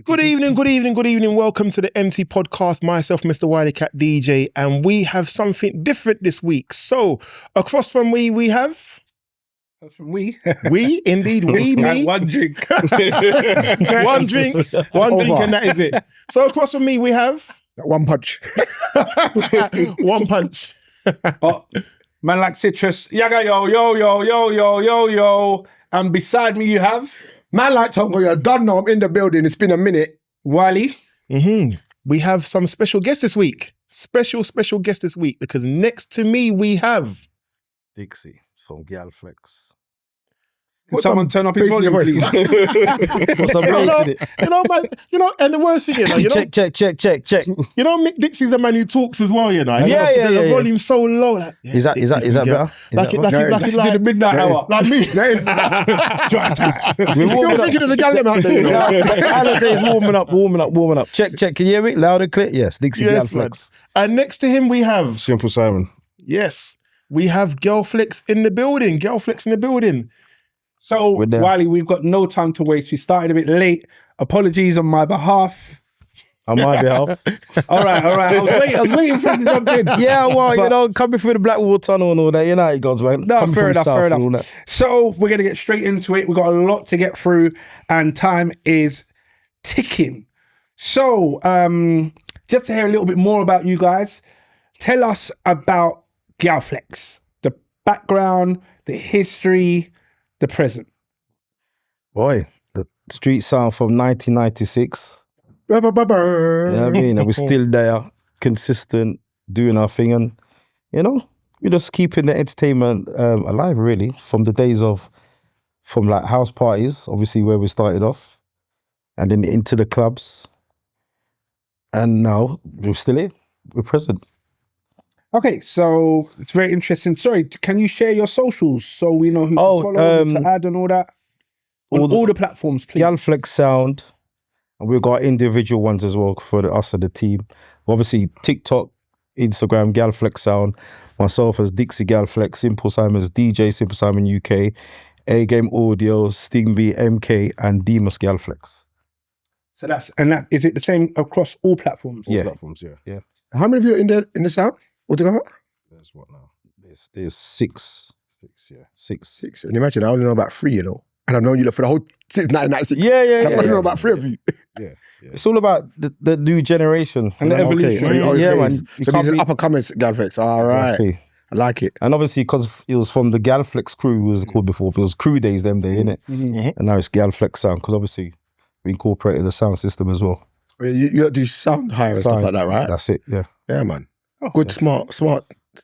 Good evening. Welcome to the MT podcast. Myself, Mr. Wileycat DJ, and we have something different this week. So, across from we have... We? We, indeed, we, me. One drink. One drink, and that is it. So, across from me, we have... One punch. One punch. Oh, man like citrus. Yaga yo. And beside me you have... Man like Tongo, you're done now. I'm in the building. It's been a minute. Wiley. We have some special guests this week. Special guest this week, because next to me we have... Dixie from Galflex. Can someone turn up his volume, please? What's some bass in it? And the worst thing is, check. You know, Mick Dixie's a man who talks as well, you know. And Yeah. The volume's so low. Like, Is that better? Like the midnight hour. Like me. You're still thinking of the gallem out there, you know? Alan says warming up. Check. Can you hear me? Loud and clear? Yes, Dixie Galflex. And next to him we have... Simple Simon. Yes, we have Girlflex in the building. So, Wiley, we've got no time to waste. We started a bit late. Apologies on my behalf. On my behalf. All right. I was waiting for him to jump in. Yeah, well, coming through the Blackwall Tunnel and all that, you know how it goes, man. No, Coming fair from enough. and all that. So, we're going to get straight into it. We've got a lot to get through and time is ticking. So, just to hear a little bit more about you guys, tell us about Galflex, the background, the history, the present. Boy, the street sound from 1996. You know what I mean? And we're still there, consistent, doing our thing. And, you know, we're just keeping the entertainment alive, really, from the days from like house parties, obviously where we started off, and then into the clubs. And now we're still here. We're present. Okay, so it's very interesting. Sorry, can you share your socials so we know who to follow, who to add and all that? On all the platforms, please. Galflex Sound. And we've got individual ones as well for us and the team. Obviously, TikTok, Instagram, Galflex Sound. Myself as Dixie Galflex, Simple Simon's DJ, Simple Simon UK, A-Game Audio, Stingby, MK, and Demas Galflex. So is it the same across all platforms? Yeah. All platforms, yeah. How many of you are in the sound altogether? There's what now? There's six. Six. And imagine, I only know about 3, you know. And I've known you for the whole since 1996. Yeah. I only know about 3 of you. Yeah. It's all about the new generation. And the evolution. Okay. Man. So these are upper-comers, Galflex. All right. Exactly. I like it. And obviously, because it was from the Galflex crew, it was called before. It was crew days them day, innit? Mm-hmm. And now it's Galflex Sound, because obviously we incorporated the sound system as well. You do sound hire and stuff like that, right? That's it, yeah. Yeah, man. Good, smart.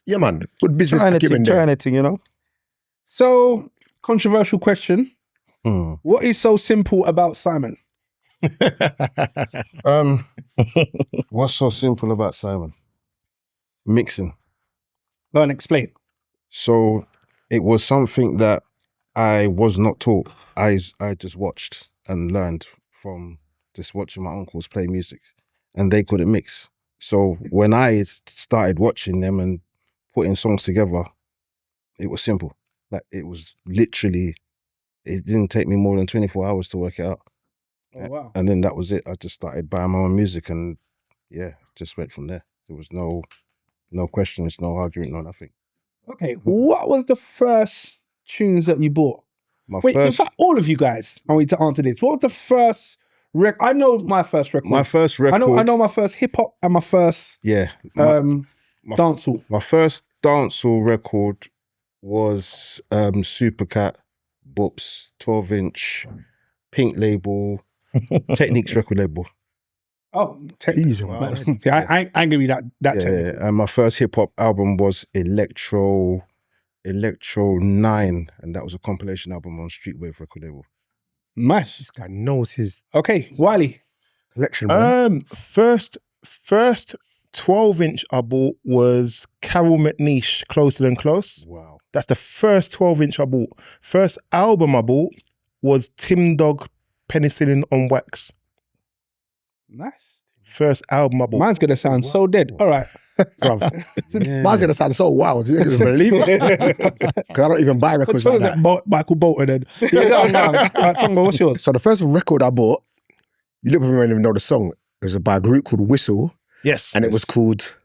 Yeah, man. Good business acumen there. Try anything, you know? So, controversial question. What is so simple about Simon? What's so simple about Simon? Mixing. Go and explain. So it was something that I was not taught. I just watched and learned from just watching my uncles play music, and they couldn't mix. So when I started watching them and putting songs together, it was simple. Like, it was literally, it didn't take me more than 24 hours to work it out. Oh, wow. And then that was it. I just started buying my own music and just went from there. There was no questions, no arguing, no nothing. Okay, what was the first tunes that you bought? In fact, all of you guys, I want you to answer this. What was the first record? I know my first record. My first record. I know my first hip hop and my first dancehall. My first dancehall record was Supercat, Boops, 12-inch, Pink label, Techniques record label. Oh, easy. Wow. Yeah, I ain't give you that. Yeah, and my first hip hop album was Electro 9, and that was a compilation album on Streetwave record label. Nice. This guy knows his Okay, Wiley. collection. Man. First 12-inch I bought was Carol McNeish, Closer Than Close. Wow. That's the first 12-inch I bought. First album I bought was Tim Dog, Penicillin on Wax. Nice. First album I bought. Mine's gonna sound so dead. All right, bruv. Mine's gonna sound so wild. You can't even believe it. Because I don't even buy records like that. Michael Bolton. Then. All right, Tongo, what's yours? So the first record I bought, you look at me and even know the song. It was by a group called Whistle, Yes. and it was called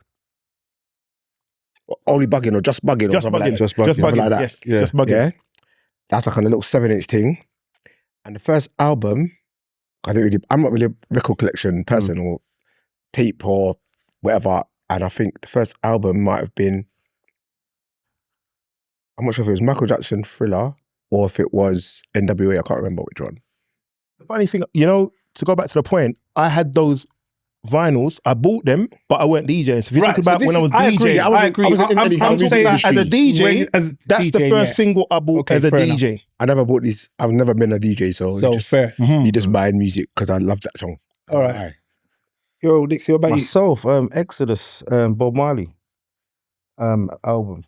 Only Bugging or Just Bugging or Just something bugging. like that. Just Something bugging. like that. Yes. Yeah. Just bugging. Yeah, that's like on a little 7-inch thing. And the first album, I'm not really a record collection person or tape or whatever. And I think the first album might have been, I'm not sure if it was Michael Jackson Thriller or if it was NWA. I can't remember which one. The funny thing, you know, to go back to the point, I had those vinyls. I bought them, but I weren't DJing. So if you Right, talk so about this when I was is- I DJing, agree, I agree. wasn't in I'm- any- I'm I was saying as a DJ, when- as that's the DJ, first yeah. single I bought Okay, as a fair enough. DJ. I never bought these. I've never been a DJ, so, So just, fair. you just buying music because I love that song. All right. Yo, Dixie, what about you? Myself, Exodus, Bob Marley album.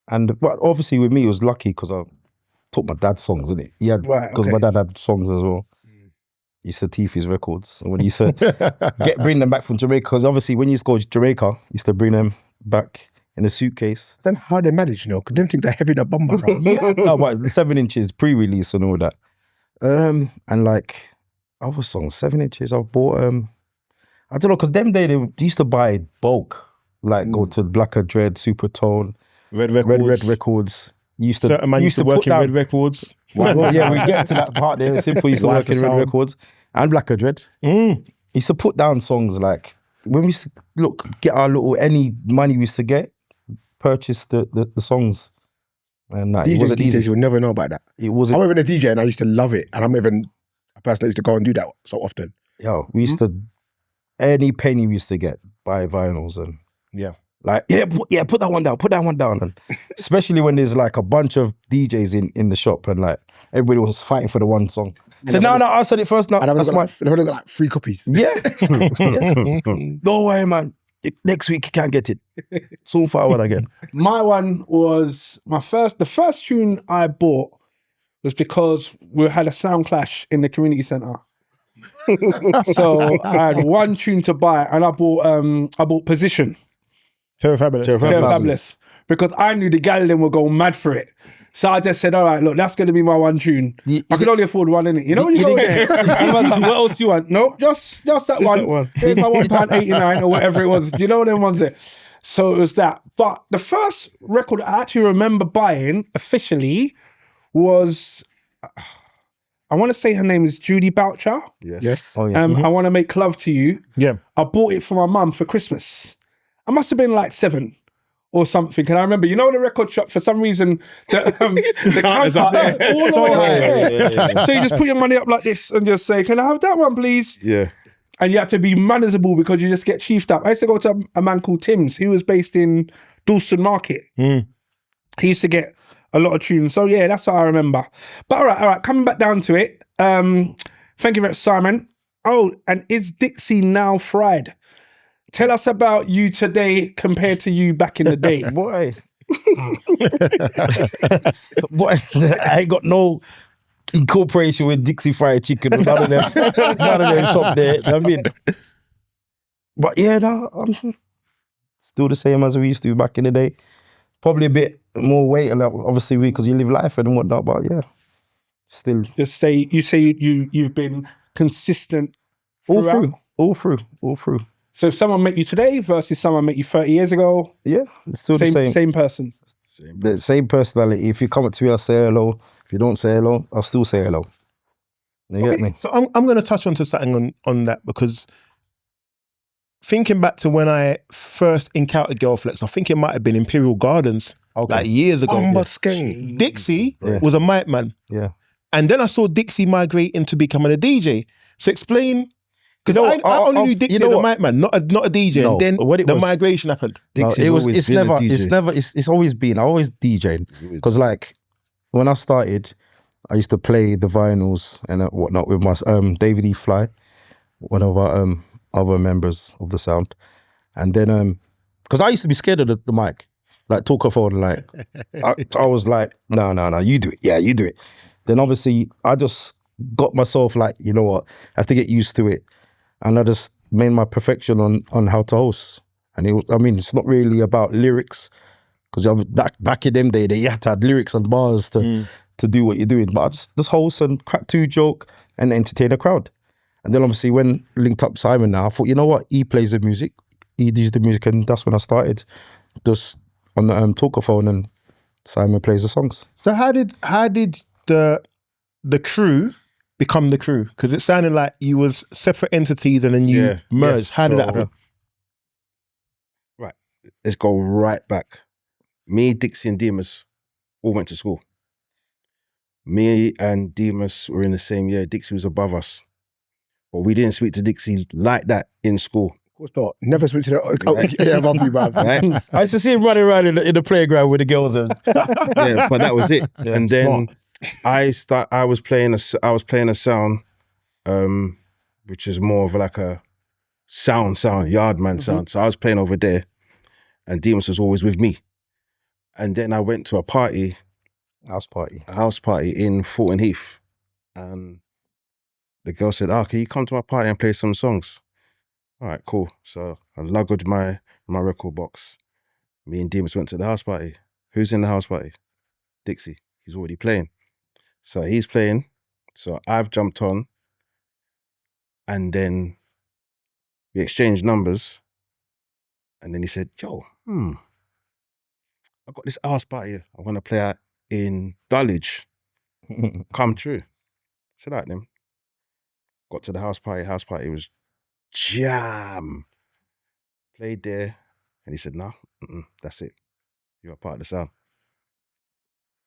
And but obviously with me, it was lucky because I took my dad's songs, didn't it? He had, Right, because okay. my dad had songs as well. He used to teeth his records. And when he used to bring them back from Jamaica, because obviously when you used to go to Jamaica, he used to bring them back in a suitcase. Then how they manage, you know? Because them things are heavy in the bumper. bro. No, but the 7 inches pre-release and all that. And like other songs, 7 inches. I bought I don't know, because them they used to buy bulk, like go to Blacker Dread, Supertone, Red Records. Red Records. You used to Certain man used to work put in down- Red Records. Well, yeah, we get to that part there. Simple used to Wild work for in Red Sound. Records and Blacker Dread. Mm. Used to put down songs like when we used to get our little any money we used to get, purchase the songs. And it wasn't DJs easy. will never know about that. It I'm wasn't. even a DJ and I used to love it. And I'm even a person that used to go and do that so often. Yo, we used to any penny we used to get buy vinyls and Yeah. like put that one down, and especially when there's like a bunch of DJs in the shop and like everybody was fighting for the one song. So no, I said it first. No, And I've that's got, my got like 3 copies. yeah. Don't worry, man. Next week you can't get it. Soon forward again. My one was the first tune I bought was because we had a sound clash in the community centre. So I had one tune to buy and I bought Position. Terror Fabulous. Terror Fair Fabulous. Fabulous. Because I knew the gal then would go mad for it. So I just said, all right, look, that's going to be my one tune. I could only afford one, innit? You know when you go there, and I was like, what else do you want? No, just that one. that one. Here's my £1.89 or whatever it was. Do you know them ones there? So it was that. But the first record I actually remember buying officially was, I want to say her name is Judy Boucher. Yes. Oh yeah. I Want to Make Love to You. Yeah. I bought it for my mum for Christmas. I must have been like 7 or something. And I remember, you know, the record shop, for some reason, the counters counter up there. is all over there. So you just put your money up like this and just say, can I have that one, please? Yeah. And you had to be manageable because you just get chiefed up. I used to go to a man called Tim's. He was based in Dalston Market. Mm. He used to get a lot of tunes. So yeah, that's what I remember. But all right. Coming back down to it. Thank you very much, Simon. Oh, and is Dixie now fried? Tell us about you today compared to you back in the day. Boy. Boy, I ain't got no incorporation with Dixie fried chicken. None of them up there. I mean, but yeah, no, I'm still the same as we used to back in the day. Probably a bit more weight, like, obviously, because you live life and whatnot. But yeah, still Just say you've been consistent all throughout. through. So if someone met you today versus someone met you 30 years ago, Yeah, it's still the same. same person. The same personality. If you come up to me, I'll say hello. If you don't say hello, I'll still say hello. You get me? So I'm going to touch onto something on that, because thinking back to when I first encountered Girlflex, I think it might have been Imperial Gardens, like years ago. Skeng. Dixie Yeah. was a mic man. Yeah. And then I saw Dixie migrate into becoming a DJ. So explain, because You know, I only knew Dixie you know as a what? mic man, not a DJ. No, and then what it the was- migration happened. No, Dixie's it was. always It's been a never. DJ. It's never. It's always been. I always DJed because, like, when I started, I used to play the vinyls and whatnot with my David E. Fly, one of our other members of the sound, and then because I used to be scared of the mic, like talkaphone, like I was like, no, you do it, yeah, you do it. Then obviously I just got myself like, you know what, I have to get used to it, and I just made my perfection on how to host. And it's not really about lyrics, because back in them day, you had to have lyrics and bars to do what you're doing. But I just host and crack to joke and entertain a crowd. And then obviously when linked up Simon now, I thought, you know what, he plays the music, he does the music, and that's when I started just on the talkerphone, and Simon plays the songs. So how did the crew become the crew? Because it sounded like you was separate entities and then you merged. How did that happen? Right. Let's go right back. Me, Dixy and Demas all went to school. Me and Demas were in the same year. Dixy was above us. But we didn't speak to Dixy like that in school. Of course not. Never speak to the yeah, above you, man. Right? I used to see him running around in the playground with the girls. And Yeah, but that was it. And then I was playing a sound, which is more of like a sound, yardman sound. So I was playing over there, and Demas was always with me. And then I went to a house party in Fulton Heath, and the girl said, "Oh, can you come to my party and play some songs?" All right, cool. So I lugged my record box. Me and Demas went to the house party. Who's in the house party? Dixy. He's already playing. So he's playing. So I've jumped on, and then we exchanged numbers. And then he said, "Yo, I've got this house party I want to play at in Dulwich. Come true." I said, "All right then." Got to the house party. House party was jam. Played there. And he said, "No, that's it. You're a part of the sound."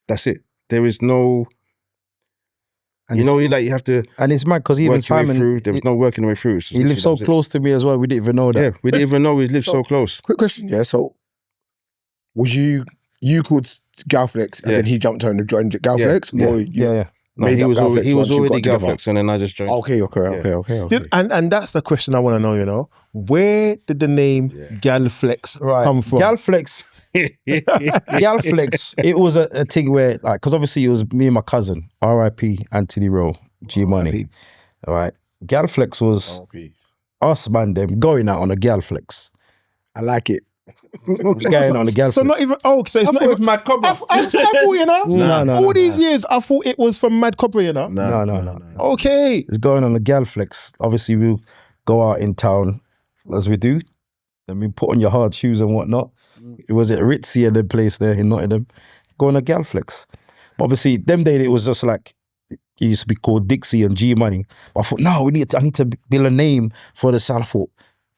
That's it. There is no, And you have to and it's mad because even work your way Simon, through. There was no working the way through. he lived so close to me as well. We didn't even know that. Yeah, we didn't even know we lived so close. Quick question, yeah. So, was you called Galflex and then he jumped on and joined Galflex? Or you No, made he up was Galflex already once you got together? Galflex, and then I just joined. Okay. And that's the question I want to know, you know. Where did the name Galflex come from? Galflex, it was a thing where, like, because obviously it was me and my cousin, R.I.P. Anthony Rowe, G Money. All right. Galflex was us, man, them going out on a Galflex. I like it. Going on a Galflex. So not even, so it's not even Mad Cobra. I thought, you know, No, all these years, I thought it was from Mad Cobra, you know. No. Okay. It's going on a Galflex. Obviously, we'll go out in town as we do. Then we put on your hard shoes and whatnot. It was at Ritzy and the place there in Nottingham. Go on a Galflex. But obviously, them days it was just like, it used to be called Dixie and G Money. But I thought, no, I need to build a name for the sound. I thought,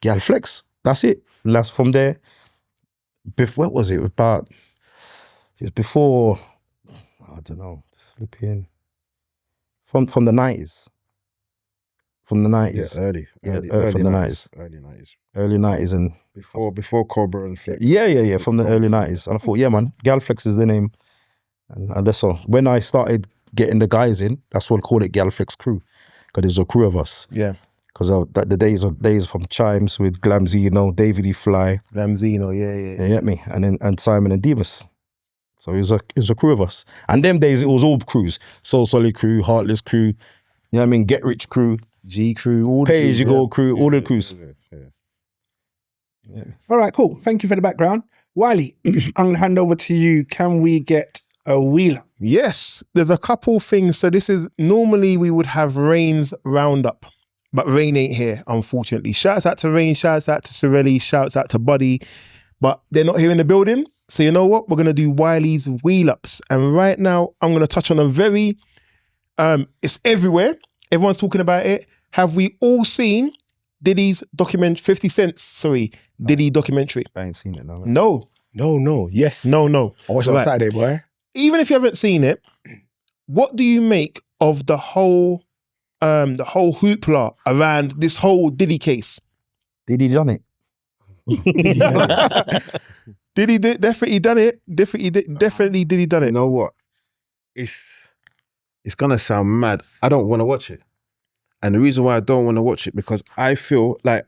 Galflex. That's it. Last from there. What was it? It was before, I don't know, flipping, from the 90s. From the 90s. Yeah, early from the 90s. Early 90s and... Before Cobra and Flex. Yeah, from the early 90s. And I thought, yeah, man, Galflex is the name. And that's all. When I started getting the guys in, that's what I called it, Galflex Crew. Because there's a crew of us. Yeah. Because the days from Chimes with Glamzino, David E. Fly. Glamzino, yeah. You get me? And Simon and Demas. So it was a crew of us. And them days it was all crews. Soul Solid Crew, Heartless Crew, you know what I mean? Get Rich Crew, G Crew, all the Pay As You Go Crew, all the crews. Yeah. All right, cool. Thank you for the background. Wiley, I'm going to hand over to you. Can we get a wheeler? Yes, there's a couple things. So this is, normally we would have Rain's roundup, but Rain ain't here, unfortunately. Shouts out to Rain, shouts out to Sirelli, shouts out to Buddy, but they're not here in the building. So you know what? We're going to do Wiley's wheel ups. And right now, I'm going to touch on a very, it's everywhere. Everyone's talking about it. Have we all seen Diddy's documentary, 50 Cent's, Diddy documentary? I ain't seen it, no. No. Yes. No. I watched it on Saturday, boy. Even if you haven't seen it, what do you make of the whole hoopla around this whole Diddy case? Diddy done it. Diddy definitely done it. Definitely Diddy done it. You know what? It's gonna sound mad. I don't want to watch it. And the reason why I don't want to watch it, because I feel like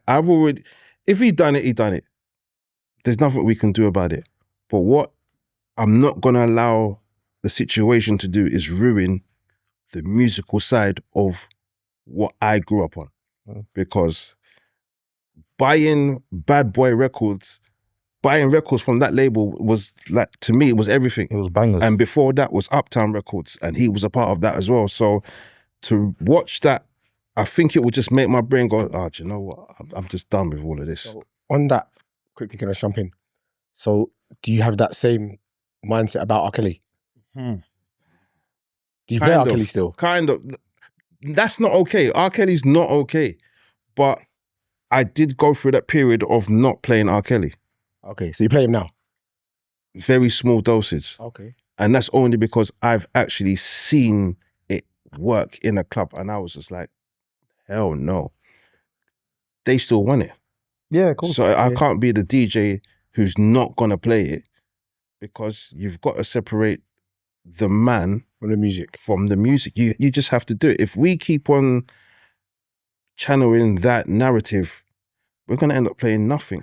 if he done it, he done it. There's nothing we can do about it. But what I'm not gonna allow the situation to do is ruin the musical side of what I grew up on. Because buying Bad Boy Records, buying records from that label was like, to me, it was everything. It was bangers. And before that was Uptown Records, and he was a part of that as well. So to watch that, I think it would just make my brain go, oh, do you know what? I'm just done with all of this. So on that, quickly can I jump in? So do you have that same mindset about R. Kelly? Do you play Kind R. of. Kelly still? Kind of. That's not okay. R. Kelly's not okay. But I did go through that period of not playing R. Kelly. Okay, so you play him now? Very small dosage. Okay. And that's only because I've actually seen it work in a club. And I was just like, hell no. They still want it. Yeah, of course. So I can't be the DJ who's not going to play it, because you've got to separate the man From the music. from the music. You just have to do it. If we keep on channeling that narrative, we're going to end up playing nothing.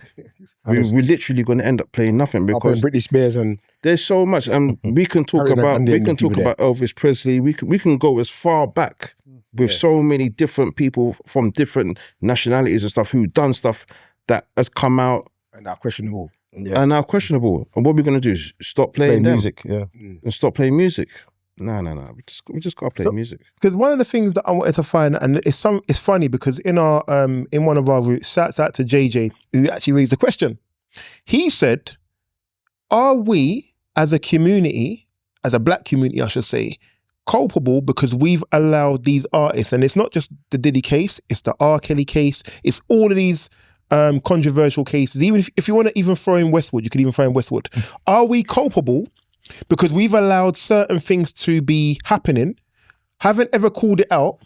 We're literally going to end up playing nothing, because Britney Spears and there's so much. And we can talk Ariana about Grande and people there. Elvis Presley. We can go as far back with so many different people from different nationalities and stuff who done stuff that has come out and are questionable. and are questionable. And what we're going to do is stop Play playing them music, yeah. and stop playing music. No. We just got to play music. Because one of the things that I wanted to find, and it's funny because in our in one of our groups, shouts out to JJ, who actually raised the question. He said, are we as a community, as a black community I should say, culpable because we've allowed these artists, and it's not just the Diddy case, it's the R. Kelly case, it's all of these controversial cases. Even if you want to even throw in Westwood, you could even throw in Westwood. Are we culpable because we've allowed certain things to be happening, haven't ever called it out,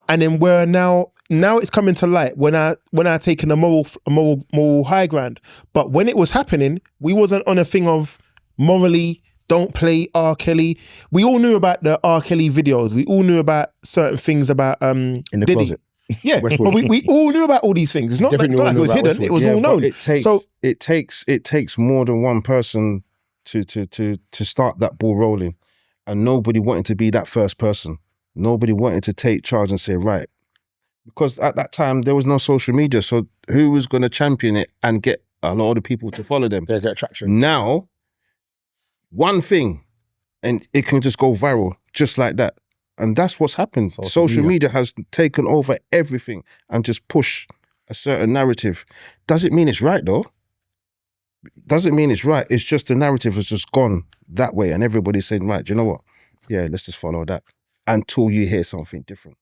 and then we're now it's coming to light when I taken a moral high ground. But when it was happening, we wasn't on a thing of morally don't play R. Kelly. We all knew about the R. Kelly videos. We all knew about certain things about in the Diddy. closet. Yeah, but we all knew about all these things. It's not like Definitely it was all knew hidden. about It was Yeah, all but known. It takes more than one person to start that ball rolling, and nobody wanted to be that first person. Nobody wanted to take charge and say, right, because at that time there was no social media, so who was going to champion it and get a lot of the people to follow them? They get traction. Now, one thing, and it can just go viral just like that. And that's what's happened. Social media has taken over everything and just push a certain narrative. Doesn't mean it's right though. Doesn't mean it's right. It's just the narrative has just gone that way, and everybody's saying, right, do you know what? Yeah, let's just follow that until you hear something different.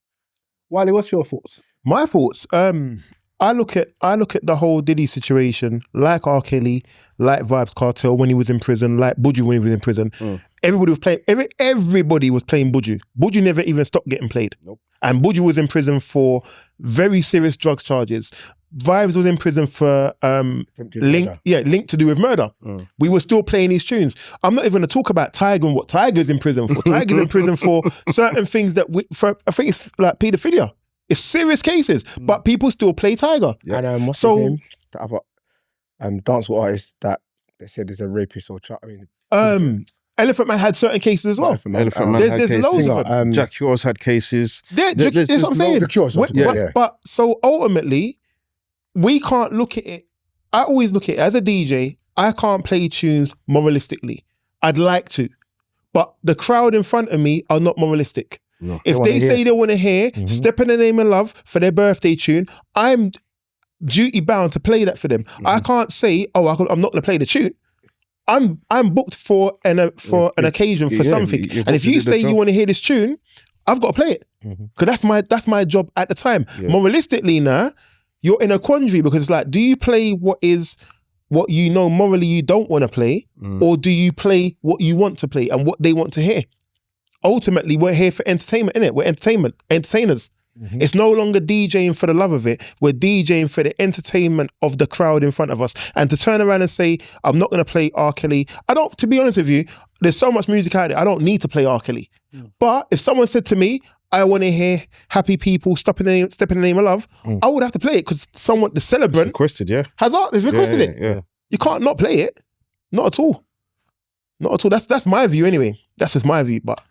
Wiley, what's your thoughts? My thoughts. I look at the whole Diddy situation, like R. Kelly, like Vybz Kartel when he was in prison, like Buju when he was in prison. Everybody was playing Buju. Buju never even stopped getting played. Nope. And Buju was in prison for very serious drugs charges. Vybz was in prison for link to do with murder. We were still playing these tunes. I'm not even going to talk about Tiger and what Tiger's in prison for. Tiger's in prison for certain things that I think it's like paedophilia. It's serious cases, but people still play Tiger. Yeah. And what's his name? The other dancehall artist that they said is a rapist or Elephant Man had certain cases as well. Elephant Man There's had cases. loads of them. Jack Yours had cases. That's what I'm saying. The Cure's on top of it, But so ultimately, we can't look at it. I always look at it as a DJ. I can't play tunes moralistically. I'd like to, but the crowd in front of me are not moralistic. No. If they say they want to hear "Step in the Name of Love" for their birthday tune, I'm duty bound to play that for them. I can't say, "Oh, I'm not going to play the tune." I'm booked for an occasion for something, and if you say you want to hear this tune, I've got to play it because that's my job at the time. Moralistically, now you're in a quandary because it's like, do you play what you know morally you don't want to play, or do you play what you want to play and what they want to hear? Ultimately, we're here for entertainment, innit? We're entertainers. It's no longer DJing for the love of it. We're DJing for the entertainment of the crowd in front of us. And to turn around and say, I'm not going to play R. Kelly. To be honest with you, there's so much music out there, I don't need to play R. Kelly. But if someone said to me, I want to hear Happy People, Step in the Name of Love, I would have to play it because the celebrant Requested, yeah. has requested it. Yeah. You can't not play it. Not at all. Not at all. That's my view anyway. That's just my view, but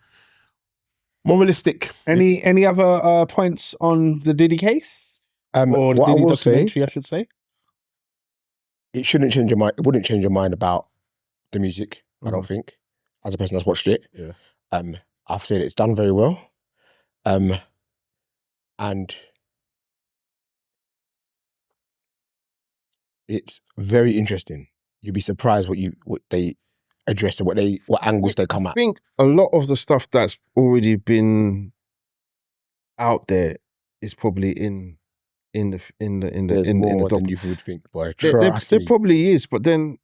moralistic. Any other points on the Diddy case? Or the what I Diddy will say, documentary, I should say. it shouldn't change your mind. It wouldn't change your mind about the music. I don't think, as a person that's watched it. Yeah. I've said it's done very well. And it's very interesting. You'd be surprised what they address and what angles they come I at. think a lot of the stuff that's already been out there is probably in the There's more doc. than you would think, boy. There Trust me. probably is, but then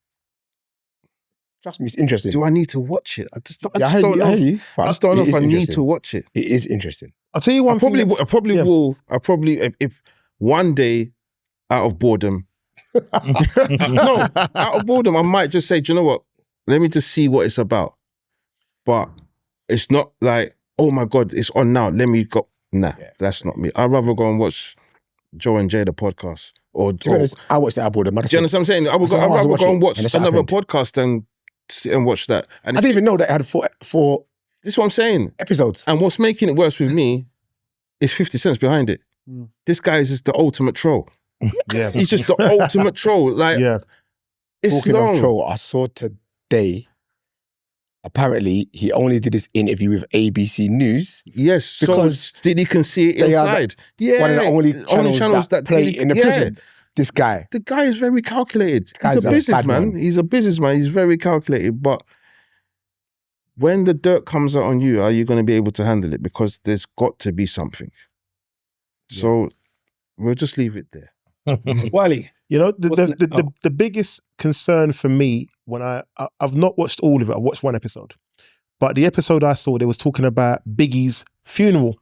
Trust me, it's interesting. do I need to watch it? I just don't I hear know. you, I just don't know it if is I need interesting. to watch it. It is interesting. I'll tell you one thing. I probably will. I probably if one day out of boredom. No, out of boredom, I might just say, do you know what? Let me just see what it's about. But it's not like, oh my God, it's on now. Let me go. Nah, that's not me. I'd rather go and watch Joe and Jay, the podcast. To be honest, I watched that board. Do you understand what I'm saying? I'd rather go and watch another podcast than sit and watch that. And I didn't even know that it had four this is what I'm saying. episodes. And what's making it worse with me is 50 cents behind it. This guy is just the ultimate troll. Yeah. He's just the ultimate troll. Like, Yeah. it's Talking long. of troll, I saw today, apparently he only did this interview with ABC News. Yes, Because so Diddy can see it they are inside. Yeah, one of the only channels that play Diddy- in the prison. This guy. The guy is very calculated. Guy's He's a a bad businessman. man. He's a businessman. He's very calculated. But when the dirt comes out on you, are you going to be able to handle it? Because there's got to be something. So we'll just leave it there. Wiley. You know, What's the biggest concern for me when I've not watched all of it. I watched one episode, but the episode I saw, they was talking about Biggie's funeral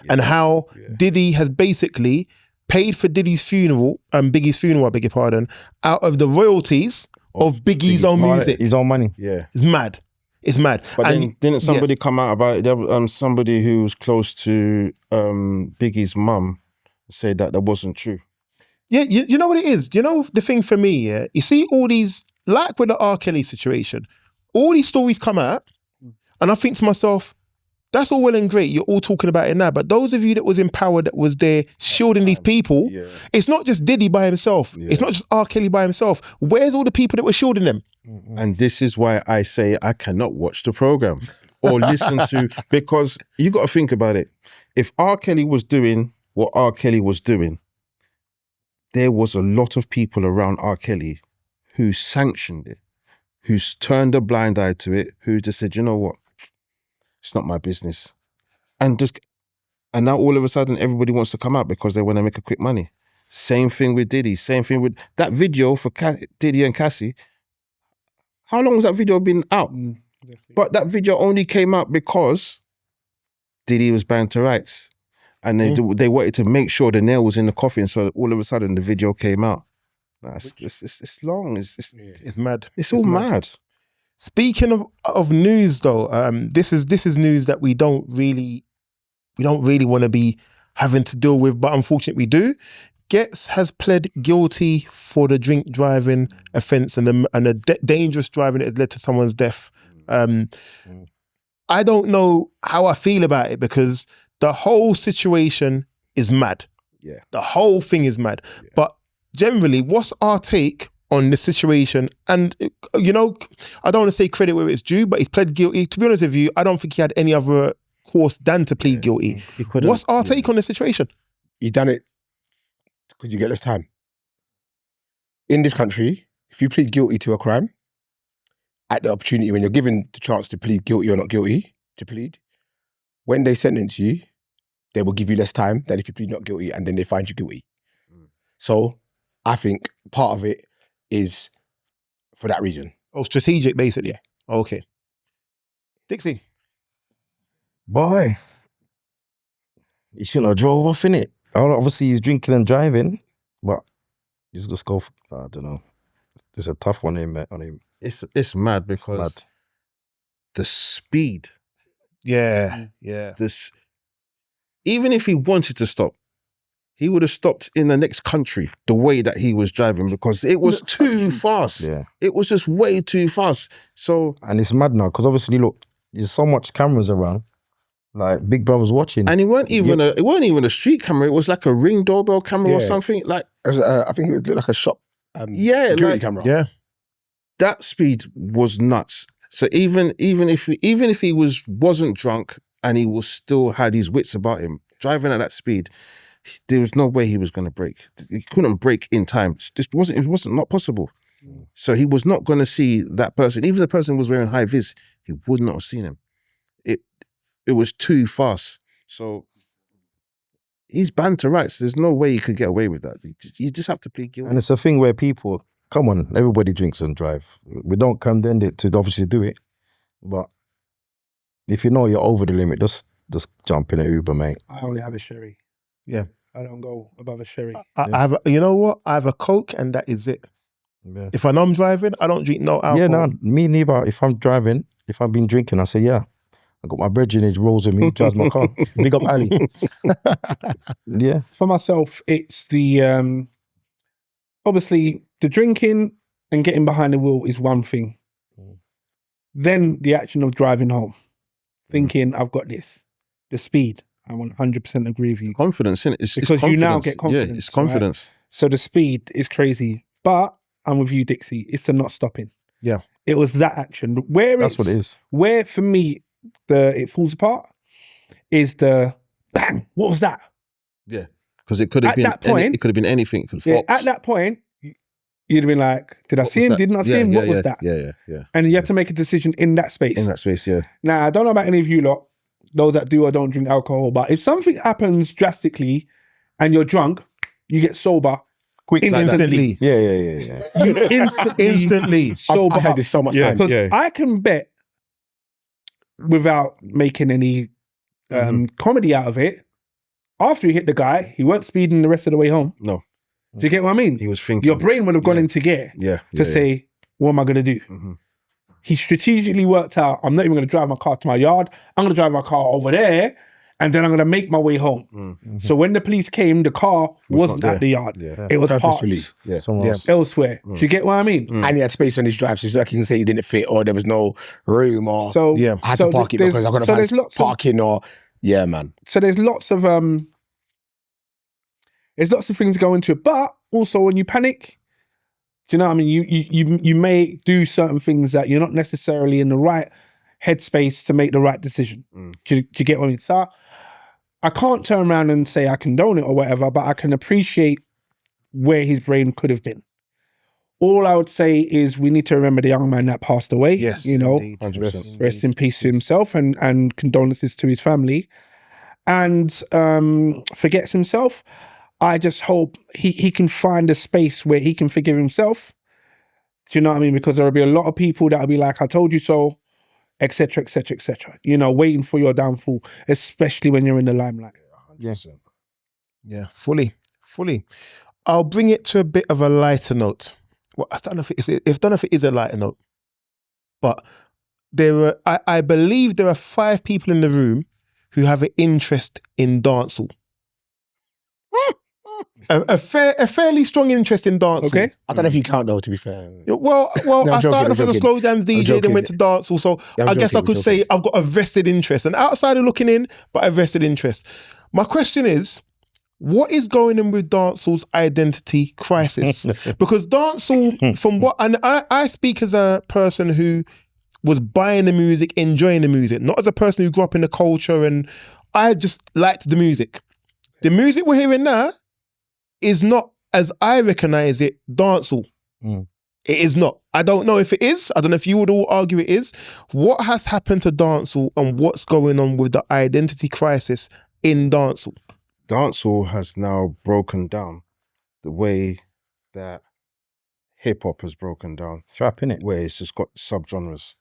and how Diddy has basically paid for Diddy's funeral and Biggie's funeral, I beg your pardon, out of the royalties of Biggie's own music. His own money. Yeah. It's mad. It's mad. But And then, didn't somebody come out about it? There was, somebody who was close to Biggie's mum say that wasn't true. yeah, you know what it is? You know the thing for me, yeah? You see all these, like with the R. Kelly situation, all these stories come out and I think to myself, that's all well and great. You're all talking about it now. But those of you that was in power, that was there shielding these people, it's not just Diddy by himself. It's not just R. Kelly by himself. Where's all the people that were shielding them? And this is why I say I cannot watch the program or listen to, because you got to think about it. If R. Kelly was doing what R. Kelly was doing, there was a lot of people around R. Kelly who sanctioned it, who turned a blind eye to it, who just said, you know what? It's not my business. And now all of a sudden everybody wants to come out because they want to make a quick money. Same thing with Diddy, same thing with that video for Diddy and Cassie. How long has that video been out? Exactly. But that video only came out because Diddy was banned to rights. And they wanted to make sure the nail was in the coffin. So all of a sudden the video came out. It's long. It's mad. It's all mad. Speaking of news though, this is news that we don't really want to be having to deal with, but unfortunately we do. Getz has pled guilty for the drink driving offence and the dangerous driving that had led to someone's death. I don't know how I feel about it because the whole situation is mad. Yeah. The whole thing is mad. Yeah. But generally, what's our take on the situation? And, you know, I don't want to say credit where it's due, but he's pled guilty. To be honest with you, I don't think he had any other course than to plead guilty. What's our take on the situation? He done it because you get less time. In this country, if you plead guilty to a crime, at the opportunity when you're given the chance to plead guilty or not guilty, to plead, when they sentence you, they will give you less time than if you plead not guilty and then they find you guilty. So I think part of it is for that reason. Oh, strategic, basically. Yeah. Okay. Dixie. Boy, he shouldn't have drove off, innit? Obviously, he's drinking and driving, but he's just go. I don't know. There's a tough one on him. It's mad because the speed. Yeah. Even if he wanted to stop, he would have stopped in the next country the way that he was driving because it was too fast. Yeah. It was just way too fast. So, and it's mad now because obviously, look, there's so much cameras around. Like Big Brother's watching. And it weren't even a street camera. It was like a Ring doorbell camera or something. Like I think it looked like a shop. Security camera. Yeah. That speed was nuts. So even if he wasn't drunk and he was still had his wits about him, driving at that speed, there was no way he was going to brake. He couldn't brake in time. It wasn't not possible. So he was not going to see that person. Even if the person was wearing high vis, he would not have seen him. It was too fast. So he's banned to rights. There's no way he could get away with that. You just have to plead guilty. And it's a thing where people, come on, everybody drinks and drive. We don't condemn it to obviously do it. But if you know you're over the limit, just jump in an Uber, mate. I only have a sherry. Yeah. I don't go above a sherry. I have, you know what? I have a Coke and that is it. Yeah. If I'm driving, I don't drink no alcohol. Yeah, no, me neither. If I'm driving, if I've been drinking, I say, yeah. I got my brethren, he rolls with me, drives my car. Big up Ali. Yeah. For myself, it's the obviously the drinking and getting behind the wheel is one thing. Then the action of driving home, thinking I've got this. The speed, I 100% agree with you. Confidence, innit? It's Because you now get confidence. confidence. Yeah, it's confidence. Right? So the speed is crazy. But I'm with you, Dixie. It's the not stopping. Yeah. It was that action. That's what it is. Where for me it falls apart is the bang. What was that? Yeah, because it could have been that point- it could have been anything. It could have Yeah, Fox. at that point, you'd have been like, did I What see was him? that? Didn't I see him? What was that? Yeah. And you have to make a decision in that space. In that space, yeah. Now, I don't know about any of you lot, those that do or don't drink alcohol, but if something happens drastically and you're drunk, you get sober Quick, instantly. Yeah. You instantly sober I had up. this so much Yeah. time. Because I can bet, without making any comedy out of it, after you hit the guy, he weren't speeding the rest of the way home. No, Do you get what I mean? he was thinking. Your brain would have gone into gear to say, what am I going to do? Mhm. He strategically worked out, I'm not even going to drive my car to my yard. I'm going to drive my car over there, and then I'm going to make my way home. Mm. So when the police came, the car wasn't not at the yard. Yeah. It was Purposefully. parked Yeah. Someone else. elsewhere. Do you get what I mean? And he had space on his drive, so it's like you can say he didn't fit or there was no room or So Yeah. I had so to park it there's- because I got to so find there's lots of parking or yeah, man. So there's lots of things go into it, but also when you panic, do you know what I mean? You may do certain things that you're not necessarily in the right headspace to make the right decision. Do you get what I mean? So I can't turn around and say I condone it or whatever, but I can appreciate where his brain could have been. All I would say is we need to remember the young man that passed away. Yes, you know, indeed. 100%. rest in peace to himself and condolences to his family. And forgets himself. I just hope he can find a space where he can forgive himself. Do you know what I mean? Because there will be a lot of people that will be like, I told you so, etc., etc., etc. You know, waiting for your downfall, especially when you're in the limelight. 100%. Yeah, fully. I'll bring it to a bit of a lighter note. Well, I don't know if it is a lighter note, but I believe there are 5 people in the room who have an interest in dancehall. a fairly strong interest in dancehall. Okay. I don't know if you count though, to be fair. Well, No, I I'm started joking, off as a I'm slow jams DJ, then joking. went to dancehall. So Yeah, I'm I guess I joking, could I'm say joking. I've got a vested interest, and outside of looking in, but a vested interest. My question is, what is going on with dancehall's identity crisis? Because dancehall, from what, and I speak as a person who was buying the music, enjoying the music, not as a person who grew up in the culture, and I just liked the music. The music we're hearing now is not, as I recognize it, dancehall. It is not. I don't know if it is. I don't know if you would all argue it is. What has happened to dancehall and what's going on with the identity crisis in dancehall? Dancehall has now broken down the way that hip hop has broken down, Trap, innit? where it's just got subgenres.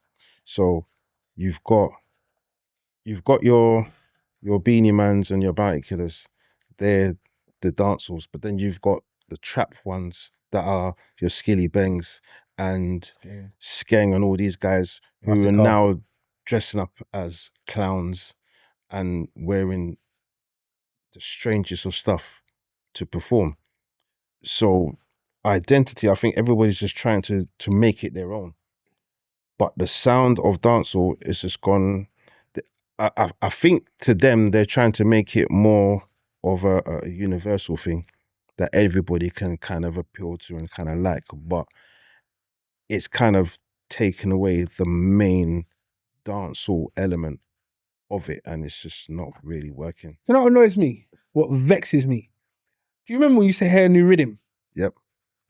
So you've got your Beanie Mans and your Bounty Killers. They're the dancehalls, but then you've got the trap ones that are your Skilly Bangs and Skeng and all these guys who are now dressing up as clowns and wearing the strangest of stuff to perform. So identity, I think everybody's just trying to make it their own. But the sound of dancehall is just gone. I think to them they're trying to make it more of a universal thing that everybody can kind of appeal to and kind of like, but it's kind of taken away the main dancehall element of it, and it's just not really working. You know what annoys me? What vexes me? Do you remember when you used to hear a new rhythm? Yep.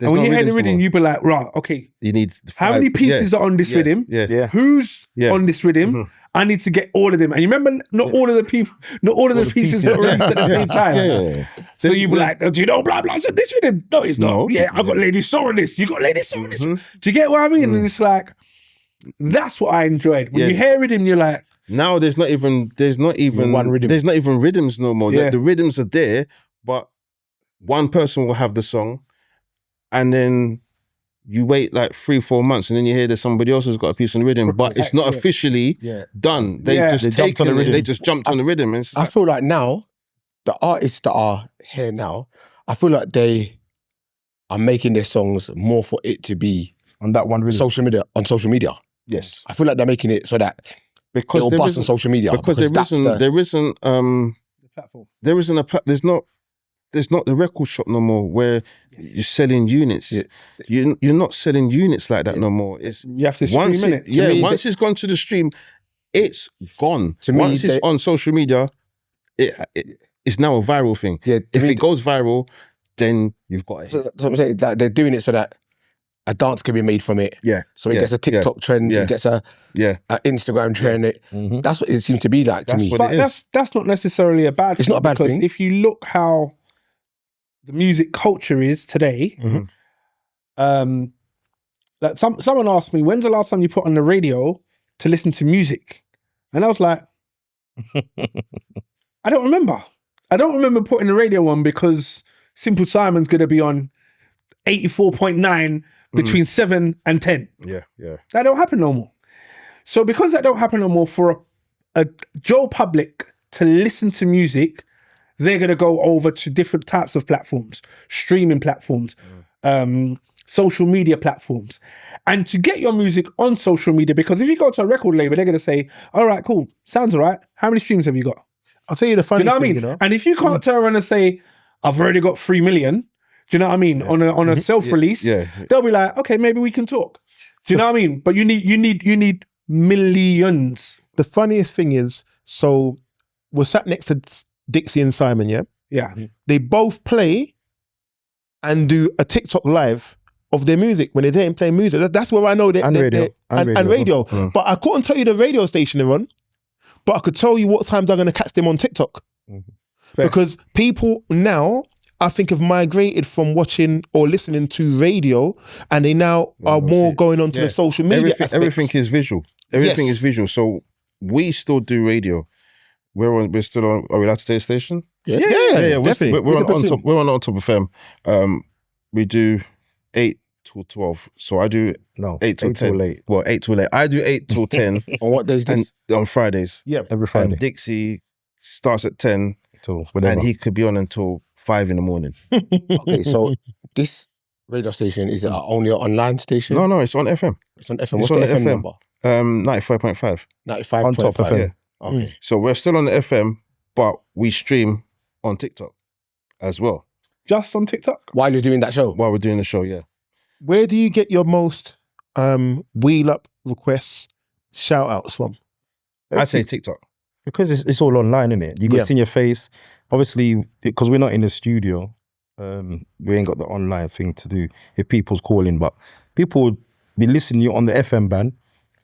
And when no you hear the rhythms no rhythm, more. you'd be like, right, okay, You need how many pieces are on this rhythm? Yeah. Who's Yeah. on this rhythm? Mhm. I need to get all of them. And you remember, not all of the people, not all of the pieces got released at the same time. Yeah. So you'd be like, do you know blah blah? So this rhythm? No, it's not. No. Yeah, I got Lady Saw on this. You got Lady Saw on this. Mhm. Do you get what I mean? And it's like, that's what I enjoyed. When you hear rhythm, you're like, Now there's not even One rhythm. There's not even rhythms no more. Yeah. The rhythms are there, but one person will have the song, and then you wait like 3-4 months, and then you hear that somebody else has got a piece on the rhythm, but it's not officially done. They just jumped on the rhythm. They just jumped on the rhythm. And it's I like, feel like now, the artists that are here now, I feel like they are making their songs more for it to be On that one rhythm. on social media. yes, I feel like they're making it so that because it'll there bust on isn't social media. because that's the- there's not the record shop no more where you're selling units. Yeah. You're not selling units like that no more. It's you have to stream once in it, it. yeah, me, once it's gone to the stream, it's gone. To me, Once it's on social media, it's now a viral thing. Yeah, to If me, it goes viral, then you've got a hit. that's what I'm saying. Like, they're doing it so that a dance can be made from it. Yeah. So it Yeah. gets a TikTok trend, Yeah. it gets a Yeah. Instagram trend. Mhm. That's what it seems to be like to That's me. what But it is. that's not necessarily a bad It's thing. not a bad because thing. if you look how the music culture is today, Mhm. like someone asked me, when's the last time you put on the radio to listen to music? And I was like, I don't remember. I don't remember putting the radio on because Simple Simon's going to be on 84.9 between 7 and 10. Yeah. Yeah. That don't happen no more. So because that don't happen no more, for a Joe public to listen to music, they're going to go over to different types of platforms, streaming platforms, social media platforms. And to get your music on social media, because if you go to a record label, they're going to say, all right, cool, sounds all right. How many streams have you got? I'll tell you the Do funny you know what I thing, mean? you know? And if you can't turn around and say, I've already got 3 million, do you know what I mean? On a self-release, Yeah. they'll be like, okay, maybe we can talk. Do you know what I mean? But you need millions. The funniest thing is, so we're sat next to Dixy and Simon, yeah? Yeah. They both play and do a TikTok live of their music when they're there and playing music. That's where I know that. And radio. And radio. Mm. But I couldn't tell you the radio station they're on, but I could tell you what times I'm going to catch them on TikTok. Fair. Because people now, I think, have migrated from watching or listening to radio, and they now are more going onto the social media aspects. Everything is visual. Everything Yes. is visual. So we still do radio. We're still on. Are we allowed to say the station? Yeah, We're definitely. on top. We're on top of FM. We do 8 till 12. So I do No, 8 till 10. late. Well, 8 till 8. I do 8 till 10 On what days and this? on Fridays. Yeah. Every Friday. And Dixie starts at 10 So whatever. and he could be on until 5 in the morning. Okay, so this radio station, is it only an online station? No, it's on FM. It's on FM. It's What's on the FM, FM. number? 95.5. 95.5. On top FM. Yeah. Okay. So we're still on the FM, but we stream on TikTok as well Just on TikTok? While you're doing that show? while we're doing the show. Yeah. Where do you get your most wheel up requests, shout outs from? I'd say TikTok. Because it's all online, isn't it? You got Yeah. to see your face. Obviously, because we're not in the studio, we ain't got the online thing to do if people's calling, but people would be listening to you on the FM band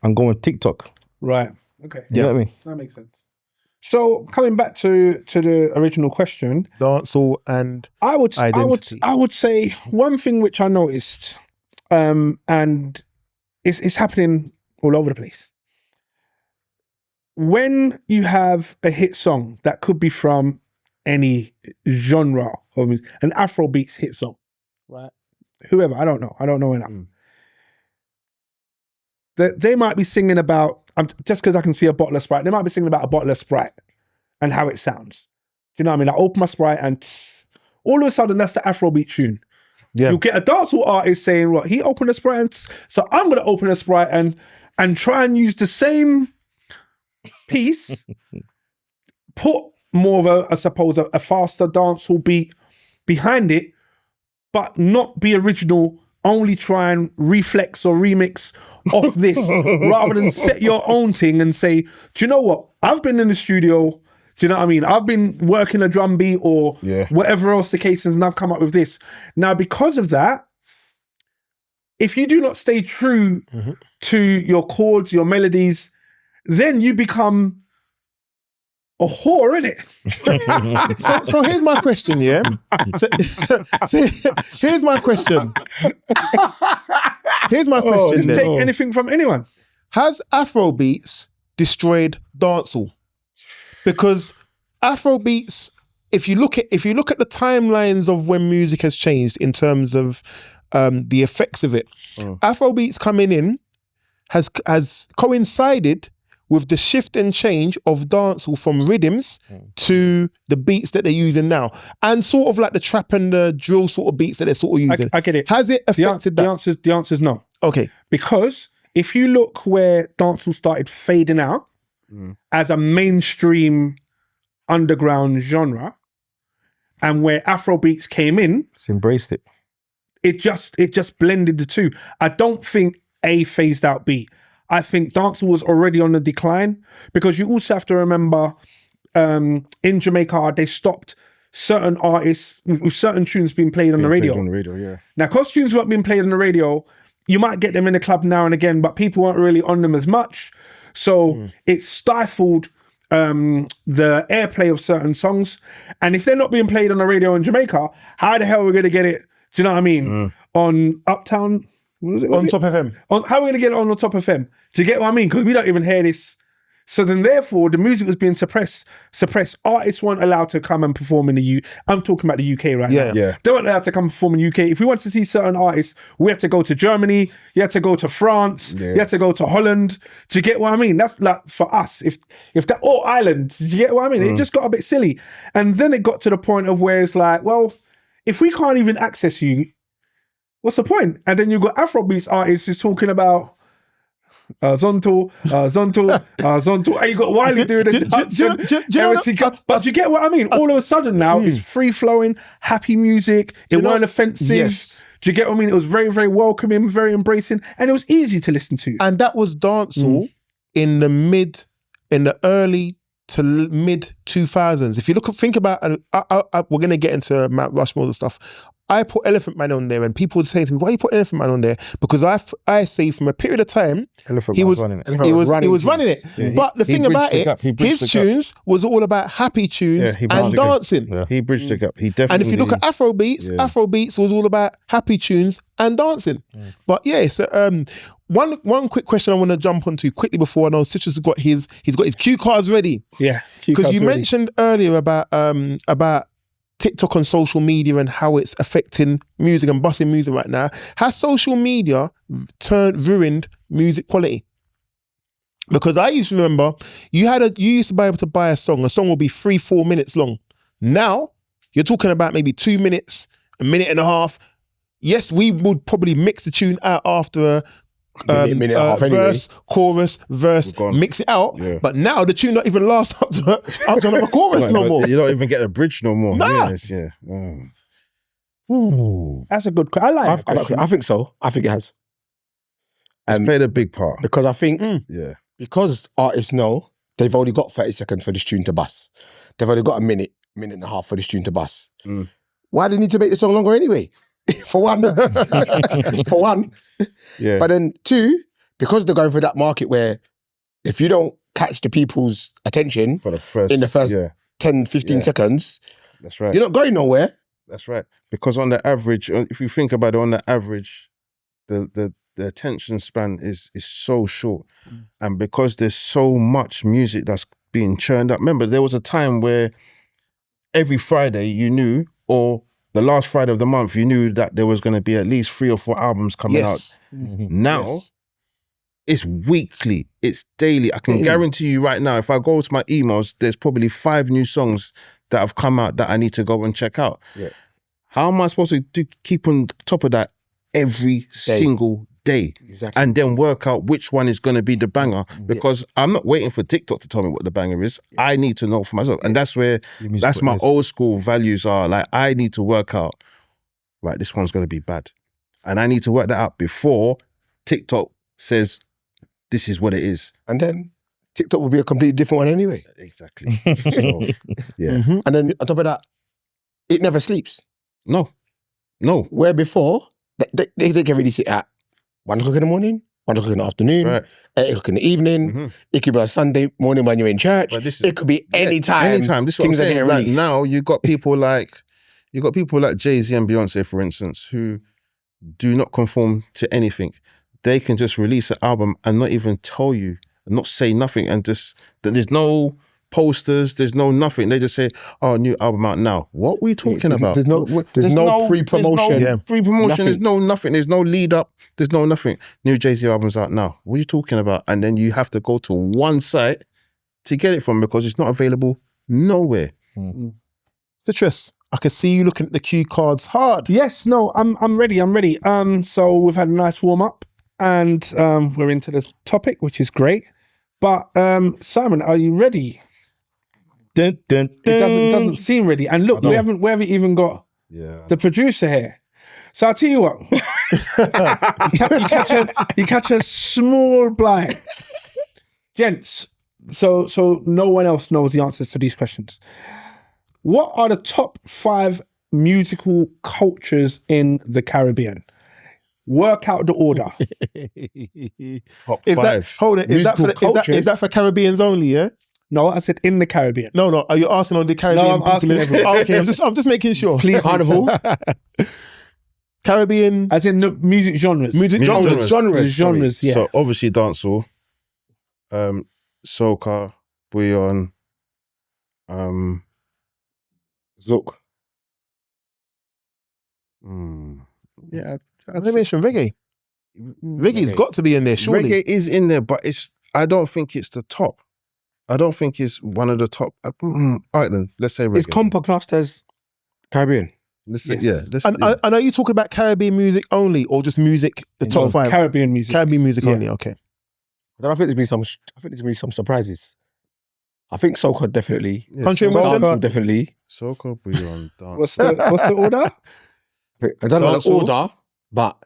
and go on TikTok. Right. Okay. You know what I mean? That makes sense. So coming back to the original question, Dancehall and I would Identity. say one thing which I noticed, and it's happening all over the place. When you have a hit song that could be from any genre of music, an Afrobeats hit song, right? Whoever, I don't know enough. They might be singing about, just because I can see a bottle of Sprite, they might be singing about a bottle of Sprite and how it sounds. Do you know what I mean? I open my Sprite and all of a sudden that's the Afrobeat tune. Yeah. You'll get a dancehall artist saying, "What he opened a Sprite, and so I'm going to open a Sprite and try and use the same piece, put more of I suppose, a faster dancehall beat behind it, but not be original, only try and reflex or remix off this, rather than set your own thing and say, do you know what? I've been in the studio, do you know what I mean? I've been working a drum beat or whatever else the case is, and I've come up with this. Now, because of that, if you do not stay true to your chords, your melodies, then you become a whore, innit? So here's my question, yeah? So here's my question. Here's my question. Just take anything from anyone. Has Afrobeats destroyed dancehall? Because Afrobeats, if you look at the timelines of when music has changed in terms of the effects of it, Afrobeats coming in has coincided with the shift and change of dancehall from rhythms to the beats that they're using now, and sort of like the trap and the drill sort of beats that they're sort of using. I get it. Has it affected that? The answer is no. Okay. Because if you look where dancehall started fading out as a mainstream underground genre, and where Afrobeats came in, It's embraced it. it just blended the two. I don't think A phased out B. I think dancehall was already on the decline, because you also have to remember in Jamaica, they stopped certain artists with certain tunes being played on the radio. On the radio, yeah. Now, because tunes weren't being played on the radio, you might get them in the club now and again, but people weren't really on them as much. So it stifled the airplay of certain songs. And if they're not being played on the radio in Jamaica, how the hell are we going to get it, do you know what I mean, on Uptown? On Top FM. How are we going to get it on the Top FM? Do you get what I mean? Because we don't even hear this. So then therefore, the music was being suppressed. Artists weren't allowed to come and perform in the I'm talking about the UK right now. Yeah. They weren't allowed to come and perform in the UK. If we wanted to see certain artists, we had to go to Germany, you had to go to France, you had to go to Holland. Do you get what I mean? That's like for us. If that, or Ireland, do you get what I mean? It just got a bit silly. And then it got to the point of where it's like, well, if we can't even access you, what's the point? And then you've got Afrobeats artists who's talking about Zonto, and you got Wiley doing the but you get what I mean? All of a sudden now it's free flowing, happy music. It weren't offensive. Yes. Do you get what I mean? It was very, very welcoming, very embracing, and it was easy to listen to. And that was dancehall in the early to mid 2000s. If you think about, we're going to get into Mount Rushmore and stuff. I put Elephant Man on there, and people would say to me, "Why you put Elephant Man on there?" Because I say from a period of time, he was running it. Yeah, but the thing about it, his tunes was all about happy tunes and dancing. Yeah. He bridged the gap. He definitely. And if you look at Afrobeats, Afrobeats was all about happy tunes and dancing. But yeah, so one quick question I want to jump onto quickly before I know Citrus has got his cue cards ready. Yeah, because you mentioned earlier about TikTok and social media and how it's affecting music and busting music right now. Has social media ruined music quality? Because I used to remember you used to be able to buy a song will be 3-4 minutes long. Now you're talking about maybe 2 minutes, a minute and a half. Yes, we would probably mix the tune out after minute and a half anyway. Chorus, verse, mix it out. Yeah. But now the tune not even lasts up to another chorus no more. You don't even get a bridge no more. Nah. Yeah. That's a good question. I think so. I think it has. It's played a big part. Because I think, because artists know they've only got 30 seconds for this tune to bust. They've only got a minute and a half for this tune to bust. Why do they need to make the song longer anyway? For one. For one. Yeah. But then two, because they're going for that market where if you don't catch the people's attention for the first, in the first 10, 15 seconds, that's right. You're not going nowhere. That's right. Because on the average, if you think about it, on the average, the attention span is so short. And because there's so much music that's being churned up. Remember, there was a time where every Friday you knew, or the last Friday of the month, you knew that there was going to be at least 3 or 4 albums coming out. Now, it's weekly, it's daily. I can guarantee you right now, if I go to my emails, there's probably 5 new songs that have come out that I need to go and check out. Yeah. How am I supposed to keep on top of that every single day. Exactly. And then work out which one is going to be the banger, because I'm not waiting for TikTok to tell me what the banger is. I need to know for myself. And that's where, that's my old school values are. Like, I need to work out, right, this one's going to be bad. And I need to work that out before TikTok says, this is what it is. And then TikTok will be a completely different one anyway. Exactly. So, yeah. Mhm. And then on top of that, it never sleeps. No. Where before, they can release it at 1 o'clock in the morning, 1 o'clock in the afternoon, Right. 8 o'clock in the evening. Mhm. It could be a Sunday morning when you're in church. But this is- It could be any time. Anytime. This is what I'm things are saying. getting Like, released. now you got people like Jay-Z and Beyonce, for instance, who do not conform to anything. They can just release an album and not even tell you, and not say nothing, and just, there's no posters, there's no nothing. They just say, "Oh, new album out now." What are we talking about? There's no pre-promotion. There's no pre-promotion. Nothing. There's no nothing. There's no lead up. There's no nothing. New Jay-Z album's out now. What are you talking about? And then you have to go to one site to get it from, because it's not available nowhere. Citrus, I can see you looking at the cue cards hard. Yes, no, I'm ready. So we've had a nice warm up, and we're into the topic, which is great. But Simon, are you ready? Dun, dun, It doesn't seem ready. And look, we haven't even got the producer here. So I'll tell you what. you catch a small blind. Gents, so no one else knows the answers to these questions. What are the top 5 musical cultures in the Caribbean? Work out the order. Top Is that 5. hold it? Is that for Caribbeans only? Yeah. No, I said in the Caribbean. No. Are you asking on the Caribbean? No, I'm asking people? everyone. Oh, okay, I'm just making sure. Please, Carnival. Caribbean as in the music genres. music Music genres. Genres, yeah. So obviously dancehall, soca, bouillon, Zouk. yeah. Let me mention reggae. Reggae's got to be in there, surely. Reggae is in there, but I don't think it's the top. I don't think it's one of the top. All right then, let's say reggae. Is compa classed as Caribbean? Let's say, yeah. And are you talking about Caribbean music only, or just music? The top 5 Caribbean music. Caribbean music Yeah. only. Okay. I think there's been some surprises. I think soca definitely. Yeah, Country and Western? Dancehall definitely. Soca, bouillon, dance. What's the order? I don't know the Dancehall? order, but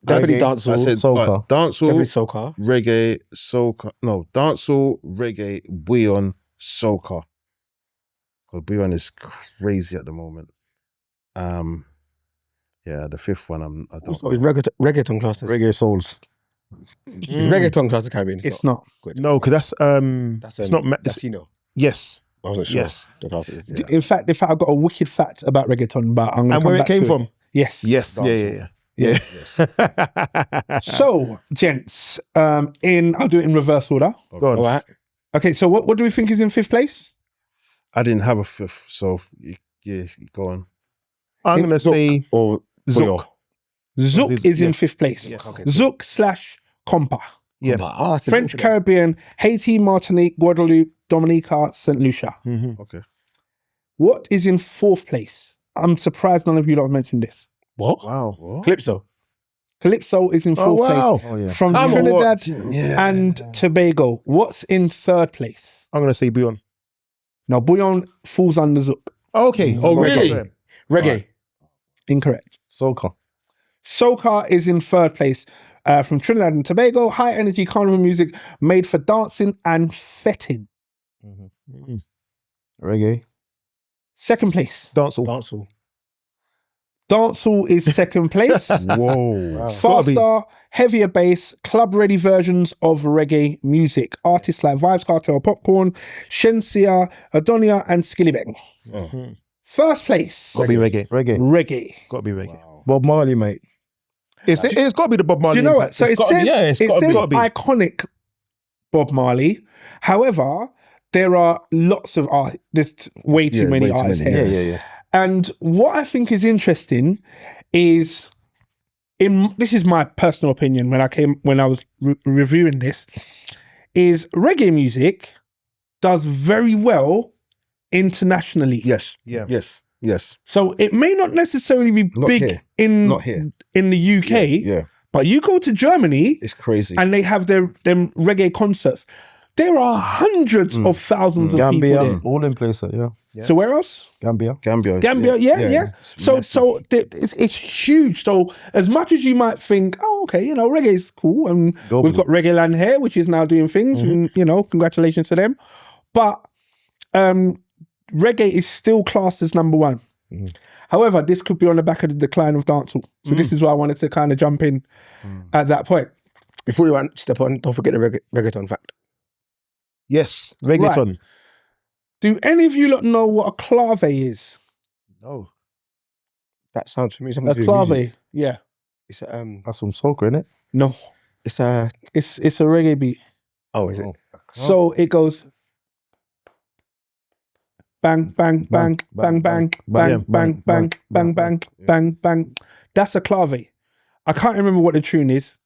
definitely I dancehall. said Soca. Definitely dancehall, soca. reggae, soca. No, dancehall, reggae, bouillon, soca. Because bouillon is crazy at the moment. Yeah, the 5th one, I don't Also, know. is reggaeton classed as Reggae souls. Is reggaeton classed as Caribbean? It's not. Good. No, because That's it's not. Latino. Yes. I wasn't sure. Yes. The class is, yeah. In fact, I've got a wicked fact about reggaeton, but I'm going to And come where it back came to from? Yes. Yes. Yeah. So, gents, I'll do it in reverse order. Go on. All right. Okay, so what do we think is in 5th place? I didn't have a 5th, so yeah, go on. I'm gonna say Or Zouk. Zouk is in Yes. 5th place. Yes. Okay. Zouk/compa. Yeah. French Caribbean, Haiti, Martinique, Guadeloupe, Dominica, St. Lucia. Mhm. Okay. What is in 4th place? I'm surprised none of you lot have mentioned this. What? Wow. Calypso. Calypso is in 4th Oh wow. Oh yeah. place. From Come on, Trinidad Yeah. and Tobago. What's in 3rd place? I'm gonna say Beyond. Now, Bouillon falls under Zouk. Okay. Oh, Soca. really? Reggae. Incorrect. Soca. Soca is in 3rd place. From Trinidad and Tobago, high energy carnival music made for dancing and fetting. Reggae. 2nd place. Dancehall. Dancehall. Dancehall is 2nd place. Whoa. Gotta be. Faster, heavier bass, club-ready versions of reggae music. Artists like Vibes Cartel, Popcorn, Shensia, Adonia, and Skillibeng. Oh. 1st place. Gotta be reggae. Reggae. Reggae. Gotta be reggae. Bob Marley, mate. It's got to be the Bob Do Marley. you know what? impact. So it gotta be- says, it gotta says be. iconic Bob Marley. However, there are lots of art. There's way too many artists here. Yeah. And what I think is interesting is, this is my personal opinion when I was reviewing this, is reggae music does very well internationally. Yes. Yeah. Yes. So it may not necessarily be Not big here. in Not here. in the UK, Yeah. But you go to Germany It's crazy. and they have them reggae concerts. There are hundreds of thousands of people Gambia, there. all in places, yeah. So where else? Gambia. Gambia, yeah. It's So massive. it's huge. So as much as you might think, oh, okay, you know, reggae's cool, and Globally. we've got Reggae Land here, which is now doing things, and, you know, congratulations to them. But reggae is still classed as number one. However, this could be on the back of the decline of dancehall. So this is why I wanted to kind of jump in at that point. Before you step on, don't forget the reggaeton fact. Yes, reggaeton. Do any of you lot know what a clave is? No. That sounds for me. A Something to do with music. clave, yeah. It's a That's some soca, innit? No, it's a it's a reggae beat. oh, is it? So it goes bang, bang, bang, bang, bang, bang, bang, bang, bang, bang, bang, bang. That's a clave. I can't remember what the tune is.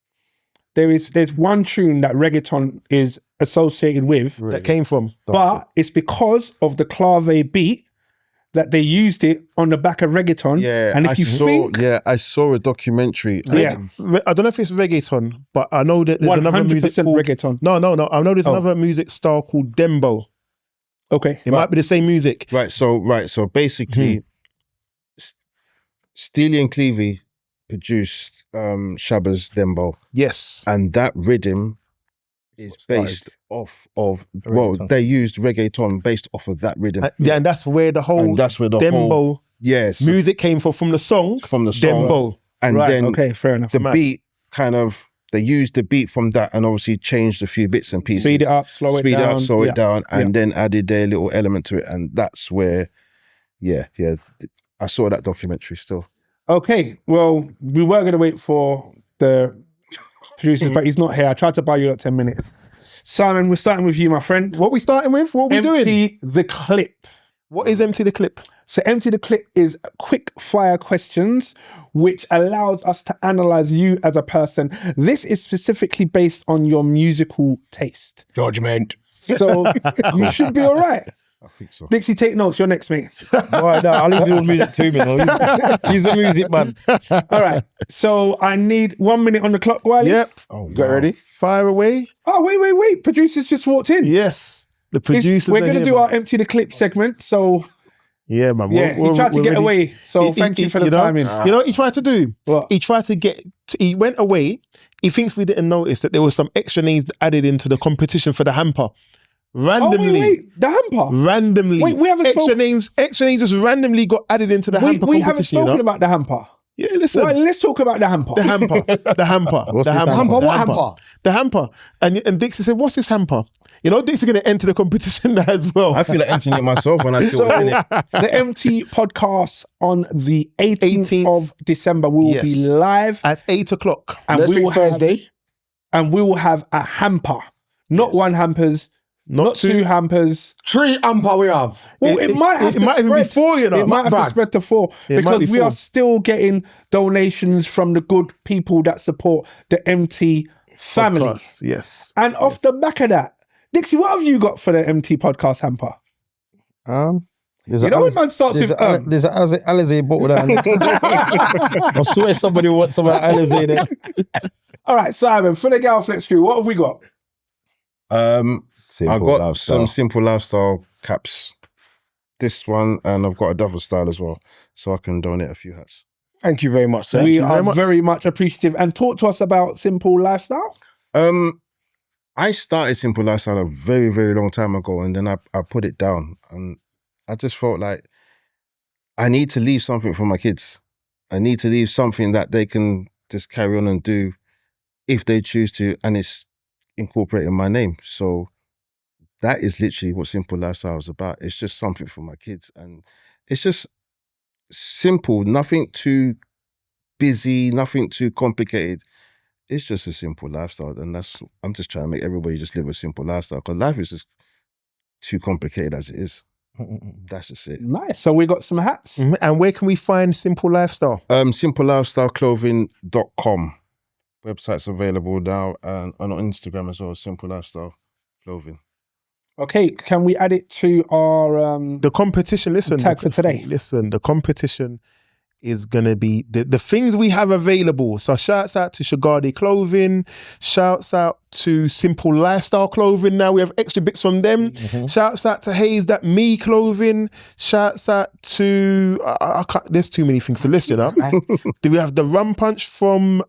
There's one tune that reggaeton is associated with, That came from. but it's because of the clave beat that they used it on the back of reggaeton. Yeah, and if you think, I saw a documentary. yeah, I don't know if it's reggaeton, but I know that there's another music 100% called... reggaeton. No. I know there's another music style called dembo. Okay, It might be the same music. So basically, Steely and Clevey produced Shabba's Dembo, Yes. and that rhythm is based off of they used reggaeton based off of that rhythm. Yeah, and that's where the whole And that's where the dembo whole music came from the song. from the song, Dembo. and right, then okay, fair enough. the beat kind of they used the beat from that and obviously changed a few bits and pieces. Speed it up, slow it down. slow Yeah. it down, and then added their little element to it, and that's where, I saw that documentary still. Okay, well, we were going to wait for the producers, but he's not here. I tried to buy you like 10 minutes. Simon, we're starting with you, my friend. What we starting with? What we doing? Empty the clip. What is Empty the Clip? So Empty the Clip is quick fire questions, which allows us to analyze you as a person. This is specifically based on your musical taste. Judgment. So you should be all right. I think so. Dixie, take notes. You're next, mate. Right, no, I'll leave the music to me. No. He's a music man. All right. So I need 1 minute on the clock, Wiley. Yep. Oh, Got ready? Fire away. Oh, wait. Producers just walked in. Yes. The producers. We're are going to here, do man. our Empty the Clip segment. So, Yeah, man. yeah, he tried to we're get ready. away. So thank you for the know, timing. You know what he tried to do? What? He tried to he went away. He thinks we didn't notice that there was some extra names added into the competition for the hamper. Randomly. Oh, wait. The hamper. Randomly. Wait, we haven't extra names just randomly got added into the hamper We haven't competition. spoken You know? about the hamper. Yeah, listen. Right, let's talk about the hamper. The hamper. The hamper. What's the this hamper. hamper? The What hamper. hamper? The hamper. And Dixie said, what's this hamper? You know, Dixie's going to enter the competition now as well. I feel like entering it myself when I see what's in it. The MT podcast on the 18th of December. We will Yes. be live. At 8 o'clock. And Next we week, will have, Thursday. and we will have a hamper. Not Yes. one hampers, not two hampers. 3 amper we have. Well, it might have it to might even be spread. 4, you know. It might have to bad. spread to 4 It might because be we 4. are still getting donations from the good people that support the MT family. Podcast, yes. And off the back of that, Dixie, what have you got for the MT podcast hamper? There's You a know when Alize- man starts there's with a Alize- there's an Alizé bottle there. I swear somebody wants some Alizé there. All right, Simon, for the Gal Flex crew, what have we got? I got some Simple Lifestyle caps. This one, and I've got a duffel style as well, so I can donate a few hats. Thank you very much, sir. We you are very very much. much appreciative. And talk to us about Simple Lifestyle. I started Simple Lifestyle a very, very long time ago, and then I put it down, and I just felt like I need to leave something for my kids. I need to leave something that they can just carry on and do if they choose to, and it's incorporating my name. So that is literally what Simple Lifestyle is about. It's just something for my kids, and it's just simple, nothing too busy, nothing too complicated. It's just a simple lifestyle, and I'm just trying to make everybody just live a simple lifestyle, because life is just too complicated as it is. That's just it. Nice. So we got some hats. Mhm. And where can we find Simple Lifestyle? SimpleLifestyleClothing.com. Website's available now, and on Instagram as well, Simple Lifestyle Clothing. Okay, can we add it to our The competition, listen. tag for today? Listen, the competition is gonna be the things we have available. So shouts out to Shagadi Clothing, shouts out to Simple Lifestyle Clothing. Now we have extra bits from them. Shouts out to Hayes That Me Clothing. Shouts out to I can't, there's too many things to list, you know. Do we have the Rum Punch from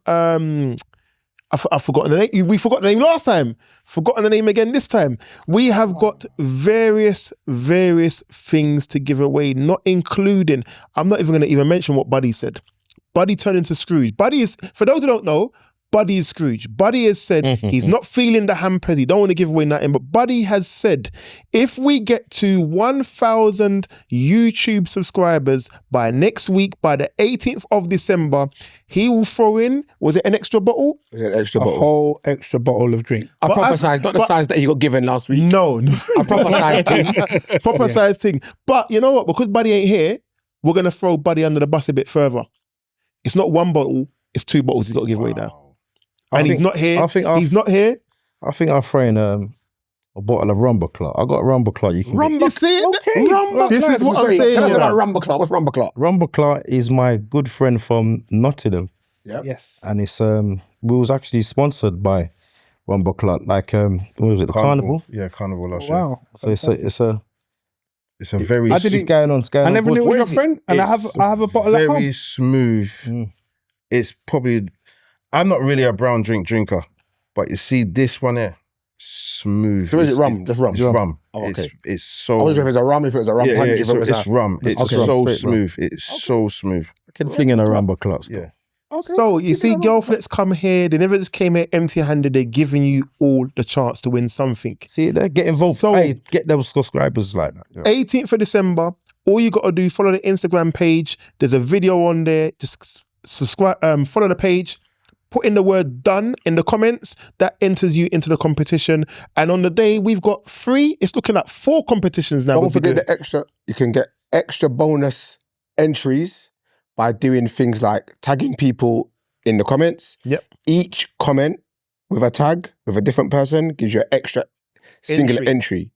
I've forgotten the name. We forgot the name last time. Forgotten the name again this time. We have got various things to give away, not including, I'm not even going to even mention what Buddy said. Buddy turned into Scrooge. Buddy is, for those who don't know, Buddy is Scrooge. Buddy has said he's not feeling the hampers. He don't want to give away nothing. But Buddy has said, if we get to 1,000 YouTube subscribers by next week, by the 18th of December, he will throw in, was it an extra bottle? Is it an extra A bottle? whole extra bottle of drink. A proper size, not the size that he got given last week. No. A proper size thing. Proper size thing. But you know what? Because Buddy ain't here, we're going to throw Buddy under the bus a bit further. It's not one bottle, it's 2 bottles he's got to give away now. And he's not here. He's not here. I think I'll throw in a bottle of Rumbocla. I got Rumbocla. You can get. You see it? Rumbocla. This is what I'm Sorry, saying. Tell us you about know. Rumbocla. What's Rumbocla? Rumbocla is my good friend from Nottingham, Yes. and it's we was actually sponsored by Rumbocla. Like what was it? The carnival. Yeah, carnival last year. Wow. So it's a It's a very it's going on. It's going I on never good. knew it was your is it? friend, and I have a bottle at very home. smooth. It's probably, I'm not really a brown drinker, but you see this one here, smooth. So is it rum? Just rum? It's rum. Oh, okay. It's so. I wasn't sure if it's a rum, if it was a rum. yeah, punch, it's, if it was it's a... rum. It's Okay. so Straight smooth. It's so smooth. I can fling in a Rumbocla. Still. Yeah. Okay. So you see, girlfriends come here, they never just came here empty-handed, they're giving you all the chance to win something. See, they get involved. So- Hey, get those subscribers like that. Yeah. 18th of December, all you got to do, follow the Instagram page. There's a video on there. Just subscribe, follow the page. Put in the word done in the comments. That enters you into the competition. And on the day, we've got 3. It's looking at 4 competitions now. Don't forget the extra, you can get extra bonus entries by doing things like tagging people in the comments. Yep. Each comment with a tag, with a different person, gives you an extra single entry.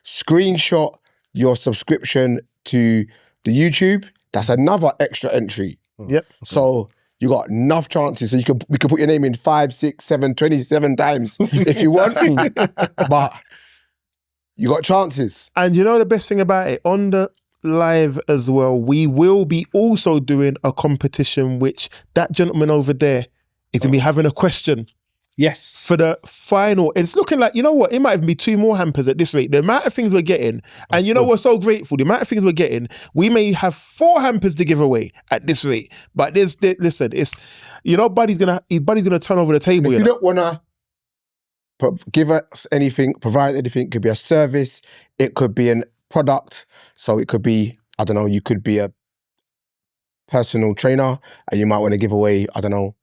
Screenshot your subscription to the YouTube, that's another extra entry. Yep. So you got enough chances. So we could put your name in 5, 6, 7, 27 times if you want. But you got chances. And you know the best thing about it? On the live as well, we will be also doing a competition which that gentleman over there is going to be having a question Yes. for the final. It's looking like, you know what, it might even be 2 more hampers at this rate. The amount of things we're getting, and you know we're so grateful, the amount of things we're getting, we may have 4 hampers to give away at this rate. But listen, it's, you know, Buddy's gonna turn over the table. And if You you know? don't want to give us anything, provide anything, it could be a service, it could be a product. So it could be, I don't know, you could be a personal trainer and you might want to give away, I don't know,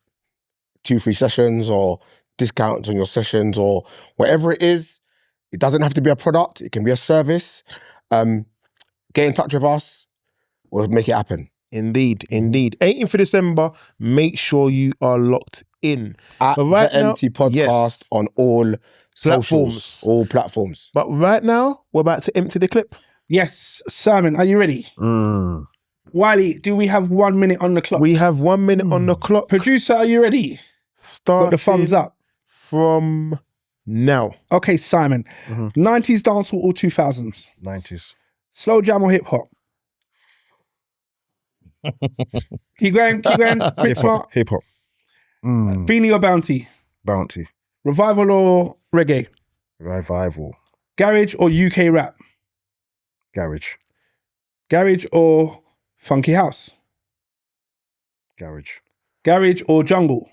2 free sessions or discounts on your sessions or whatever it is. It doesn't have to be a product, it can be a service. Get in touch with us, we'll make it happen. Indeed. 18th of December, make sure you are locked in. At But right the now- Empty Podcast yes. on all Platforms. socials, all platforms. But right now, we're about to empty the clip. Yes. Simon, are you ready? Wiley, do we have 1 minute on the clock? We have 1 minute on the clock. Producer, are you ready? Start Got the thumbs up. from now. Okay, Simon. 90s dancehall or 2000s? 90s. Slow jam or hip hop? Keep going. Quick smart. Hip hop. Beanie or Bounty? Bounty. Revival or reggae? Revival. Garage or UK rap? Garage. Garage or funky house? Garage. Garage or jungle?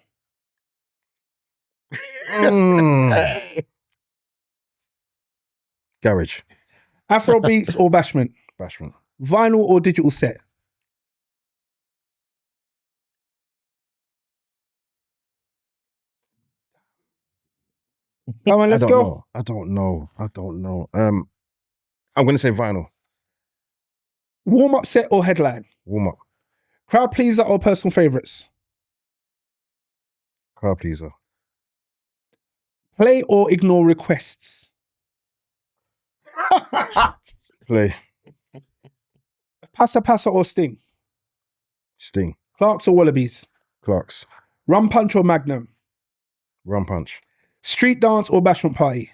Garage. Afro beats or bashment? Bashment. Vinyl or digital set? Come on, let's go. I don't know. I'm going to say vinyl. Warm up set or headline? Warm up. Crowd pleaser or personal favorites? Crowd pleaser. Play or ignore requests? Play. Passa or sting? Sting. Clarks or Wallabies? Clarks. Rum punch or Magnum? Rum punch. Street dance or bashment party?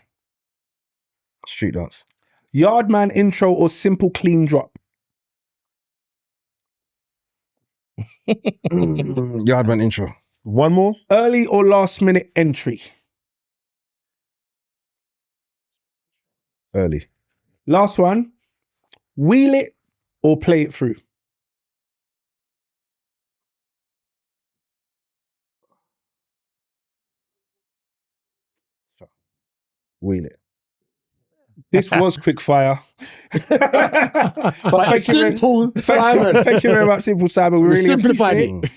Street dance. Yardman intro or simple clean drop? Yardman intro. One more. Early or last minute entry? Early. Last one. Wheel it or play it through? Wheel it. This was quick fire. But thank you very- Simple Simon. Thank you very much, Simple Simon. We We really simplified appreciate it.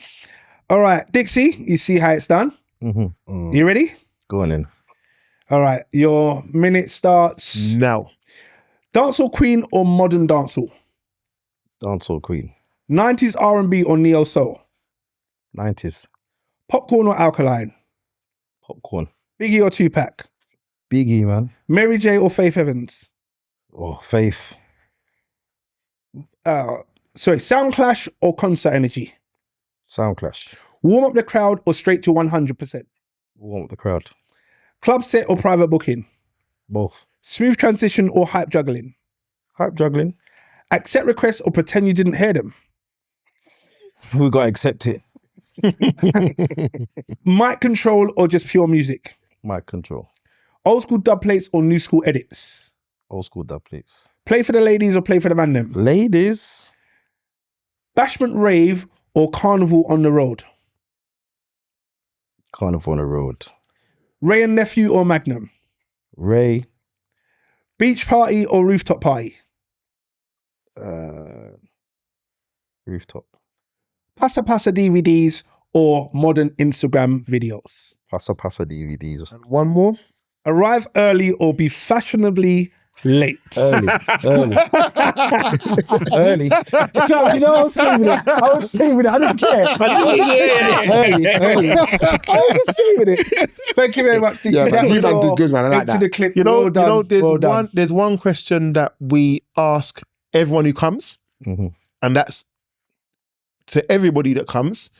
All right, Dixie, you see how it's done? Mm-hmm. You ready? Go on in. All right, your minute starts. Now. Dancehall queen or modern dancehall? Dancehall queen. 90s R&B or neo soul? 90s. Popcorn or alkaline? Popcorn. Biggie or Tupac? Biggie, man. Mary J or Faith Evans? Oh, Faith. Sound clash or concert energy? Sound clash. Warm up the crowd or straight to 100%? Warm up the crowd. Club set or private booking? Both. Smooth transition or hype juggling? Hype juggling. Accept requests or pretend you didn't hear them? We got to accept it. Mic control or just pure music? Mic control. Old school dub plates or new school edits? Old school dub plates. Play for the ladies or play for the man them? Ladies. Bashment rave or carnival on the road? Carnival on the road. Ray and nephew or Magnum? Ray. Beach party or rooftop party? Rooftop. Passa DVDs or modern Instagram videos? Passa DVDs. And one more. Arrive early or be fashionably late? Early. Early. So, you know, I was saving it. I didn't care. Early. I was saving it. Thank you very much, Dixie. Yeah, That man, you was done your good, man. I like into that. the clip. You know, Well done. there's one question that we ask everyone who comes, Mm-hmm. and that's to everybody that comes: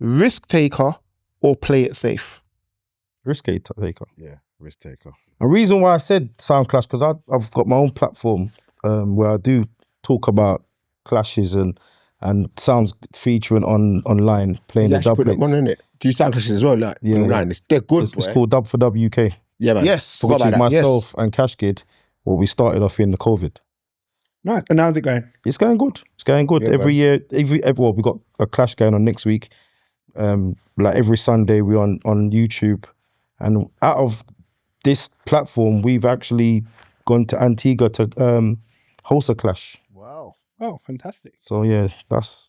risk taker or play it safe. Risky taker. Yeah. Risk taker. A reason why I said sound clash, because I've got my own platform where I do talk about clashes and sounds featuring online playing You the actually dub put them plates. on, innit? Do you sound clashes as well? Like, Yeah. online. They're good, It's boy. called Dub for Dub UK, Yeah, man. Yes. Forgot which about is that. myself and Cashkid. Well, we started off in the COVID. Nice. And how's it going? It's going good. It's going good. Yeah, Every year, well, we got a clash going on next week. Like every Sunday, we're on YouTube, and out of this platform, we've actually gone to Antigua to host a clash. Wow, Oh, fantastic. So yeah, that's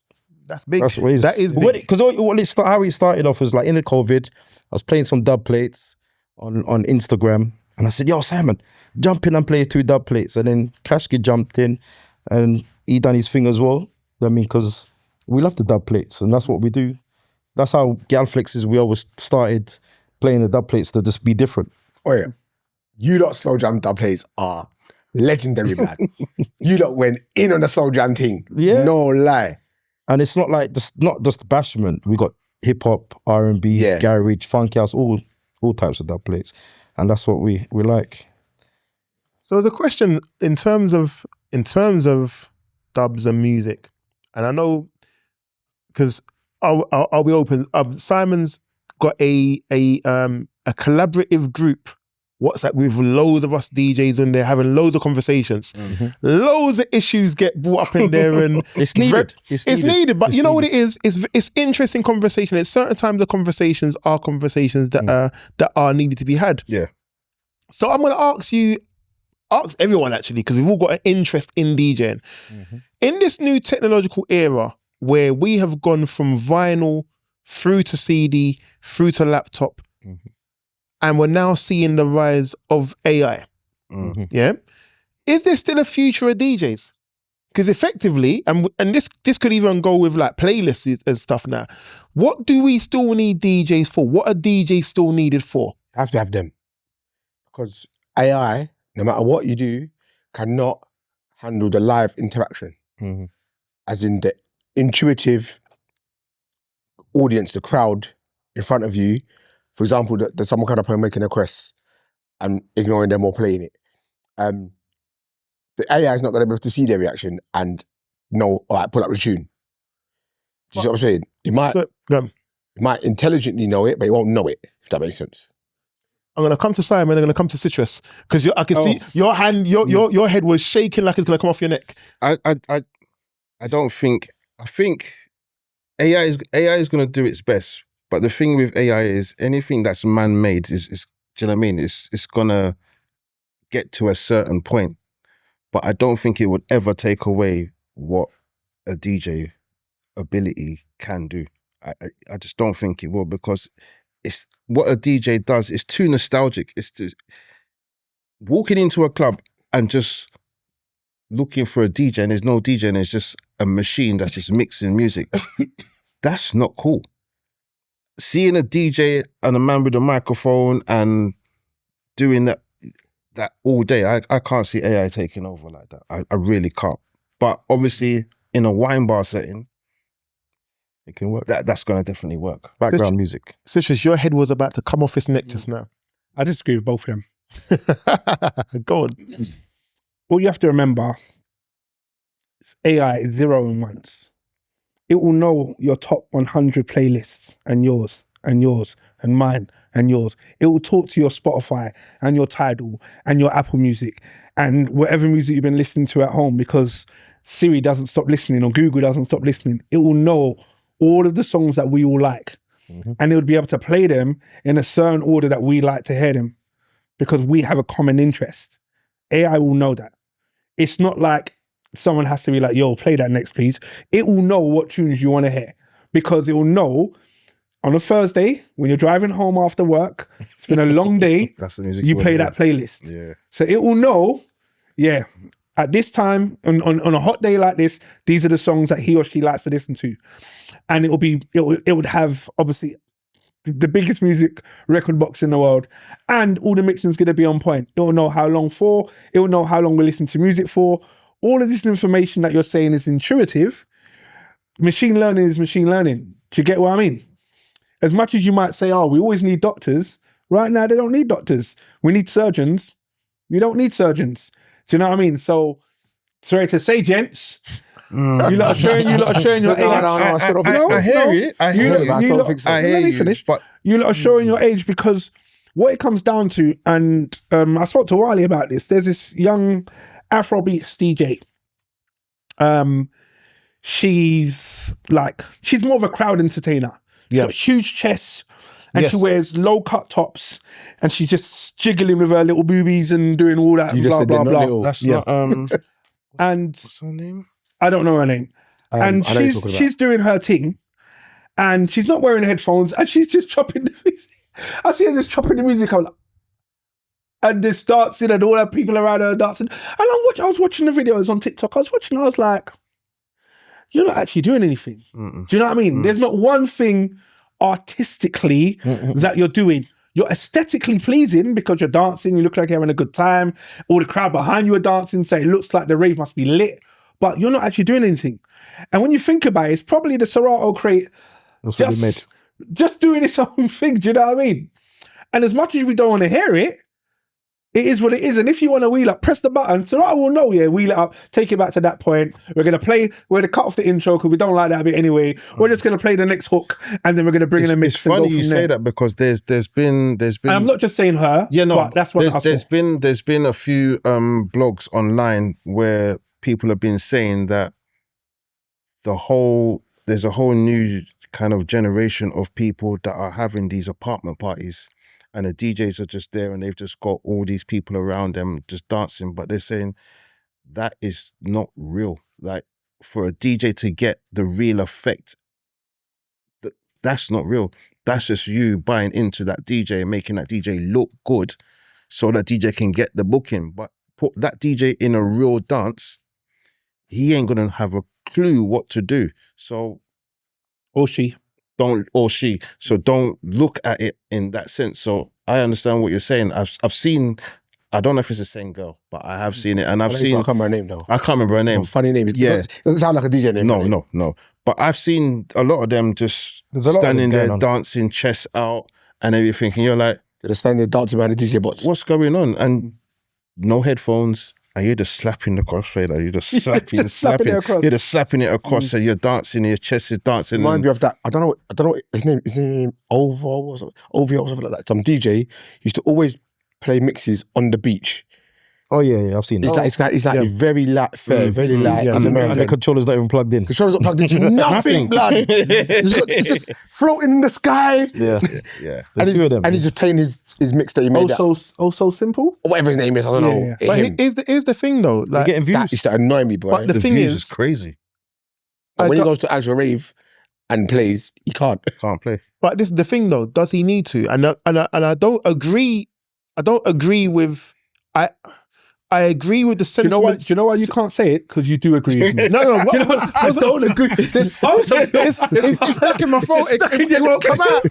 big. what it is. That is big. Because how it started off was like in the COVID. I was playing some dub plates on Instagram, and I said, "Yo, Simon, jump in and play 2 dub plates." And then Kashki jumped in, and he done his thing as well. I mean, because we love the dub plates, and that's what we do. That's how Galflexes, we always started playing the dub plates to just be different. Oh, yeah. You lot slow jam dub plays are legendary, man. You lot went in on the slow jam thing. Yeah. No lie. And it's not like not just bashment. We got hip hop, R&B, Yeah. garage, funky house, all types of dub plates, and that's what we like. So the question in terms of dubs and music, and I know because I'll be open. Simon's got a collaborative group WhatsApp with loads of us DJs in there having loads of conversations. Mm-hmm. Loads of issues get brought up in there, and It's needed. It's needed, but you know what it is? It's interesting conversation. At certain times, the conversations are conversations that are needed to be had. Yeah. So I'm going to ask everyone actually, because we've all got an interest in DJing. Mm-hmm. In this new technological era where we have gone from vinyl through to CD, through to laptop, and we're now seeing the rise of AI. Mm-hmm. Yeah, is there still a future of DJs? Because effectively, and this could even go with like playlists and stuff now. What do we still need DJs for? What are DJs still needed for? Have to have them. Because AI, no matter what you do, cannot handle the live interaction. Mhm. As in the intuitive audience, the crowd in front of you, for example, that someone kind of making a request and ignoring them or playing it. The AI is not going to be able to see their reaction and know, all right, pull up the tune. Do you see what I'm saying? It might intelligently know it, but it won't know it, if that makes sense. I'm gonna come to Simon. I'm gonna come to Citrus because I can see your hand. Your head was shaking like it's gonna come off your neck. I don't think. I think AI is gonna do its best, but the thing with AI is anything that's man-made is do you know what I mean? It's gonna get to a certain point, but I don't think it would ever take away what a DJ ability can do. I just don't think it will, because it's what a DJ does is too nostalgic. It's just walking into a club and just looking for a DJ and there's no DJ and it's just a machine that's just mixing music. That's not cool. Seeing a DJ and a man with a microphone and doing that all day, I can't see AI taking over like that. I really can't. But obviously in a wine bar setting, it can work. That's going to definitely work. Background music. Citrus, your head was about to come off its neck just now. I disagree with both of them. Go on. What you have to remember, AI is 0 and 1s. It will know your top 100 playlists and yours and mine and yours. It will talk to your Spotify and your Tidal and your Apple Music and whatever music you've been listening to at home, because Siri doesn't stop listening or Google doesn't stop listening. It will know all of the songs that we all like, and it would be able to play them in a certain order that we like to hear them because we have a common interest. AI will know that. It's not like someone has to be like, yo, play that next, please. It will know what tunes you want to hear because it will know on a Thursday when you're driving home after work, it's been a long day, That's the music you play that playlist. Yeah. So it will know, yeah, at this time, on a hot day like this, these are the songs that he or she likes to listen to. And it would have, obviously, the biggest music record box in the world, and all the mixing's going to be on point. It will know how long for, it will know how long we listen to music for. All of this information that you're saying is intuitive. Machine learning is machine learning. Do you get what I mean? As much as you might say, oh, we always need doctors, right now they don't need doctors. We need surgeons. We don't need surgeons. Do you know what I mean? So, sorry to say, gents, you lot are showing your age. I hear it. I hear it. I don't think so. I hear Let me you, finish. but You lot are showing your age because what it comes down to, and I spoke to Wiley about this, there's this young Afrobeats DJ. She's more of a crowd entertainer. She's got huge chests and she wears low cut tops and she's just jiggling with her little boobies and doing all that blah blah blah. that's not And what's her name? I don't know her name. And she's doing her thing and she's not wearing headphones and she's just chopping the music. I see her just chopping the music. I'm like, and this dancing and all the people around her dancing. And I was watching the videos on TikTok. I was like, you're not actually doing anything. Do you know what I mean? There's not one thing artistically that you're doing. You're aesthetically pleasing because you're dancing, you look like you're having a good time. All the crowd behind you are dancing, so it looks like the rave must be lit, but you're not actually doing anything. And when you think about it, it's probably the Serato crate just doing its own thing, do you know what I mean? And as much as we don't want to hear it, it is what it is. And if you want to wheel up, press the button. Serato will know, wheel it up, take it back to that point. We're going to cut off the intro because we don't like that bit anyway. We're just going to play the next hook and then we're going to bring in a mix. It's funny you say that because there's been. And I'm not just saying her. Yeah, no, but that's what there's been a few blogs online where people have been saying that there's a whole new kind of generation of people that are having these apartment parties. And the DJs are just there and they've just got all these people around them just dancing. But they're saying that is not real. Like for a DJ to get the real effect, that's not real. That's just you buying into that DJ and making that DJ look good so that DJ can get the booking. But put that DJ in a real dance, he ain't going to have a clue what to do. So, or she. So don't look at it in that sense. So I understand what you're saying. I've seen, I don't know if it's the same girl, but I have seen it, and I can't remember her name though. I can't remember her name. Funny name. Yeah, it doesn't sound like a DJ name. No. But I've seen a lot of them just There's a lot of standing them there going on. dancing, chest out and everything. And you're like, They're standing there dancing behind the DJ bots. what's going on? And no headphones. And you're just slapping the crossfader. You're just slapping, Just slapping it across. You're just slapping it across. And you're dancing. And your chest is dancing. Remind And me of that. I don't know what his name Ovo or something or something like that. Some DJ used to always play mixes on the beach. Oh yeah, I've seen that. It's like very light, fair, very light. yeah. He's And American. And the controller's not even plugged in. Controller's not plugged into nothing, blood. It's just floating in the sky. Yeah, yeah. And two of them. he's just playing his mix that he made. Also simple. Whatever his name is, I don't know. Yeah. But Him. here's the thing though, They're like getting views. That used to annoy me, bro. But the thing views is, crazy. But when he I goes to actual rave and plays, he can't. Can't play. but this is the thing though, does he need to? And I don't agree. I don't agree with. I agree with the Do you know sentiments. what? Do you know why you can't say it? Because you do agree with me. No. Do you know what? I don't agree. It's stuck in my throat. It won't come out.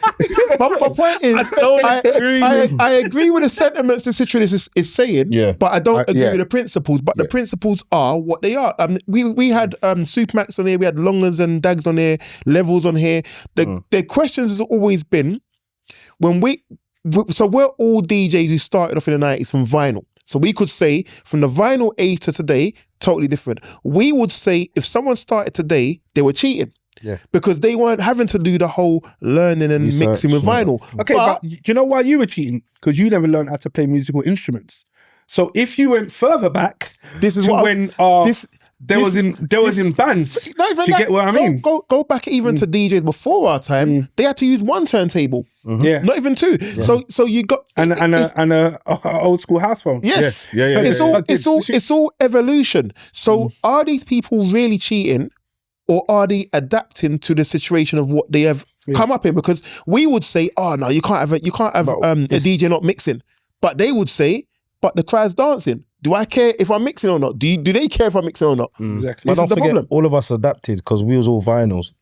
But my point is, I agree with the sentiments the situation is saying, Yeah. but I don't agree yeah. with the principles. But the principles are what they are. We had Supermax on here, we had Longers and Dags on here, Levels on here. The questions has always been, so we're all DJs who started off in the 90s from vinyl. So we could say from the vinyl age to today, totally different. We would say if someone started today, they were cheating. Yeah. Because they weren't having to do the whole learning and Research, mixing with yeah. vinyl. Okay, but do you know why you were cheating? Because you never learned how to play musical instruments. So if you went further back This is to what when there was in bands, not even do you get what I mean? Go back even to DJs before our time. They had to use one turntable, Yeah, not even two. So you got and a old school house phone. yes, Yeah. It's all evolution. So are these people really cheating, or are they adapting to the situation of what they have come up in? Because we would say, oh no, you can't have a DJ not mixing, but they would say, but the crowd's dancing. Do I care if I'm mixing or not? Do they care if I'm mixing or not? Exactly. But This don't is the forget, problem. all of us adapted because we was all vinyls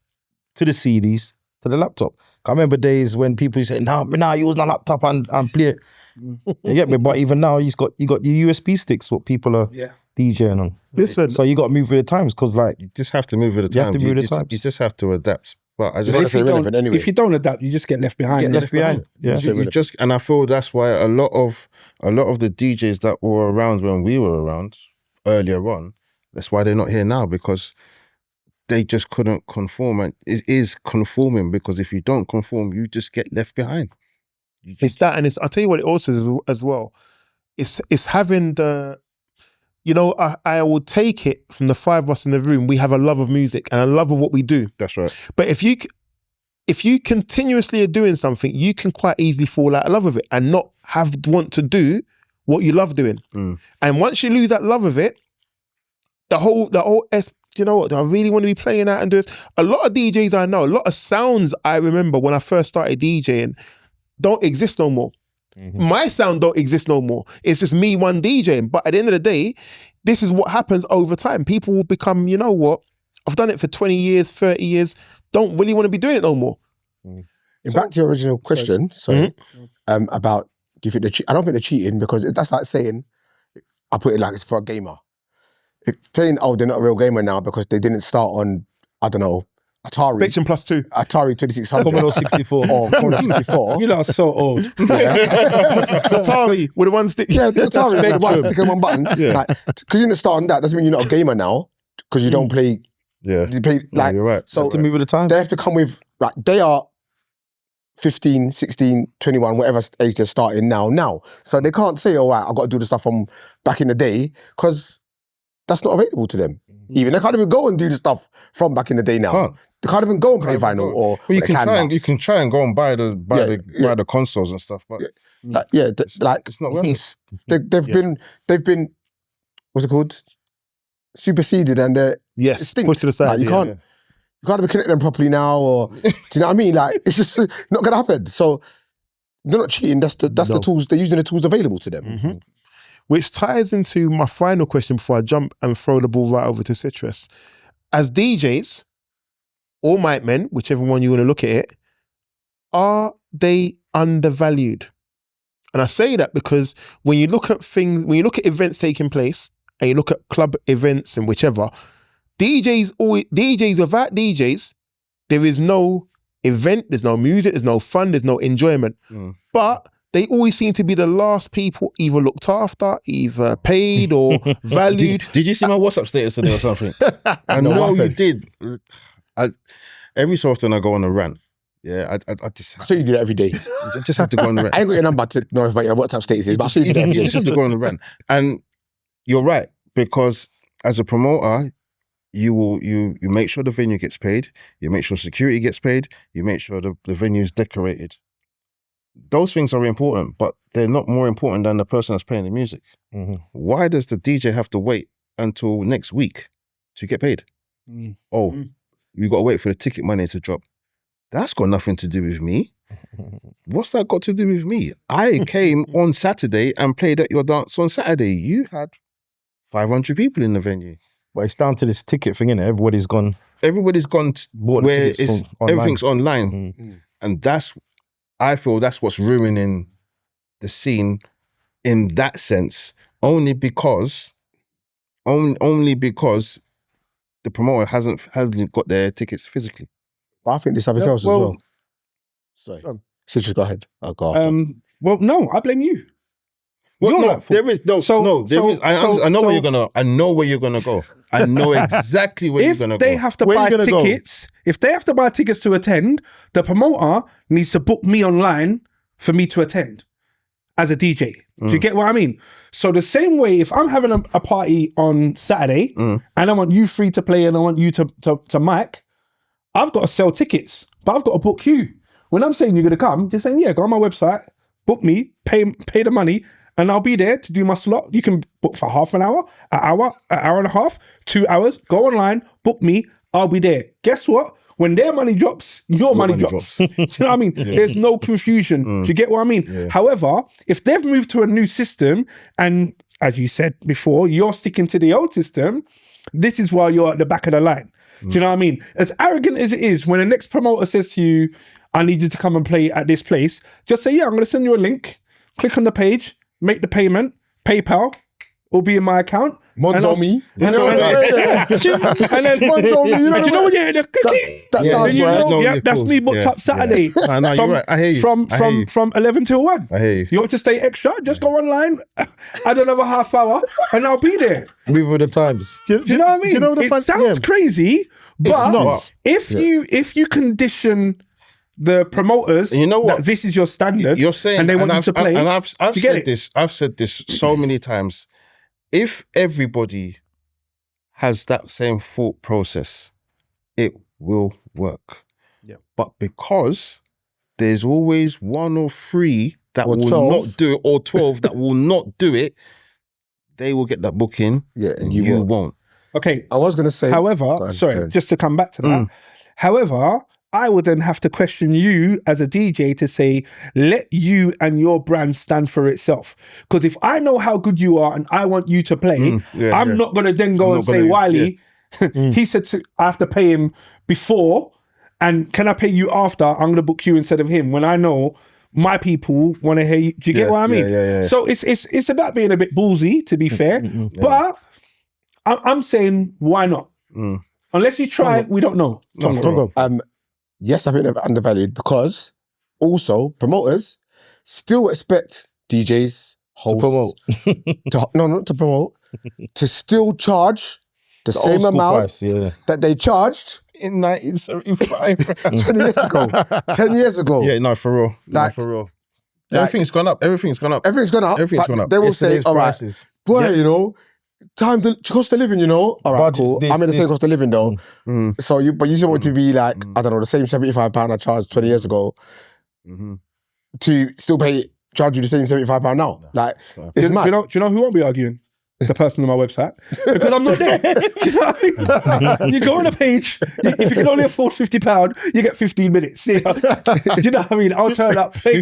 to the CDs, to the laptop. I remember days when people used to say, no, use my laptop and play it. You get me? But even now, you got your USB sticks, what people are DJing on. Listen, So you got to move with the times because like, You just have to move with the You have times. to move with the times. You just have to adapt. But I It's just not irrelevant anyway. If you don't adapt, you just get left behind. get left behind. Yeah. you just, and I feel that's why a lot of the DJs that were around when we were around earlier on, that's why they're not here now, because they just couldn't conform. And it is conforming, because if you don't conform, you just get left behind. it's that, and I'll tell you what it also is as well. It's having the, I will take it from the five of us in the room. We have a love of music and a love of what we do. That's right. But if you continuously are doing something, you can quite easily fall out of love with it and not want to do what you love doing. And once you lose that love of it, the whole you know what, do I really want to be playing out and do this? A lot of DJs I know, a lot of sounds I remember when I first started DJing don't exist no more. My sound don't exist no more. It's just me, one DJing. But at the end of the day, this is what happens over time. People will become, you know what, I've done it for 20 years, 30 years, don't really want to be doing it no more. Back to your original question, about do you think I don't think they're cheating, because that's like saying, I put it like it's for a gamer. Saying, oh, they're not a real gamer now because they didn't start on, I don't know, Atari. Spectrum Plus 2. Atari 2600. Commodore 64. Or Commodore 64. You lot are so old. Atari with a one stick. Yeah, the Atari, like one stick and one button. Like, because you didn't start on that doesn't mean you're not a gamer now, because you don't play. Yeah. You play, Yeah, like, you're right. so To move with the time. they have to come with, like, they are 15, 16, 21, whatever age they're starting now. So they can't say, oh, right, I've got to do the stuff from back in the day, because that's not available to them. Even they can't even go and do the stuff from back in the day now. Can't. They can't even go and play vinyl, or Well, you they can try now. and you can try and go and buy the consoles and stuff, but Like, it's not worth it. they've been what's it called, superseded, and they're Yes, extinct. push to the side. Like, you can't even connect them properly now, or do you know what I mean? Like, it's just not gonna happen. So they're not cheating. That's the tools they're using, the tools available to them. Which ties into my final question before I jump and throw the ball right over to Citrus. As DJs, or mic men, whichever one you want to look at it, are they undervalued? And I say that because when you look at events taking place, and you look at club events and whichever, DJs without DJs, there is no event, there's no music, there's no fun, there's no enjoyment. But they always seem to be the last people either looked after, either paid or valued. Did you see my WhatsApp status today or something? I know you did. Every so often I go on a rant. Yeah, I just. So you do that every day. Just have to go on a rant. I ain't got your number to know about your WhatsApp status, but I see you do that every You day. just have to go on a rant. And you're right, because as a promoter, you make sure the venue gets paid, you make sure security gets paid, you make sure the venue is decorated. Those things are important, but they're not more important than the person that's playing the music. Why does the DJ have to wait until next week to get paid? You got to wait for the ticket money to drop. That's got nothing to do with me. What's that got to do with me? I came on Saturday and played at your dance on Saturday. You had 500 people in the venue. But it's down to this ticket thing, innit? Everybody's gone where everything's online. And I feel that's what's ruining the scene in that sense, only because the promoter hasn't got their tickets physically. But I think there's something else as well. Sorry. So just go ahead. I'll go after. Well, no, I blame you. Well, You're no, right. there is no. I know where you're gonna. I know where you're gonna go. I know exactly where you're gonna go. If they have to buy tickets, if they have to buy tickets to attend, the promoter needs to book me online for me to attend as a DJ. Do you get what I mean? So the same way, if I'm having a party on Saturday and I want you free to play and I want you to mic, I've got to sell tickets, but I've got to book you. When I'm saying you're gonna come, just saying, yeah, go on my website, book me, pay the money, and I'll be there to do my slot. You can book for half an hour, an hour and a half, 2 hours. Go online, book me, I'll be there. Guess what? When their money drops, your money drops. Do you know what I mean? There's no confusion. Do you get what I mean? Yeah. However, if they've moved to a new system, and as you said before, you're sticking to the old system, this is why you're at the back of the line. Do you know what I mean? As arrogant as it is, when the next promoter says to you, I need you to come and play at this place, just say, yeah, I'm going to send you a link, click on the page, make the payment, PayPal will be in my account. Mods on me. And then, mods on me. You know what? Yeah, that's me booked up Saturday. No, you're right. I hear you. From 11 till 1. I hear you. You want to stay extra? Just go online, add another half hour, and I'll be there. Move with the times. Do you know what I mean? It sounds crazy, but if you condition the promoters, you know what? That this is your standard, you're saying, and they want you to play. And I've said this. I've said this so many times. If everybody has that same thought process, it will work. Yeah. But because there's always 1 or 3 that will 12. Not do it, or 12 that will not do it, they will get that booking. Yeah, and you won't. Okay. I was going to say. However, just to come back to that. However, I would then have to question you as a DJ to say, let you and your brand stand for itself. Because if I know how good you are and I want you to play, I'm not going to then go and say, Wiley, he said I have to pay him before, and can I pay you after? I'm going to book you instead of him, when I know my people want to hear you. Do you get what I mean? Yeah. So it's about being a bit ballsy, to be fair. But I'm saying, why not? Unless you try, we don't know. Tongo. Yes, I think they're undervalued, because also promoters still expect DJs, hosts, to promote, to still charge the same amount that they charged in 1975, 20 years ago, 10 years ago. Yeah, no, for real. Everything's gone up. Everything's gone up. They will say, all right, boy, you know, cost of living, you know. All right, cool. I'm in the same cost of living though. So you just want to be like, I don't know, the same £75 I charged 20 years ago to still charge you the same £75 now. Like, it's mad. Do you know who won't be arguing? The person on my website, because I'm not there. Do you know what I mean? You go on a page, if you can only afford £50, you get 15 minutes. Do you know what I mean? I'll turn up, play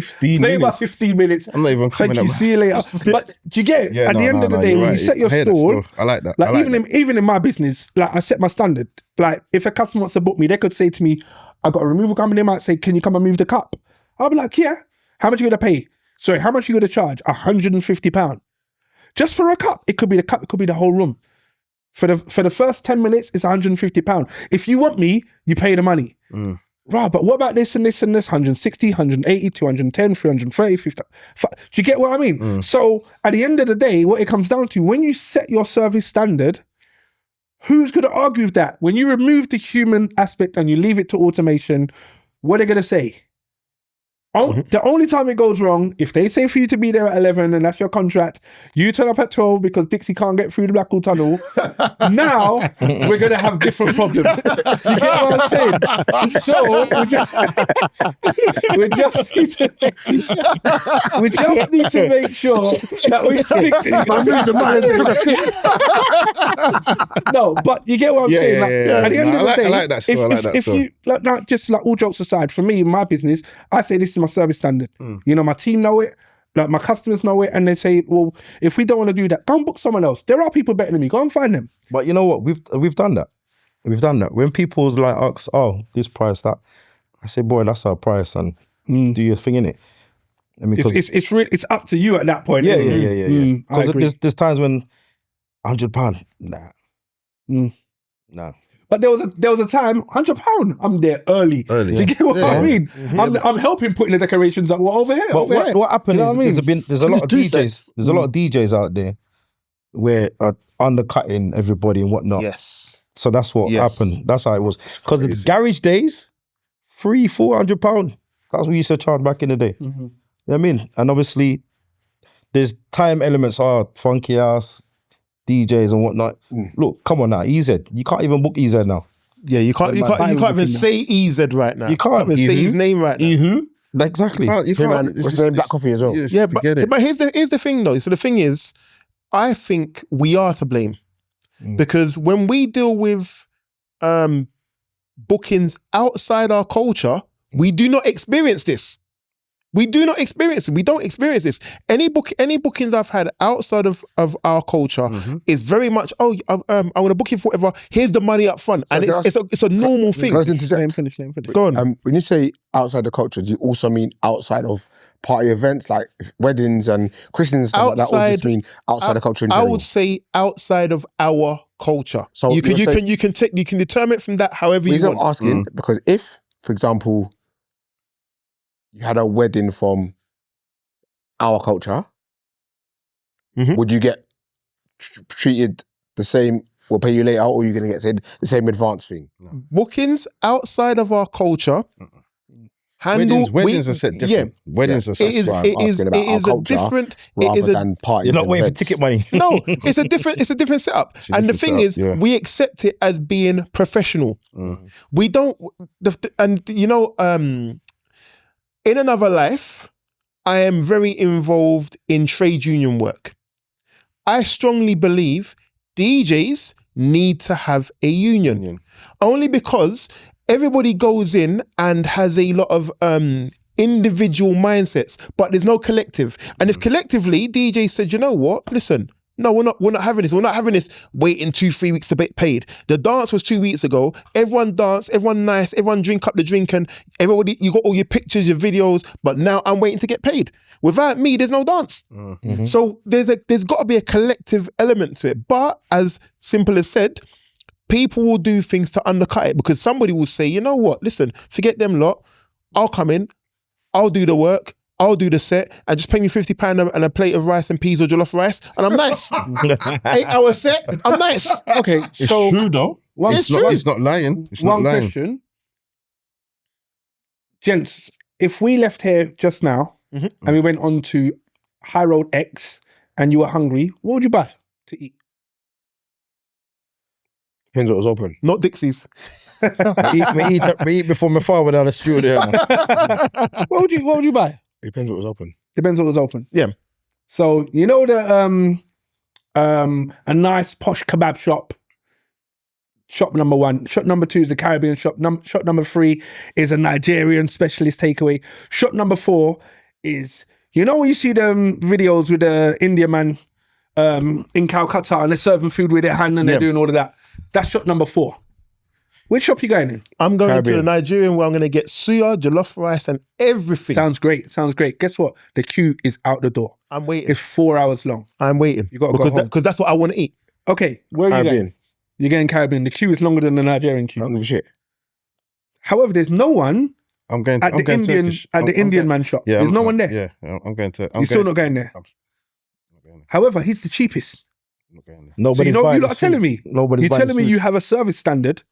about 15 minutes. I'm not even coming. Thank you, see you later. But do you get it? At the end of the day, when you set your store, I like that. Like, even in my business, like, I set my standard. Like, if a customer wants to book me, they could say to me, I got a removal company, they might say, can you come and move the cup? I'll be like, yeah. How much are you going to pay? Sorry, how much are you going to charge? £150. Just for a cup. It could be the cup, it could be the whole room. For the first 10 minutes, it's £150. If you want me, you pay the money. Right, but what about this and this and this? 160, 180, 210, 330, 50. Do you get what I mean? So at the end of the day, what it comes down to, when you set your service standard, who's going to argue with that? When you remove the human aspect and you leave it to automation, what are they going to say? The only time it goes wrong, if they say for you to be there at 11 and that's your contract, you turn up at 12 because Dixie can't get through the Blackwall Tunnel, now we're going to have different problems. You get what I'm saying? So we just need to make sure that we stick to No, but you get what I'm saying? Like, at the end of the day, I like that still. if you, like, not just like all jokes aside, for me, in my business, I say this is my service standard. You know, my team know it, like my customers know it, and they say, well, if we don't want to do that, go and book someone else. There are people better than me. Go and find them. But you know what? We've done that. We've done that. When people's like ask, oh, this price, that, I say, boy, that's our price, and do your thing in it. I mean, it's up to you at that point. Yeah. Because there's times when £100, nah. But there was a time, £100, I'm there early. Do you get what I mean? I'm helping putting the decorations up. Well, over here. But what happened is there's a lot of DJs. There's a lot of DJs out there where are undercutting everybody and whatnot. Yes. So that's what happened. That's how it was. Because the garage days, £300-400. That's what we used to charge back in the day. You know what I mean? And obviously, there's time elements, funky ass DJs and whatnot. Look, come on now, EZ. You can't even book EZ now. Yeah, you can't even say EZ right now. You can't even say his name right now. Exactly. You can't. What's the name? Black Coffee as well. Yeah, but here's the thing though. So the thing is, I think we are to blame because when we deal with bookings outside our culture, we do not experience this. We do not experience it. We don't experience this. Any bookings I've had outside of our culture is very much, I want to book you for whatever. Here's the money up front, so and it's a normal thing. Let me finish. Go on. When you say outside the culture, do you also mean outside of party events like weddings and christenings and stuff like that, or just mean outside the culture in general? I would say outside of our culture. So you can determine it from that however you want. I'm asking because if, for example, you had a wedding from our culture, would you get treated the same, we'll pay you later, or are you going to get the same advance thing? No. Bookings outside of our culture, weddings are set different. Yeah. Weddings are set different. It is a different, than parties. You're not waiting for ticket money. No, it's a different setup. And the thing is, we accept it as being professional. We don't, in another life, I am very involved in trade union work. I strongly believe DJs need to have a union. Only because everybody goes in and has a lot of individual mindsets, but there's no collective. And if collectively DJs said, you know what, listen, no, we're not having this. We're not having this waiting 2-3 weeks to get paid. The dance was 2 weeks ago. Everyone danced, everyone nice, everyone drink up the drink, and everybody, you got all your pictures, your videos, but now I'm waiting to get paid. Without me, there's no dance. So there's got to be a collective element to it. But as Simple as said, people will do things to undercut it because somebody will say, you know what, listen, forget them lot. I'll come in, I'll do the work, I'll do the set, and just pay me £50 and a plate of rice and peas or jollof rice, and I'm nice. 8-hour set, I'm nice. Okay, it's so true though. It's not lying. It's not lying. Question, gents. If we left here just now and we went on to High Road X, and you were hungry, what would you buy to eat? Depends what was open. Not Dixie's. me eat before my father down the studio. What would you buy? Depends what was open. Depends what was open. Yeah. So you know the a nice posh kebab shop. Shop number 1. Shop number 2 is a Caribbean shop. Shop number 3 is a Nigerian specialist takeaway. Shop number 4 is, you know when you see them videos with the Indian man in Calcutta and they're serving food with their hand and they're doing all of that. That's shop number 4. Which shop you going in? I'm going to the Nigerian where I'm going to get suya, jollof rice and everything. Sounds great. Guess what? The queue is out the door. I'm waiting. It's 4 hours long. I'm waiting. You got to go home. Because that's what I want to eat. Okay, where are you going? You're getting Caribbean. The queue is longer than the Nigerian I queue. don't give a shit. However, there's no one I'm going. at I'm the going Indian Turkish. at the I'm Indian going- man shop. Yeah, There's I'm- no one there. Yeah, I'm going to. You're still not going there. I'm not going there. However, he's the cheapest. I'm not going there. So you Nobody's know, buying you lot this are telling food. me. Nobody's You're buying telling me this you food. have a service standard,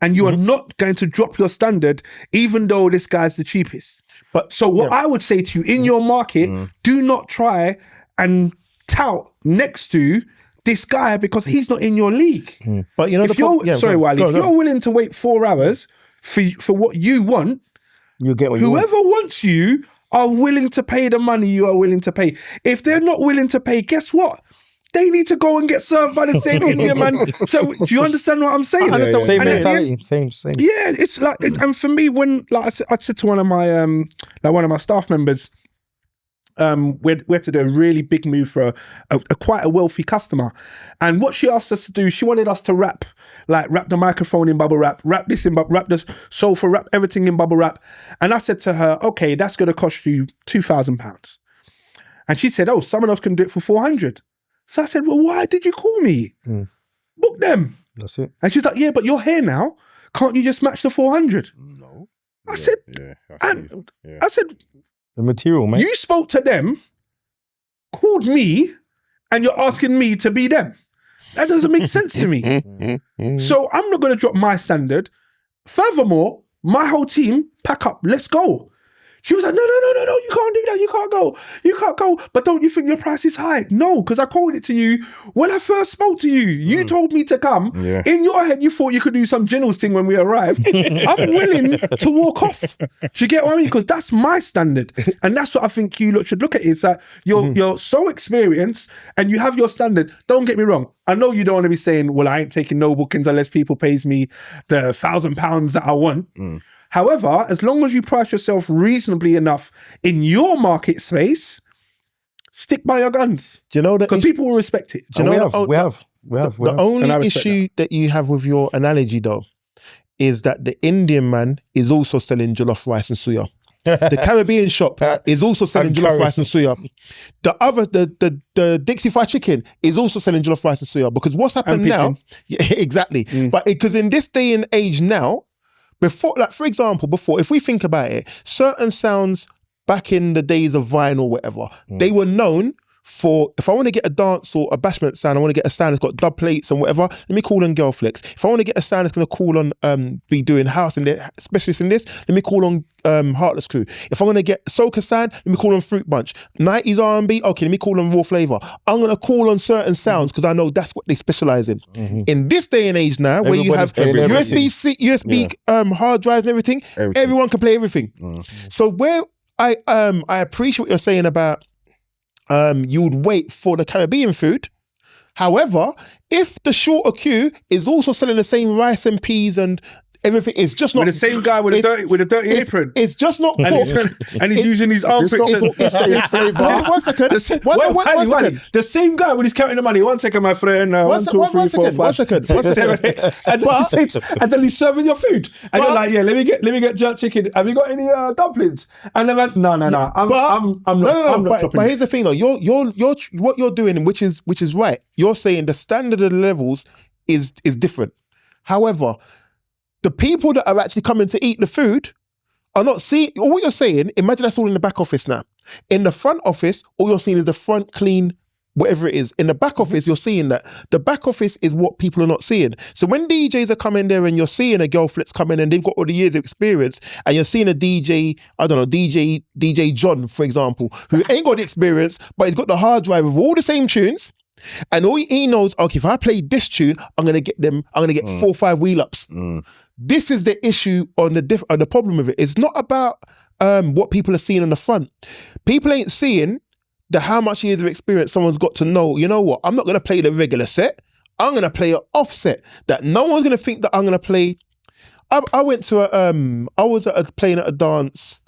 and you are not going to drop your standard, even though this guy's the cheapest. But So what I would say to you in your market, do not try and tout next to this guy because he's not in your league. But you know, If you're sorry, Wiley, if you're willing to wait 4 hours for what you want, You get what you want. whoever wants you are willing to pay the money you are willing to pay. If they're not willing to pay, guess what? They need to go and get served by the same Indian man. So do you understand what I'm saying? I understand what Same And at the end- mentality. Same. yeah, it's like, and for me, when like I said to one of my staff members, we had to do a really big move for a quite a wealthy customer, and what she asked us to do, she wanted us to wrap the microphone in bubble wrap, wrap the sofa, wrap everything in bubble wrap, and I said to her, okay, that's going to cost you £2,000, and she said, oh, someone else can do it for 400. So I said, well, why did you call me? Book them. That's it. And she's like, yeah, but you're here now. Can't you just match the 400? No. I said, Yeah. I see. and Yeah. I said, The material, man. you spoke to them, called me, and you're asking me to be them. That doesn't make sense to me. So I'm not going to drop my standard. Furthermore, my whole team, pack up, let's go. She was like, no, you can't do that. You can't go. But don't you think your price is high? No, because I called it to you when I first spoke to you. You told me to come. Yeah. In your head, you thought you could do some generals thing when we arrived. I'm willing to walk off. Do you get what I mean? Because that's my standard. And that's what I think you should look at. Is that you're so experienced and you have your standard. Don't get me wrong. I know you don't want to be saying, well, I ain't taking no bookings unless people pays me the £1,000 that I want. However, as long as you price yourself reasonably enough in your market space, stick by your guns. do you know that Because people will respect it. do you know we have. the And I only respect issue that you have with your analogy though is that the Indian man is also selling jollof rice and suya. The Caribbean shop is also selling And jollof curry. rice and suya. The Dixie fried chicken is also selling jollof rice and suya because what's happened And now? Yeah, exactly. But because in this day and age now, before, like for example, before, if we think about it, certain sounds back in the days of vinyl or whatever, they were known for, if I want to get a dance or a bashment sound, I want to get a sound that's got dub plates and whatever, let me call on Girl Flex. If I want to get a sound that's going to call on, be doing house and they're specialists in this, let me call on Heartless Crew. If I'm going to get soca sound, let me call on Fruit Bunch. 90s R&B, okay, let me call on Raw Flavor. I'm going to call on certain sounds because I know that's what they specialize in. In this day and age now, where you have Everybody's playing USB hard drives and everything, everyone can play everything. So where I appreciate what you're saying about you would wait for the Caribbean food. However, if the shorter queue is also selling the same rice and peas and everything, it's just not With the same guy with a dirty it's- apron. It's just not And pork. he's using his armpit. It's flavor. One second. One second. The same guy when he's counting the money. 1 second, my friend. One second. One second. And then he's serving your food. And you're like, yeah, let me get jerk chicken. Have you got any dumplings? And then no. I'm not shopping. But here's the thing though. You're what you're doing, which is right. You're saying the standard of the levels is different. However, the people that are actually coming to eat the food are not seeing, or what you're saying, imagine that's all in the back office now. In the front office, all you're seeing is the front clean, whatever it is. In the back office, you're seeing that. The back office is what people are not seeing. So when DJs are coming there and you're seeing a girl flex come in and they've got all the years of experience and you're seeing a DJ, I don't know, DJ John, for example, who ain't got the experience, but he's got the hard drive with all the same tunes. And all he knows, okay, if I play this tune, I'm gonna get 4 or 5 wheel ups. This is the issue on the problem with it. It's not about what people are seeing in the front. People ain't seeing how much years of experience someone's got to know. You know what? I'm not gonna play the regular set. I'm gonna play an offset that no one's gonna think that I'm gonna play. I went to I was playing at a dance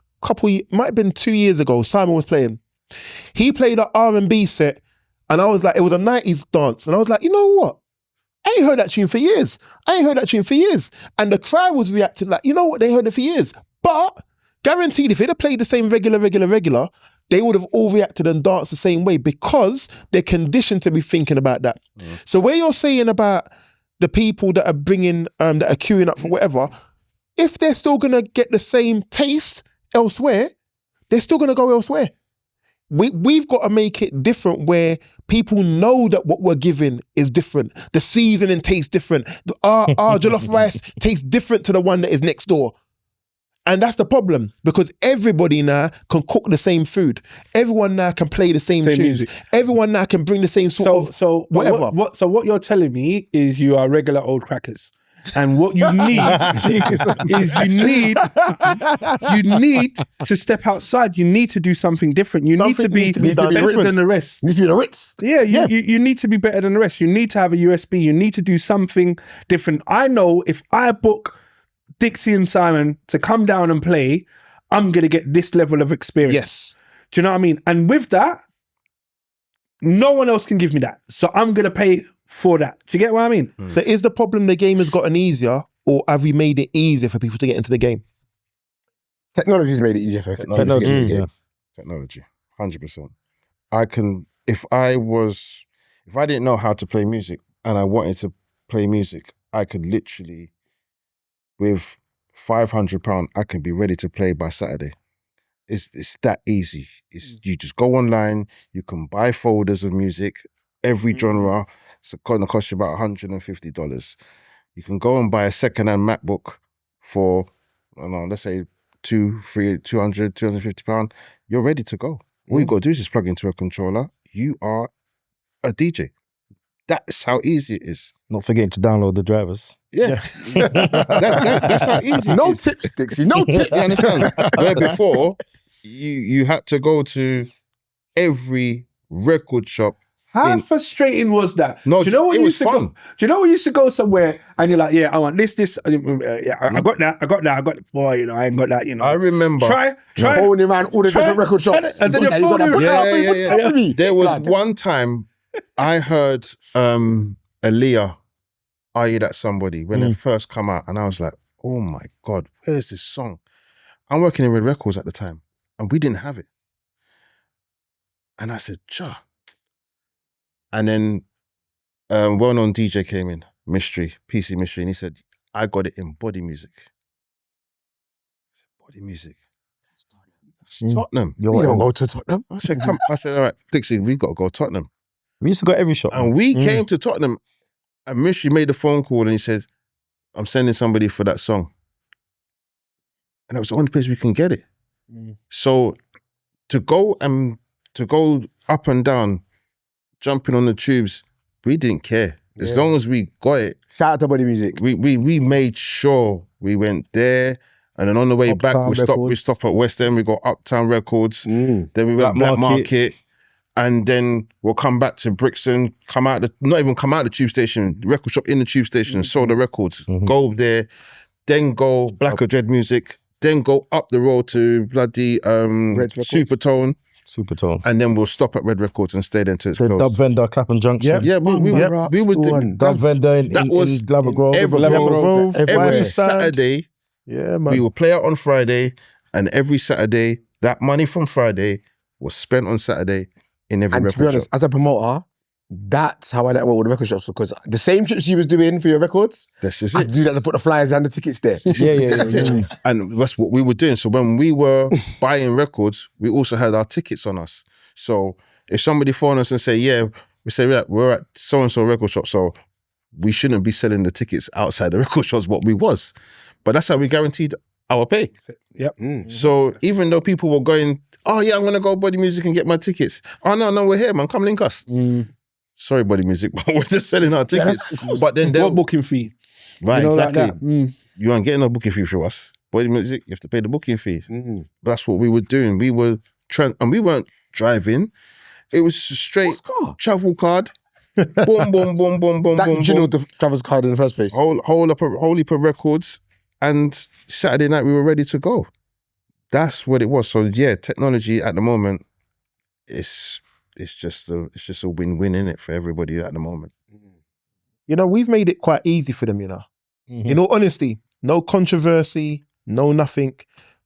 might have been 2 years ago. Simon was playing. He played an R&B set. And I was like, it was a 90s dance. And I was like, you know what? I ain't heard that tune for years. And the crowd was reacting like, you know what? They heard it for years. But guaranteed, if they'd have played the same regular, they would have all reacted and danced the same way because they're conditioned to be thinking about that. So where you're saying about the people that are bringing, that are queuing up for whatever, if they're still gonna get the same taste elsewhere, they're still gonna go elsewhere. We've got to make it different where people know that what we're giving is different. The seasoning tastes different. Our jollof rice tastes different to the one that is next door. And that's the problem, because everybody now can cook the same food. Everyone now can play the same tunes. music. Everyone now can bring the same sort of whatever. So what you're telling me is you are regular old crackers. And what you need is you need to step outside. You need to do something different. You need to be better than the rest. You need to be the Ritz. Yeah, you need to be better than the rest. You need to have a USB. You need to do something different. I know if I book Dixy and Simon to come down and play, I'm going to get this level of experience. Yes. Do you know what I mean? And with that, no one else can give me that. So I'm going to pay for that. Do you get what I mean? So is the problem the game has gotten easier, or have we made it easier for people to get into the game? Technology's made it easier for people to get into the game. Technology, 100%. I can, if I didn't know how to play music and I wanted to play music, I could literally, with £500, I can be ready to play by Saturday. It's that easy. You just go online, you can buy folders of music, every genre. It's going to cost you about $150. You can go and buy a second-hand MacBook for, I don't know, let's say £200, £250. You're ready to go. All you got to do is just plug into a controller. You are a DJ. That's how easy it is. Not forgetting to download the drivers. Yeah. That's how easy No it is. tips, Dixie. No tips. You understand? Where before, you had to go to every record shop. How frustrating was that? No, do you know when it you was used to fun. go? Do you know when you used to go somewhere and you're like, yeah, I want this. Yeah, I got that. Boy, you know, I ain't got that. You know, I remember. Try. Phoning around all the different record shops. And then you're phoning Yeah. There was one time I heard Aaliyah, Are You That Somebody, when it first come out, and I was like, oh my God, where's this song? I'm working in Red Records at the time, and we didn't have it. And I said, Cha. And then well-known DJ came in, PC Mystery, and he said, I got it in Body Music. I said, Body Music? That's Tottenham. You don't go to Tottenham? I said, come. I said, all right, Dixie, we've got to go to Tottenham. We used to go every shop. And we came to Tottenham, and Mystery made a phone call, and he said, I'm sending somebody for that song. And that was the only place we can get it. So to go up and down, jumping on the tubes, we didn't care. As long as we got it. Shout out to Body Music. We made sure we went there, and then on the way back, we stopped at West End, we got Uptown Records, then we went Black Market, and then we'll come back to Brixton, not even come out the tube station, record shop in the tube station, sell the records, go there, then go Black or Dread Music, then go up the road to bloody Supertone, and then we'll stop at Red Records and stay there until it's closed. Dub Vendor, Clapham Junction. Yeah, we would do Dub Vendor in Glamour Grove. Every Saturday. Yeah, man. We would play out on Friday, and every Saturday, that money from Friday was spent on Saturday in every record shop. And to be honest, as a promoter, that's how I network with the record shops, because the same trips you was doing for your records, that's just I it. do that to put the flyers and the tickets there. Yeah. And that's what we were doing. So when we were buying records, we also had our tickets on us. So if somebody phoned us and say, we say, we're at so-and-so record shop, so we shouldn't be selling the tickets outside the record shops, what we was. But that's how we guaranteed our pay. Yep. So even though people were going, oh yeah, I'm going to go Body Music and get my tickets. Oh no, we're here, man. Come link us. Sorry, Body Music, but we're just selling our tickets. But then what booking fee? Right, exactly. Like you aren't getting a booking fee for us. Body Music, you have to pay the booking fee. But that's what we were doing. We were and we weren't driving. It was straight travel card. Boom, boom, boom, boom, boom, boom. You know the travel card in the first place. Whole heap of records. And Saturday night we were ready to go. That's what it was. So yeah, technology at the moment it's just a win-win in it for everybody at the moment. You know, we've made it quite easy for them, you know. In all honesty, no controversy, no nothing.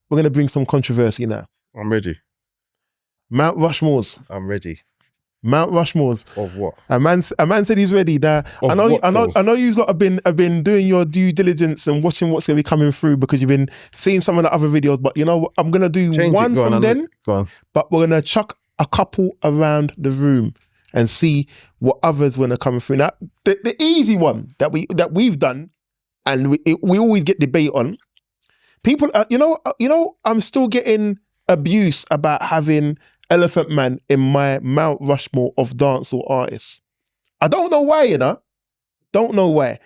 We're going to bring some controversy now. I'm ready. Mount Rushmores. I'm ready. Mount Rushmores. Of what? A man said he's ready. Now, I know you lot have been doing your due diligence and watching what's going to be coming through because you've been seeing some of the other videos. But you know what? I'm going to do one from then, Go but we're going to chuck a couple around the room and see what others want to come through. Now, the easy one that we've done, and we always get debate on. People, I'm still getting abuse about having Elephant Man in my Mount Rushmore of dancehall artists. I don't know why, Don't know why.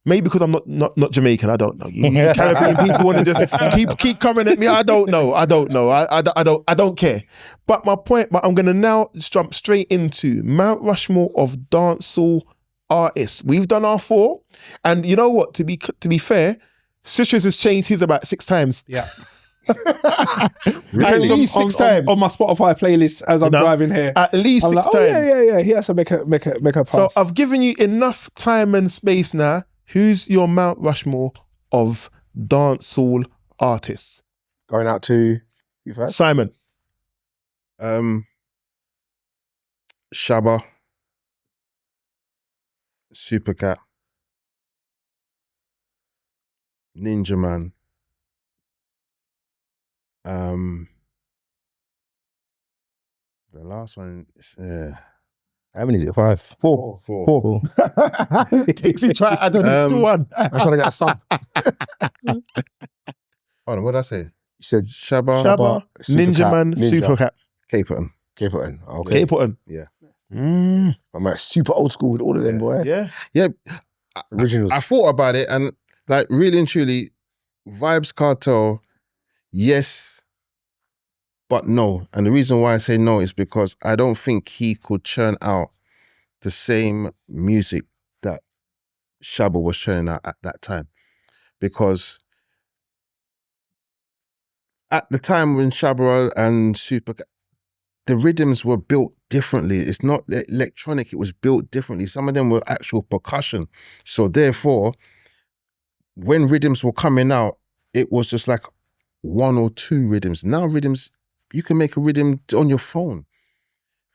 Maybe because I'm not Jamaican. I don't know. You Caribbean people want to just keep coming at me. I don't know. I don't care. But I'm gonna now jump straight into Mount Rushmore of dancehall artists. We've done our 4, and you know what? To be fair, Citrus has changed his about 6 times. Yeah. At least 6 times on my Spotify playlist as I'm driving here. At least I'm 6 like, times. Yeah. He has to make a pass. So I've given you enough time and space now. Who's your Mount Rushmore of dancehall artists? Going out to you first. Simon. Shabba, Supercat, Ninja Man. The last one is How many is it? 5? 4. 4. Dixie try add an extra one. I'm trying to get a sub. hold on, what did I say? You said Shabba, Shabba, Ninja Man, Supercat. Capon. Capleton. Okay. Capleton. Yeah. Mm. I'm like super old school with all of them, boy. Yeah. Yeah. Originals. I thought about it and like really and truly, Vibes Cartel, yes, but no. And the reason why I say no is because I don't think he could churn out the same music that Shabba was churning out at that time. Because at the time when Shabba and Super, the rhythms were built differently. It's not electronic, it was built differently. Some of them were actual percussion. So therefore, when rhythms were coming out, it was just like 1 or 2 rhythms. Now rhythms, you can make a rhythm on your phone.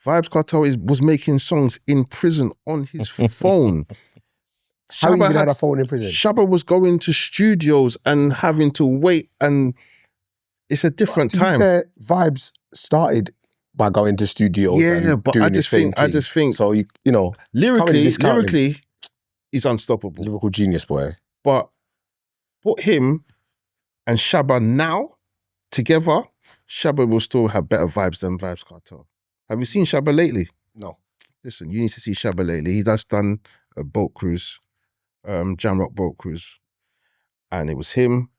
Vibes Cartel was making songs in prison on his phone. How you even had a phone in prison? Shabba was going to studios and having to wait, and it's a different To be time. fair, Vibes started by going to studios and but doing I just think so you know lyrically, he's unstoppable. lyrical genius, boy. But put him and Shabba now together, Shabba will still have better vibes than Vibes Cartel. Have you seen Shabba lately? No. Listen, you need to see Shabba lately. He just done a boat cruise, Jam Rock boat cruise. And it was him,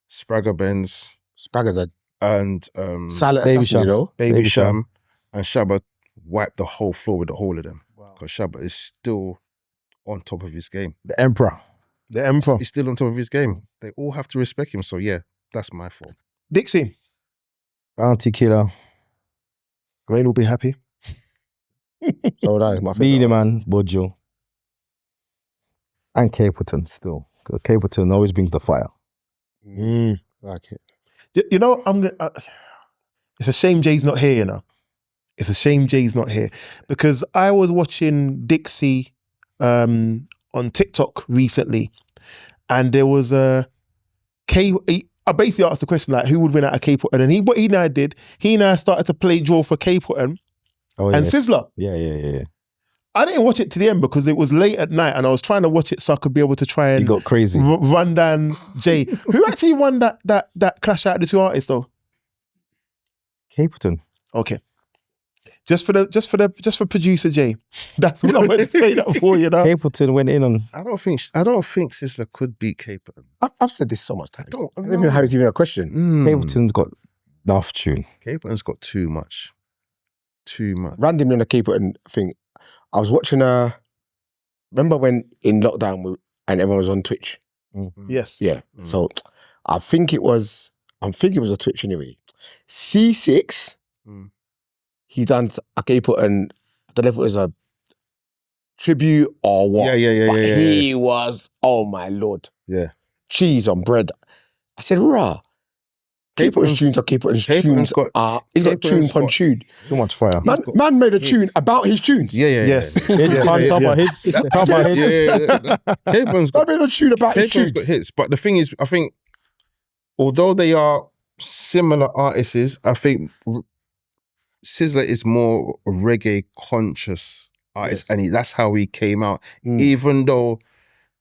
Spragga Benz, Spraggers are and silent Baby assassin, you know? Baby Baby Sham, and Shabba wiped the whole floor with the whole of them. Because Shabba is still on top of his game. The Emperor. The Emperor. He's still on top of his game. They all have to respect him. So yeah, that's my fault. Dixie. Bounty Killer. Grain will be happy. So that is my Beenie favorite. Man, Bojo. And Capleton still. 'Cause Capleton always brings the fire. Like it. You know, I'm gonna. It's a shame Jay's not here. You know, it's a shame Jay's not here because I was watching Dixie on TikTok recently, and there was a I basically asked the question like, who would win out of Capleton, and what he now did, he now started to play draw for Capleton Oh, yeah. and Sizzler. Yeah. I didn't watch it to the end because it was late at night, and I was trying to watch it so I could be able to try He and got crazy. run down Jay. Who actually won that clash out of the 2 artists though? Capleton. Okay. Just for producer Jay. That's what I meant to say that for, you know. Capleton went in on. I don't think Sizzler could beat Capleton. I've said this so much times. don't I don't even know how it's even a question. Capleton's got enough tune. Capleton's got too much. Too much. Randomly on the Capleton thing, I was watching remember when in lockdown and everyone was on Twitch? Yes. Yeah. So I think it was a Twitch anyway. C6, he done a Capleton, I don't know if it was a tribute or what. But he was, oh my Lord. Yeah. Cheese on bread. I said, rah. Capeton's tunes are Capeton's tunes. He's got tune upon tune. Too much fire. Man made a tune about his tunes. Yes. Hits. Capeton's Man made a tune about his tunes. got hits, but the thing is, I think although they are similar artists, I think Sizzler is more reggae conscious artist, and that's how he came out. Even though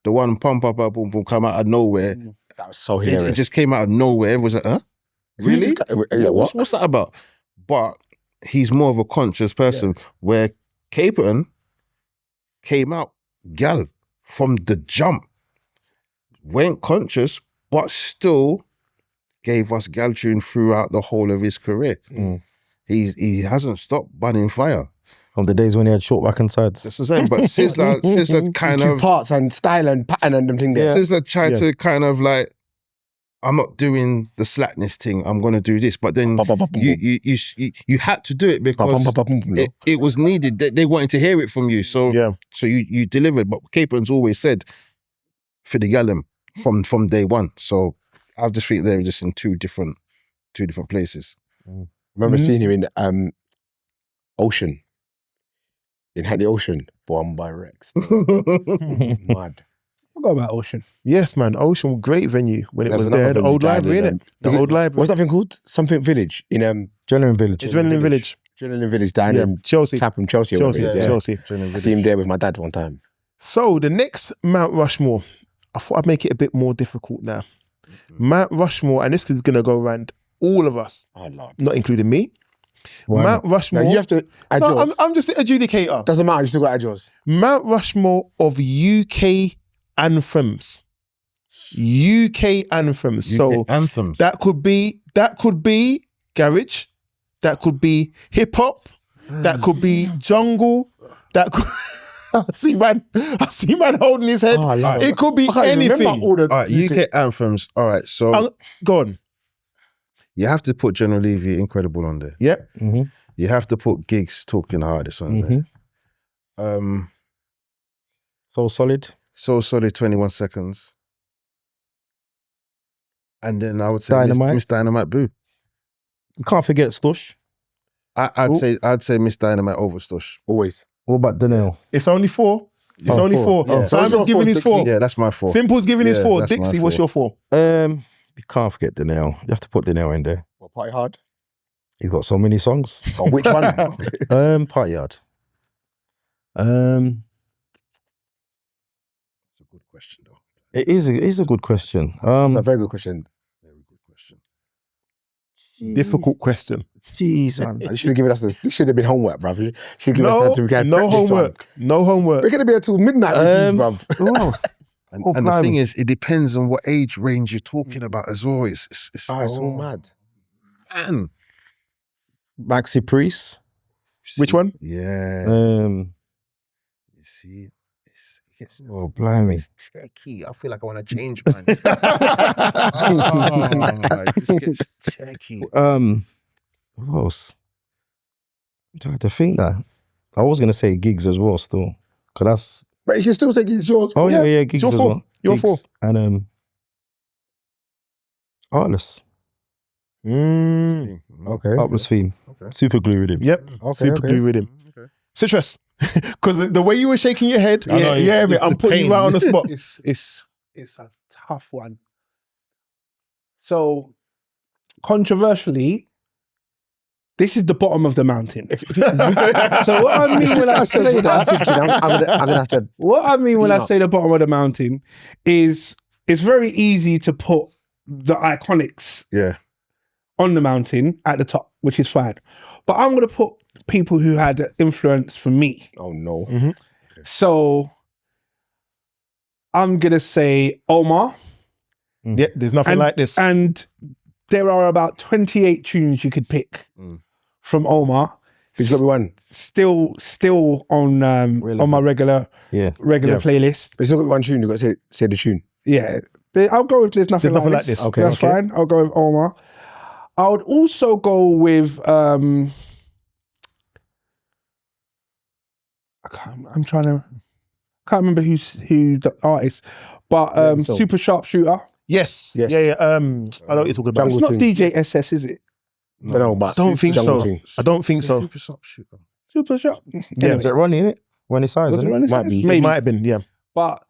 the one Pump Up Boom Boom come out of nowhere, that was so hilarious. It just came out of nowhere. It was like, huh? Really? What's that about? But he's more of a conscious person, where Capeton came out gal from the jump, went conscious, but still gave us gal tune throughout the whole of his career. He hasn't stopped burning fire. From the days when he had short back and sides. That's what I'm saying. But Sizzler kind two of parts and style and pattern and them thing there. Sizzler tried to kind of like, I'm not doing the slackness thing. I'm gonna do this, but then you had to do it because it was needed. They wanted to hear it from you, so you delivered. But Capeton's always said for the Yallum from day one. So I just think they were just in two different places. I remember seeing him in Ocean. In Hackney Ocean, Bomb by Rex. Mad. I forgot about Ocean. Yes, man. Ocean, great venue when it was there. The old library, innit? The old library. What's that thing called? Something Village in Adrenaline Village. Adrenaline Village. Adrenaline Village down in Chelsea. Clapham, Chelsea. Chelsea. I see him there with my dad one time. So the next Mount Rushmore, I thought I'd make it a bit more difficult now. Mount Rushmore, and this is gonna go around all of us, not including me. Mount Rushmore. Now you have to add yours. I'm just the adjudicator. Doesn't matter, you still got to add yours. Mount Rushmore of UK anthems. UK anthems. So anthems. that could be garage, that could be hip hop, that could be jungle, that could I see man holding his head. It could be anything. All the UK anthems. All right, so go on. You have to put General Levy Incredible on there. Yep. You have to put Gigs Talking Hardest on there. So Solid 21 Seconds. And then I would say Miss Dynamite Boo. You can't forget Stush. I'd say Miss Dynamite over Stush. Always. What about Danielle? It's only 4. It's only 4. Yeah. Simon's giving his 4. Yeah, that's my 4. Simple's giving his 4. Dixie, what's your 4? You can't forget Danielle. You have to put Danielle in there. What, Party Hard? He's got so many songs. Oh, which one? Party Hard. That's a good question, though. It is a good question. That's a very good question. Very good question. Difficult question. Jeez, man. You should have given us this. This should have been homework, bruv. Should give us that to get no homework. No homework. We're gonna be here till midnight with these, bruv. Who else? And the thing is, it depends on what age range you're talking about as well. It's all mad. Man. Maxi Priest. Which one? Yeah. You see, it's blimey. It's tricky. I feel like I want to change, man. This gets tricky. Who else? I'm trying to think that. I was gonna say Gigs as well, still, cause that's. But you can still say it's yours. Oh yeah, Gigs your as 4. well. Your Gigs 4. And Artless. Okay. Artless theme. Okay. Super glue rhythm. Yep. Super glue rhythm. Okay. Citrus. Because the way you were shaking your head, mate, I'm putting you right on the spot. It's a tough one. So, controversially, this is the bottom of the mountain. So what I mean when I say that, I'm gonna have to. What I mean when I say the bottom of the mountain is it's very easy to put the iconics on the mountain at the top, which is fine. But I'm gonna put people who had influence for me. Oh no. Mm-hmm. So I'm gonna say Omar. Yeah, there's nothing like this. And there are about 28 tunes you could pick from Omar. He's got me one. Still on my regular playlist. But he's got one tune. You got to say the tune. Yeah, I'll go with there's nothing like this. Okay, that's fine. I'll go with Omar. I would also go with I can't remember who the artist, but Super Sharpshooter. Yes. Yes. Yeah. I know what you're talking about. Jungle It's not Ting. DJ SS, is it? No, but I don't think Jungle so. Ting. I don't think so. Super Shop Sugar. Super Shop. Yeah. Is it Ronnie in it? When he signs, Was it isn't it? Ronnie Might Size? be. It Maybe. might have been. Yeah. But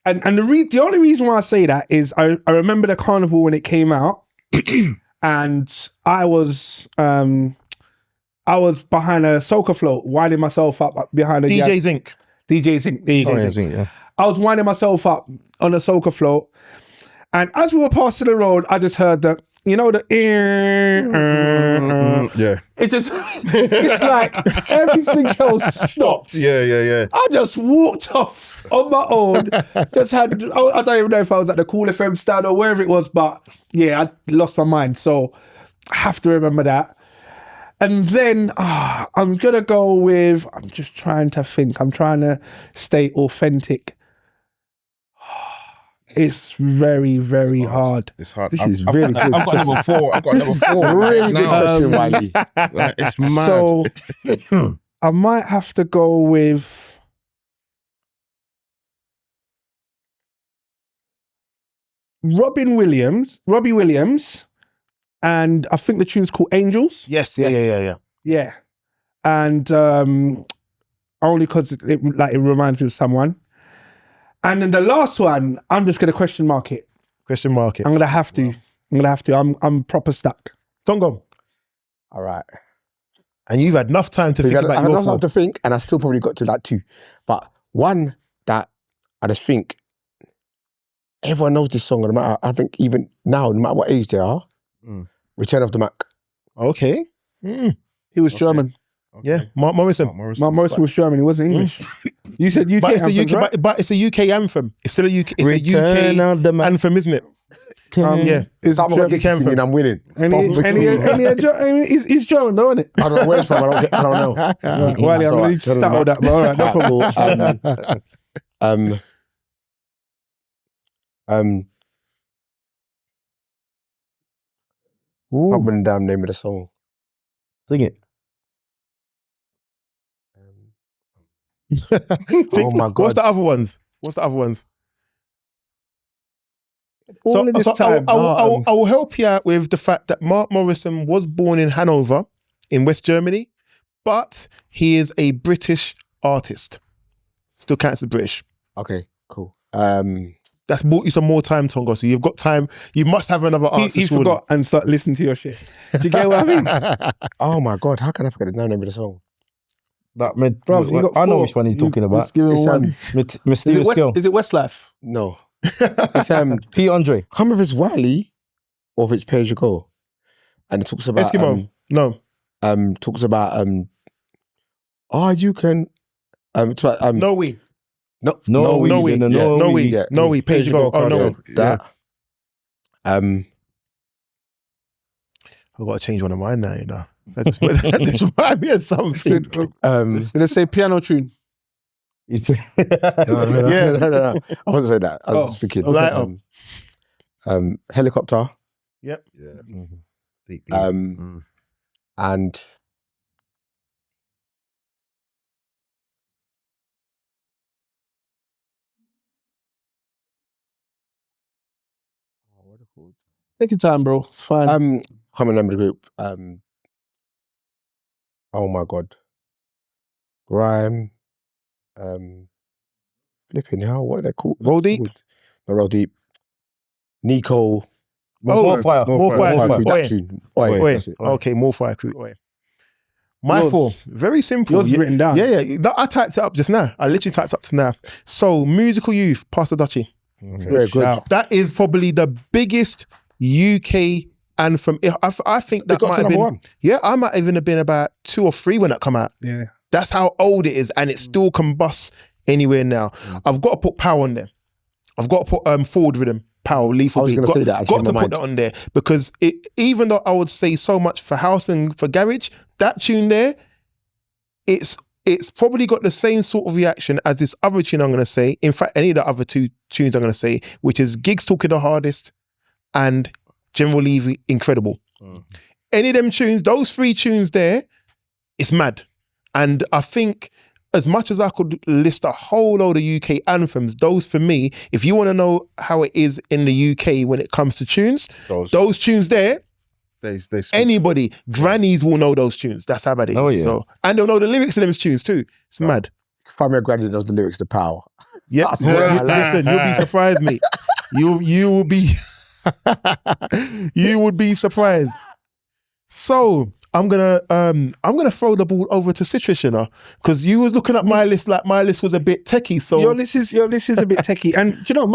and the only reason why I say that is I remember the carnival when it came out, and I was behind a soca float, winding myself up behind a DJ Zinc. DJ Zinc. There you go. Oh, yeah, Zinc. yeah. I was winding myself up on a soca float, and as we were passing the road, I just heard the Yeah. it just it's like everything else stopped. Yeah. I just walked off on my own. Just had, I don't even know if I was at the Cool FM stand or wherever it was, but yeah, I lost my mind. So I have to remember that. And then I'm going to go with, I'm just trying to think. I'm trying to stay authentic. It's very, very hard. It's hard. This is really good. I've got number 4. I've got number 4. Really good now. question, Wiley. Like, it's mad. So I might have to go with Robbie Williams, and I think the tune's called Angels. Yes. Yeah. Yeah, and only because it reminds me of someone. And then the last one, I'm just gonna question mark it. Question mark it. I'm gonna have to. I'm proper stuck. Tongo. All right. And you've had enough time to think I about had your enough time four. to think, and I still probably got to like 2. But one that I just think everyone knows this song, no matter, I think even now, no matter what age they are, Return of the Mack. Okay. He was German. Yeah. Mark Morrison. Mark Morrison was German. He wasn't English. You said UK But it's a anthems, UK. right? But it's a UK anthem. It's still a UK. It's Return a of the UK Mack. anthem, isn't it? Yeah. Is Someone got German. Dixie singing, I'm winning. He's German, though, isn't it? I don't know where it's from. I don't know. Wiley, I'm all going right. to start that. But all right, no problem. Can't remember the damn name of the song. Sing it. Oh my God. What's the other ones? All in this time. I will help you out with the fact that Mark Morrison was born in Hanover, in West Germany, but he is a British artist. Still counts as British. Okay, cool. That's bought you some more time, Tongo. So you've got time. You must have another answer. He forgot and start listening to your shit. Do you get what I mean? Oh my God, how can I forget the name of the song? That Bruv, you got I know 4. which one he's talking about. Just give him It's, one. Mysterious Girl. Is it Westlife? No. It's P. Andre. I can't remember if it's Wiley or if it's Pay As You Go. And it talks about Eskimo. No. Talks about you can it's about, No we. no we. No we. No, Yeah, no we. yeah. No we. Page you go. Oh no. that I've got to change one of mine now, you know. That just remind me of something. Did they say piano tune? no, I wasn't saying that. I was just thinking Light up. Helicopter Yep. Yeah. and what are they called? Take your time, bro. It's fine. Can't remember the group. Oh my God. Grime. Flipping hell, what are they called? Roll Deep? No, Roll Deep. Nico. More fire. More fire. Crew, Oi. that tune. Oi, Oi. that's it. Okay, more fire crew. Oi. My Yours. 4, very simple. Yours is written down. Yeah. I typed it up just now. I literally typed it up just now. So, Musical Youth, Pastor Dutchy. Very good. Shout. That is probably the biggest UK anthem. I think that It got might to have been. number 1. Yeah, I might even have been about 2 or 3 when that come out. Yeah. That's how old it is, and it still combusts anywhere now. I've got to put power on there. I've got to put forward rhythm, power, lethal I was beat. gonna Got, say that, actually, got in to my put mind. that on there because it. Even though I would say so much for house and for garage, that tune there, it's probably got the same sort of reaction as this other tune I'm going to say. In fact, any of the other 2 tunes I'm going to say, which is Gigs Talking the Hardest and General Levy Incredible. Any of them tunes, those 3 tunes there, it's mad. And I think as much as I could list a whole load of UK anthems, those for me, if you want to know how it is in the UK when it comes to tunes, those tunes there, They speak. anybody, grannies will know those tunes. That's how bad it is. Oh, yeah. So, and they'll know the lyrics to them tunes too. It's mad. Find me a granny that knows the lyrics to Power. Yep. I swear, I Listen, you'll be surprised, mate. You will be you would be surprised. So I'm gonna throw the ball over to Citrus, you know, because you was looking at my list like my list was a bit techie. So Your list is a bit techie, and do you know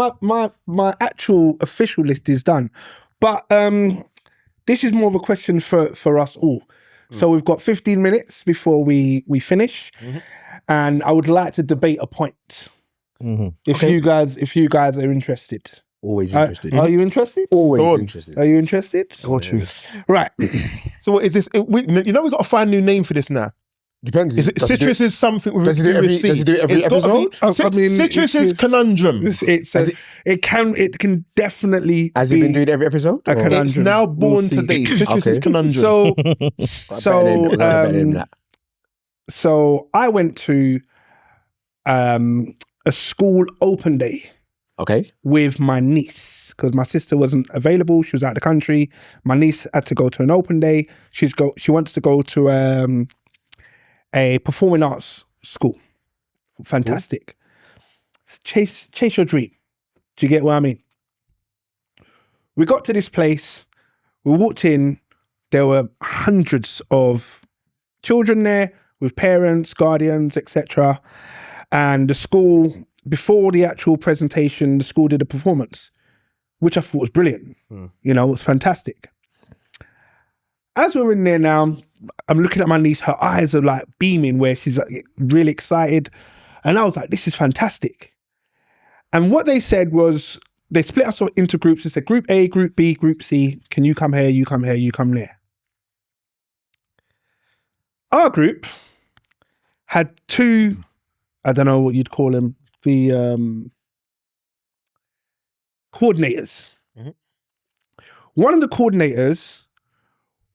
my actual official list is done, but this is more of a question for us all. So we've got 15 minutes before we finish, and I would like to debate a point. If you guys are interested. Always interested. Are you interested? Always interested. Are you interested? Or choose. Right. So what is this? We got to find a new name for this now. Depends. Is it, Does Citrus is something with does he do it every- C. does he do it every It's gotta be- episode? I mean, Citrus it's- is Conundrum. It can definitely Has be he been doing every episode? a or- conundrum. It's now born We'll see. today. Citrus Okay. is Conundrum. So Got better than that. so I went to a school open day Okay. with my niece because my sister wasn't available. She was out of the country. My niece had to go to an open day. She wants to go to a performing arts school. Fantastic. Chase your dream. Do you get what I mean? We got to this place. We walked in. There were hundreds of children there with parents, guardians, etc. And the school, before the actual presentation, the school did a performance, which I thought was brilliant. You know, it was fantastic. As we're in there now, I'm looking at my niece. Her eyes are like beaming where she's like, really excited. And I was like, this is fantastic. And what they said was, they split us into groups. They said, Group A, Group B, Group C. Can you come here? You come here. You come there. Our group had two, I don't know what you'd call them, the coordinators. One of the coordinators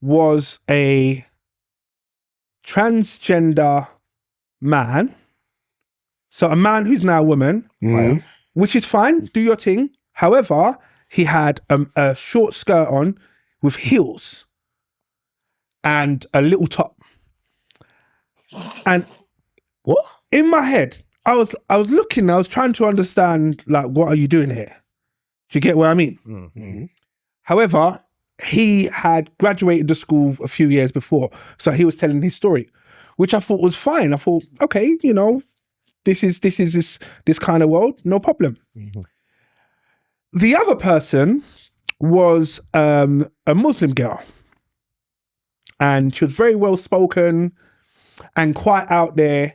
was a transgender man. So a man who's now a woman, which is fine. Do your thing. However, he had a short skirt on with heels and a little top. And What? in my head, I was looking, I was trying to understand, like, what are you doing here? Do you get what I mean? However, he had graduated the school a few years before, so he was telling his story, which I thought was fine. I thought, okay, you know, this is this kind of world, no problem. The other person was a Muslim girl, and she was very well spoken and quite out there.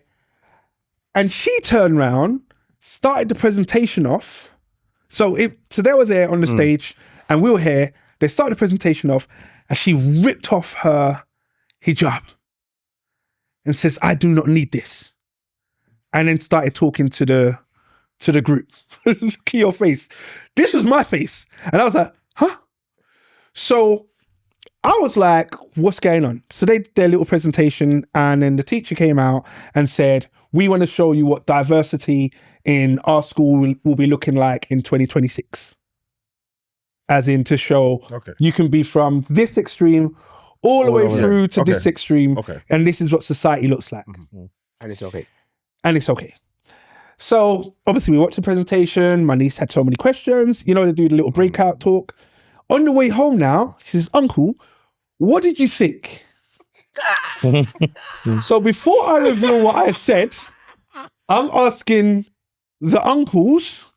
And she turned around, started the presentation off. So they were there on the stage, and we were here. They started the presentation off, and she ripped off her hijab and says, "I do not need this." And then started talking to the group. Look at your face. This was my face. And I was like, huh? So I was like, what's going on? So they did their little presentation, and then the teacher came out and said, we want to show you what diversity in our school will be looking like in 2026. As in to show you can be from this extreme all the way through to this extreme. And this is what society looks like. And it's okay. And it's okay. So obviously we watched the presentation. My niece had so many questions. You know, they do the little breakout talk. On the way home now, she says, "Uncle, what did you think?" So before I reveal what I said, I'm asking the uncles,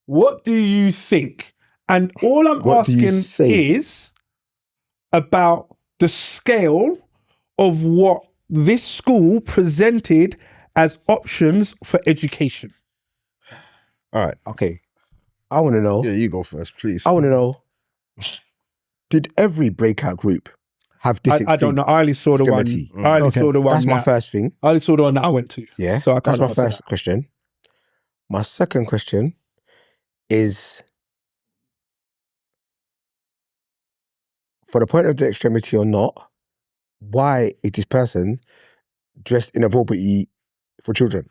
what do you think? And all I'm What do you asking say? is about the scale of what this school presented as options for education. All right. Okay. I want to know. Yeah, you go first, please. I want to know. Did every breakout group have this? I don't know. I only saw the one. extremity? I only saw the one. That's my first thing. I only saw the one that I went to. Yeah. So I That's can't my answer first question. My second question is, for the point of the extremity or not, why is this person dressed inappropriately for children.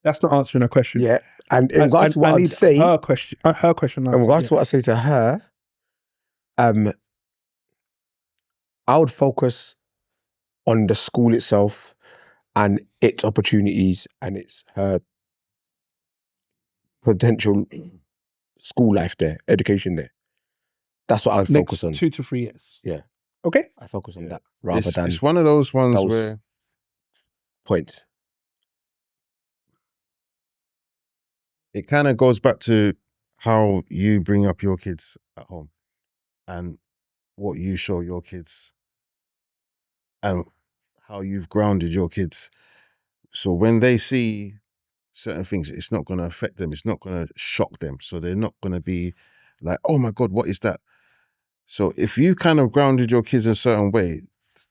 That's not answering a question. Yeah. And in regards to what I'd say, her question in regards to what I say to her, I would focus on the school itself and its opportunities and her potential school life there, education there. That's what I would focus on. Next 2 to 3 years. Yeah. Okay. I focus on that rather than It's one of those ones where points. it kind of goes back to how you bring up your kids at home and what you show your kids and how you've grounded your kids. So when they see certain things, it's not going to affect them. It's not going to shock them. So they're not going to be like, oh my God, what is that? So if you kind of grounded your kids in a certain way,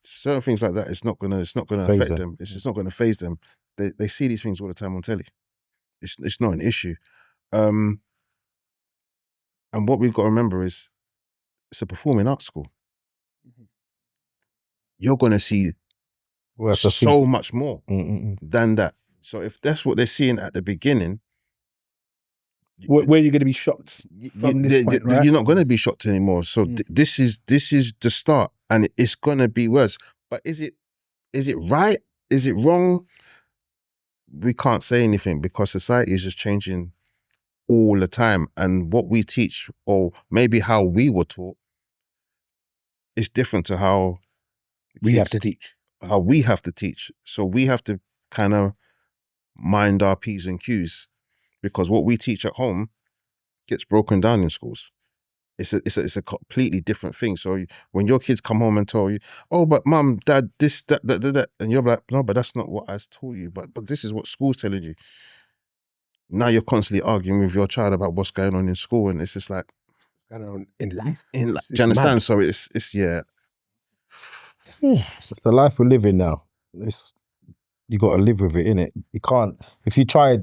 certain things like that, it's not going to affect them. It's just not going to phase them. They see these things all the time on telly. It's not an issue. And what we've got to remember is it's a performing arts school. You're going to see so much more than that. So if that's what they're seeing at the beginning, where are you going to be shocked from this point, right? You're not going to be shocked anymore. So this is the start, and it's going to be worse. But is it right? Is it wrong? We can't say anything because society is just changing all the time, and what we teach, or maybe how we were taught, is different to how we have to teach. How we have to teach. So we have to kind of mind our P's and Q's, because what we teach at home gets broken down in schools. It's a completely different thing. So when your kids come home and tell you, oh, but mum, dad, this, that, and you're like, no, but that's not what I taught you. But this is what school's telling you. Now you're constantly arguing with your child about what's going on in school, and it's just like going on in life. Do you understand? Mad. So it's yeah. It's the life we're living now. You got to live with it, innit? You can't. If you try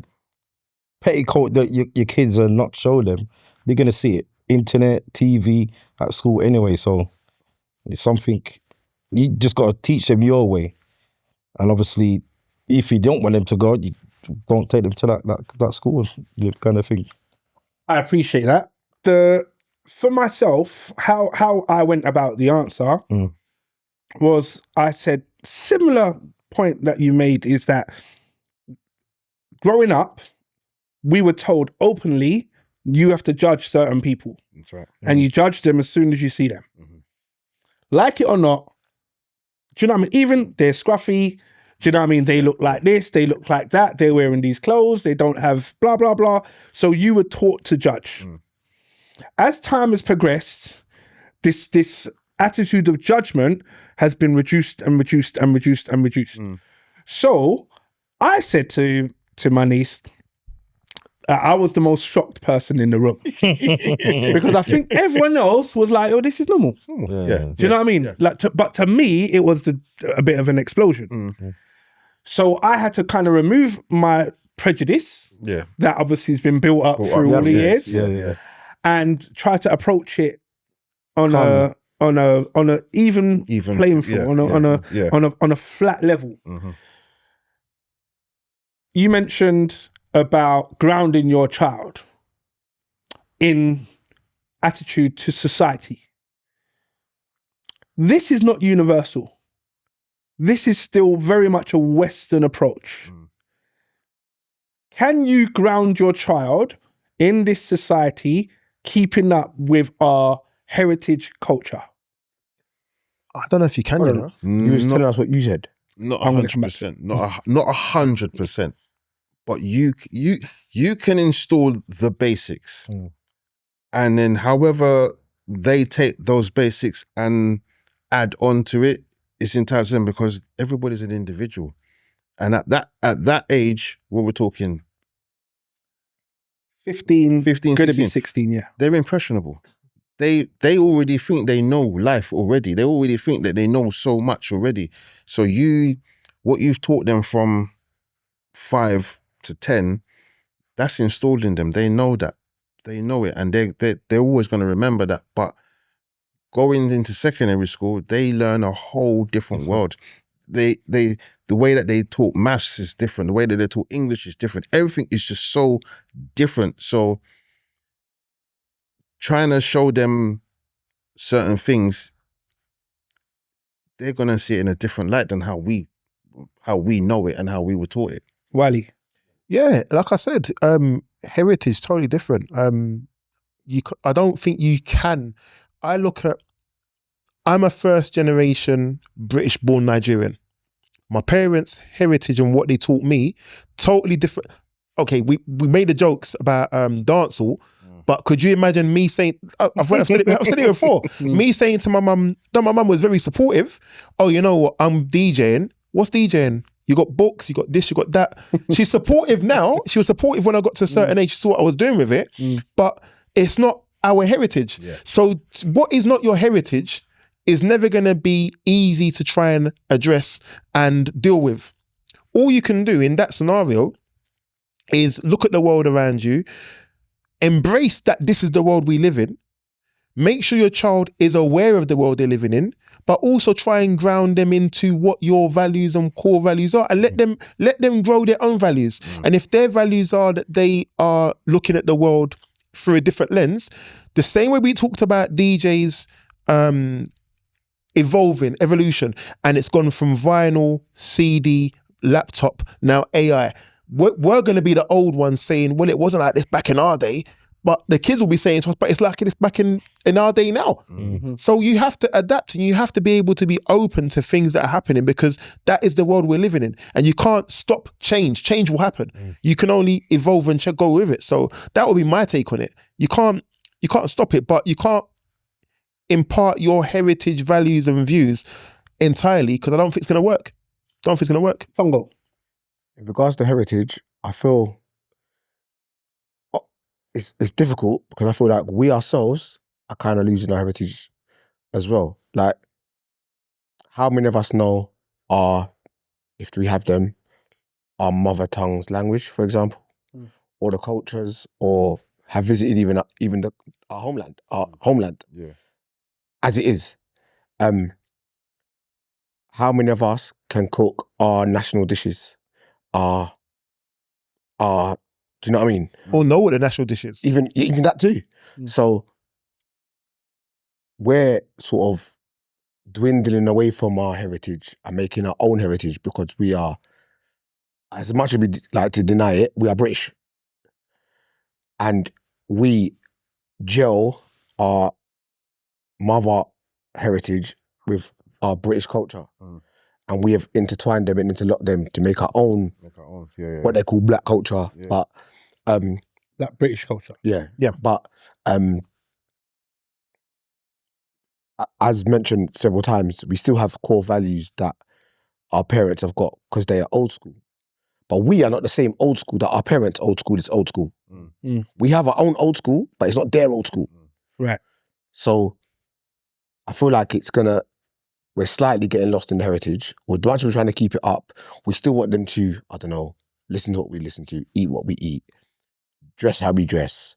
petticoat your kids and not show them, they're gonna see it. Internet, TV, at school anyway. So it's something you just got to teach them your way. And obviously, if you don't want them to go, you don't take them to that school kind of thing. I appreciate that. For myself, how I went about the answer was, I said, similar point that you made is that growing up, we were told openly, you have to judge certain people. That's right. And you judge them as soon as you see them. Like it or not, do you know what I mean? Even they're scruffy, do you know what I mean? They look like this, they look like that, they're wearing these clothes, they don't have blah, blah, blah. So you were taught to judge. As time has progressed, this attitude of judgment has been reduced and reduced and reduced and reduced. So I said to my niece, I was the most shocked person in the room because I think everyone else was like, "Oh, this is normal." Yeah. Do you know what I mean? Yeah. But to me, it was a bit of an explosion. So I had to kind of remove my prejudice that obviously has been built up through all the years, and try to approach it on a even playing field, on a flat level. You mentioned about grounding your child in attitude to society. This is not universal. This is still very much a Western approach. Can you ground your child in this society, keeping up with our heritage culture? I don't know if you can, you know. You was telling us what you said. Not 100%. Not 100%. But you can install the basics, and then however they take those basics and add on to it, it's entirely to them, because everybody's an individual. And at that age, what we're talking, 15, going to be 16, yeah. They're impressionable. They already think they know life already. They already think that they know so much already. So what you've taught them from 5 to 10, that's installed in them. They know that. They know it, and they're always going to remember that. But going into secondary school, they learn a whole different world. the way that they talk maths is different. The way that they talk English is different. Everything is just so different. So trying to show them certain things, they're gonna see it in a different light than how we know it and how we were taught it. Wiley. Yeah, like I said, heritage totally different. I don't think you can. I'm a first generation British born Nigerian. My parents' heritage and what they taught me, totally different. Okay, we made the jokes about dancehall, but could you imagine me saying, I've said it before, me saying to my mum, no, my mum was very supportive. Oh, you know what, I'm DJing. What's DJing? You got books, you got this, you got that. She's supportive now. She was supportive when I got to a certain age. She saw what I was doing with it, but it's not our heritage. Yeah. So what is not your heritage is never going to be easy to try and address and deal with. All you can do in that scenario is look at the world around you, embrace that this is the world we live in, make sure your child is aware of the world they're living in, but also try and ground them into what your values and core values are, and let them grow their own values. And if their values are that they are looking at the world through a different lens, the same way we talked about DJs evolution, and it's gone from vinyl, CD, laptop, now AI. We're going to be the old ones saying, well, it wasn't like this back in our day, but the kids will be saying to us, but it's like this back in our day now. So you have to adapt, and you have to be able to be open to things that are happening, because that is the world we're living in, and you can't stop change. Change will happen. You can only evolve and go with it. So that would be my take on it. You can't stop it, but you can't impart your heritage, values and views entirely, because I don't think it's going to work. Tongo. In regards to heritage, I feel it's difficult, because I feel like we ourselves are kind of losing our heritage as well. Like, how many of us know if we have them, our mother tongue's language, for example, or the cultures, or have visited even our homeland, Yeah. as it is. How many of us can cook our national dishes? Do you know what I mean? Or know what the national dish is. Even that too. So we're sort of dwindling away from our heritage and making our own heritage, because we are, as much as we like to deny it, we are British. And we gel our mother heritage with our British culture. And we have intertwined them and interlocked them to make our own, Yeah. what they call black culture. Yeah. But That British culture. yeah. But as mentioned several times, we still have core values that our parents have got, because they are old school. But we are not the same old school that our parents' old school is old school. We have our own old school, but it's not their old school. Right. So I feel like we're slightly getting lost in the heritage. As much as we're trying to keep it up, we still want them to, I don't know, listen to what we listen to, eat what we eat, dress how we dress.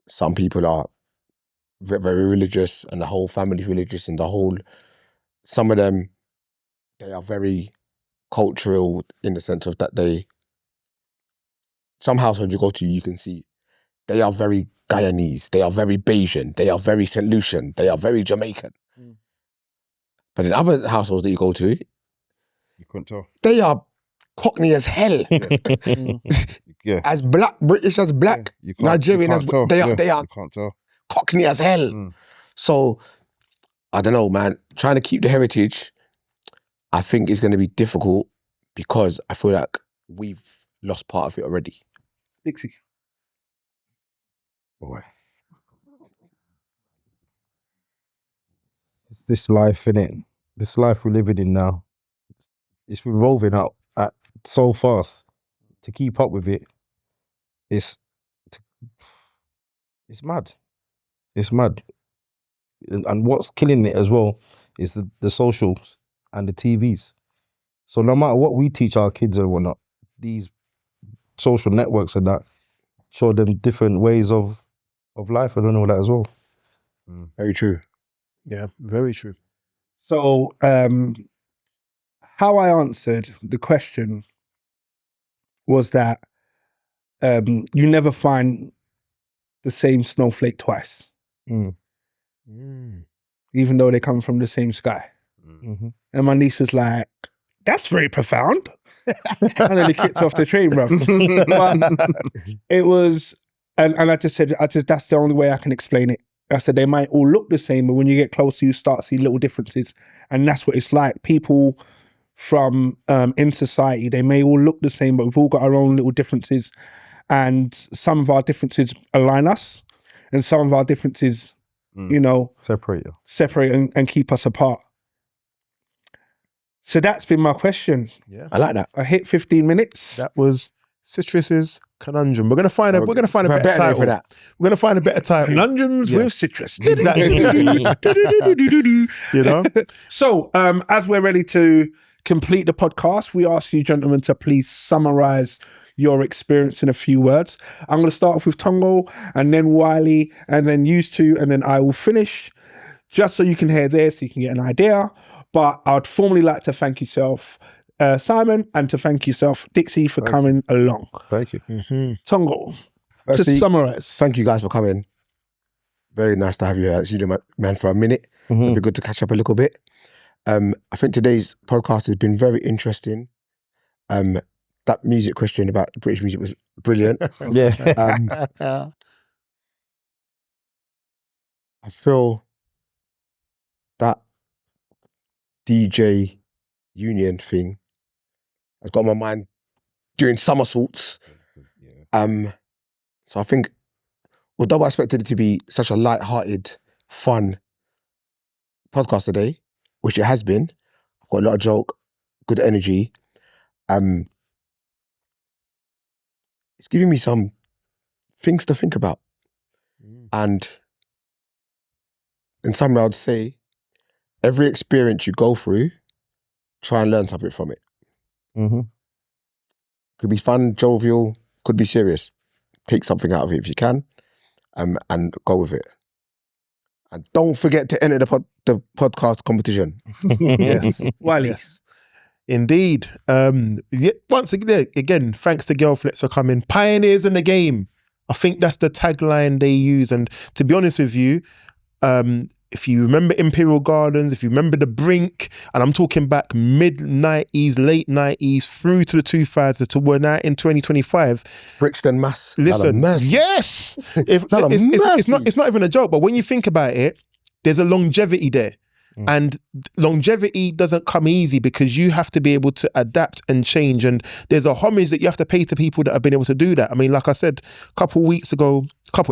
Some people are very, very religious, and the whole family's religious, and some of them, they are very cultural in the sense of that some households you go to, you can see they are very Guyanese, they are very Bayesian, they are very St. Lucian, they are very Jamaican. But in other households that you go to, You couldn't tell. they are Cockney as hell. Yeah. As black, British as black, You can't, Nigerian you as can't tell. they are You can't tell. Cockney as hell. So I don't know, man. Trying to keep the heritage, I think is going to be difficult, because I feel like we've lost part of it already. Dixie. Boy. It's this life, innit? This life we're living in now. It's revolving out at so fast. To keep up with it, it's mad. It's mad. And what's killing it as well is the socials and the TVs. So no matter what we teach our kids and whatnot, these social networks and that show them different ways of life. I don't know that as well. Very true. Yeah, very true. So, how I answered the question was that you never find the same snowflake twice, even though they come from the same sky. Mm-hmm. And my niece was like, "That's very profound." And then they kicked off the train, bro. But it was, and I just said, that's the only way I can explain it. I said they might all look the same, but when you get closer, you start to see little differences, and that's what it's like. People from in society, they may all look the same, but we've all got our own little differences, and some of our differences align us, and some of our differences, you know, Separate you. separate and keep us apart. So that's been my question. Yeah, I like that. I hit 15 minutes. that was Citrus's Conundrum. We're gonna find a better name title. for that. We're gonna find a better title. Conundrums Yeah. with citrus. Exactly. You know. So, as we're ready to complete the podcast, we ask you, gentlemen, to please summarize your experience in a few words. I'm going to start off with Tongo, and then Wiley, and then you two, and then I will finish, just so you can hear this, so you can get an idea. But I'd formally like to thank yourself, Simon, and to thank yourself, Dixie, for coming along. Thank you. Tongo, Firstly, to summarize. thank you guys for coming. Very nice to have you here. It's you, man, for a minute. It'd be good to catch up a little bit. I think today's podcast has been very interesting. That music question about British music was brilliant. Yeah. I feel that DJ union thing has got my mind doing somersaults. So I think, although I expected it to be such a light-hearted, fun podcast today, which it has been, I've got a lot of joke, good energy. It's giving me some things to think about. And in summary, I'd say, every experience you go through, try and learn something from it. Could be fun, jovial, could be serious. Take something out of it if you can, and go with it. And don't forget to enter the podcast competition. Yes. Wiley. Yes. Indeed. Once again, thanks to Girlflex for coming. Pioneers in the game. I think that's the tagline they use. And to be honest with you, if you remember Imperial Gardens, if you remember The Brink, and I'm talking back mid-90s, late 90s, through to the 2000s, to we're now in 2025. Brixton Mass. Listen, yes! It's not even a joke, but when you think about it, there's a longevity there. And longevity doesn't come easy because you have to be able to adapt and change. And there's a homage that you have to pay to people that have been able to do that. I mean, like I said, a couple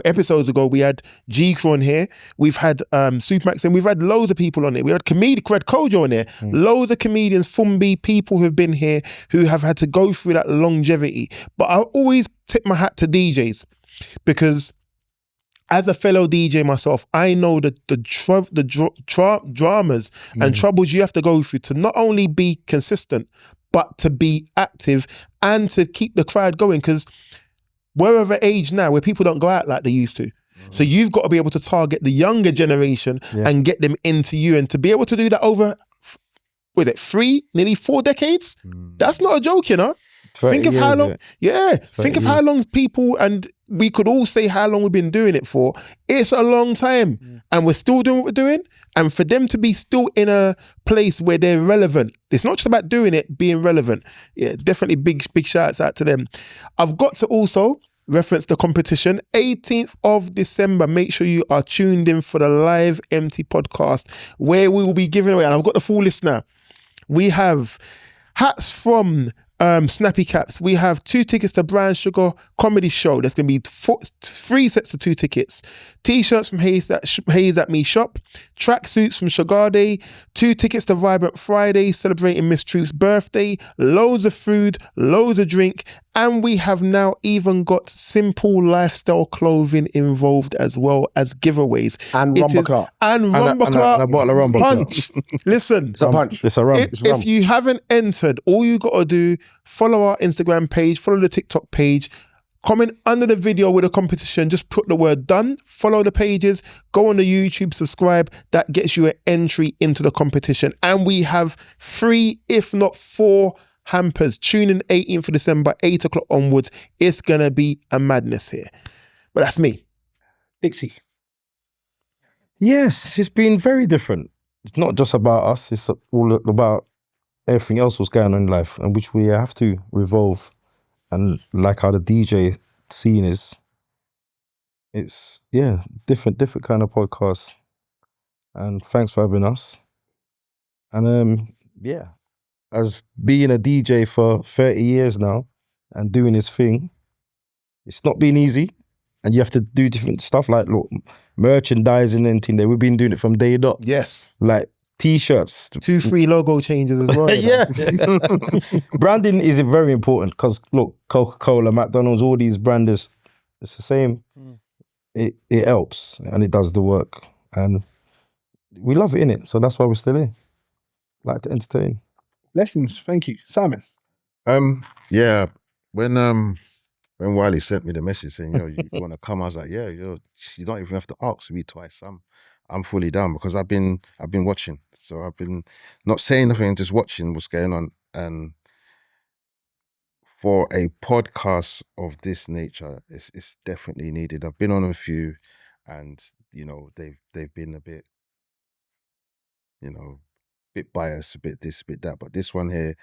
episodes ago, we had G-Crew on here. We've had Supermax, and we've had loads of people on it. We had Fred Kojo on there. Loads of comedians, Fumbi, people who've been here who have had to go through that longevity. But I always tip my hat to DJs because as a fellow DJ myself, I know the dramas and troubles you have to go through to not only be consistent, but to be active and to keep the crowd going. Because we're of an age now where people don't go out like they used to. So you've got to be able to target the younger generation and get them into you. And to be able to do that over, nearly 4 decades? That's not a joke, you know? Think of how long, think of how long people, and we could all say how long we've been doing it for. It's a long time, and we're still doing what we're doing. And for them to be still in a place where they're relevant, it's not just about doing it, being relevant. Yeah, definitely big shouts out to them. I've got to also reference the competition, 18th of December. Make sure you are tuned in for the live eMpTy podcast where we will be giving away, and I've got the full list now. We have hats from Snappy Caps. We have 2 tickets to Brown Sugar comedy show. There's going to be 3 sets of 2 tickets. T-shirts from Hayes at Me Shop. Tracksuits from Sugar Day. 2 tickets to Vibrant Friday, celebrating Miss Truth's birthday. Loads of food, loads of drink. And we have now even got simple lifestyle clothing involved as well as giveaways. And Rumbocla. And Rumbocla. And a bottle of Rumbocla. Punch. Listen. It's a punch. It's a rum. If you haven't entered, all you got to do, follow our Instagram page, follow the TikTok page, Comment under the video with a competition, just put the word done, follow the pages, go on the YouTube, subscribe. That gets you an entry into the competition. And we have 3, if not 4 hampers. Tune in 18th of December, 8 o'clock onwards. It's going to be a madness here. But that's me. Dixie. Yes, it's been very different. It's not just about us, it's all about everything else that's going on in life, and which we have to revolve. And like how the DJ scene is, it's, different kind of podcast. And thanks for having us. And as being a DJ for 30 years now and doing his thing, it's not been easy. And you have to do different stuff like merchandising and thing. We've been doing it from day dot. Yes. Like T-shirts. 2 free logo changes as well. Yeah. Branding is very important because look, Coca-Cola, McDonald's, all these brands, it's the same. It helps and it does the work. And we love it, innit? So that's why we're still here. Like to entertain. Lessons. Thank you. Simon. Yeah. When Wiley sent me the message saying, you want to come? I was like, yeah, you don't even have to ask me twice. I'm fully down because I've been watching. So I've been not saying nothing, just watching what's going on. And for a podcast of this nature, it's definitely needed. I've been on a few, and they've been a bit, bit biased, a bit this, a bit that. But this one here,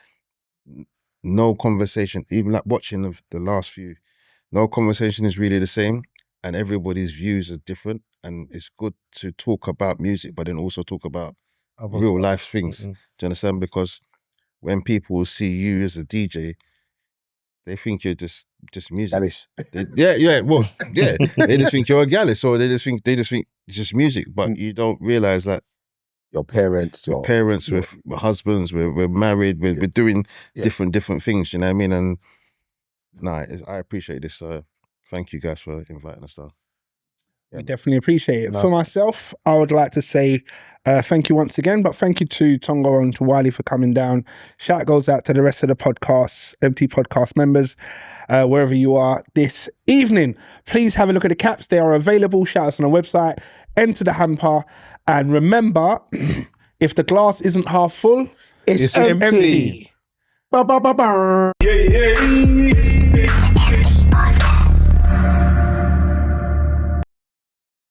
no conversation. Even like watching the last few, no conversation is really the same, and everybody's views are different. And it's good to talk about music, but then also talk about real life things. Do you understand? Because when people see you as a DJ, they think you're just music. They just think you're a gallus, or they just think it's just music. But you don't realize that your parents, we're husbands, we're married, we're doing different things. You know what I mean? And I appreciate this. Thank you guys for inviting us down. We definitely appreciate it. For myself, I would like to say thank you once again, but thank you to Tongo and to Wiley for coming down. Shout goes out to the rest of the podcast, eMpTy podcast members, wherever you are this evening. Please have a look at the caps. They are available. Shout us on our website. Enter the hamper. And remember, if the glass isn't half full, it's empty. empty. Yeah.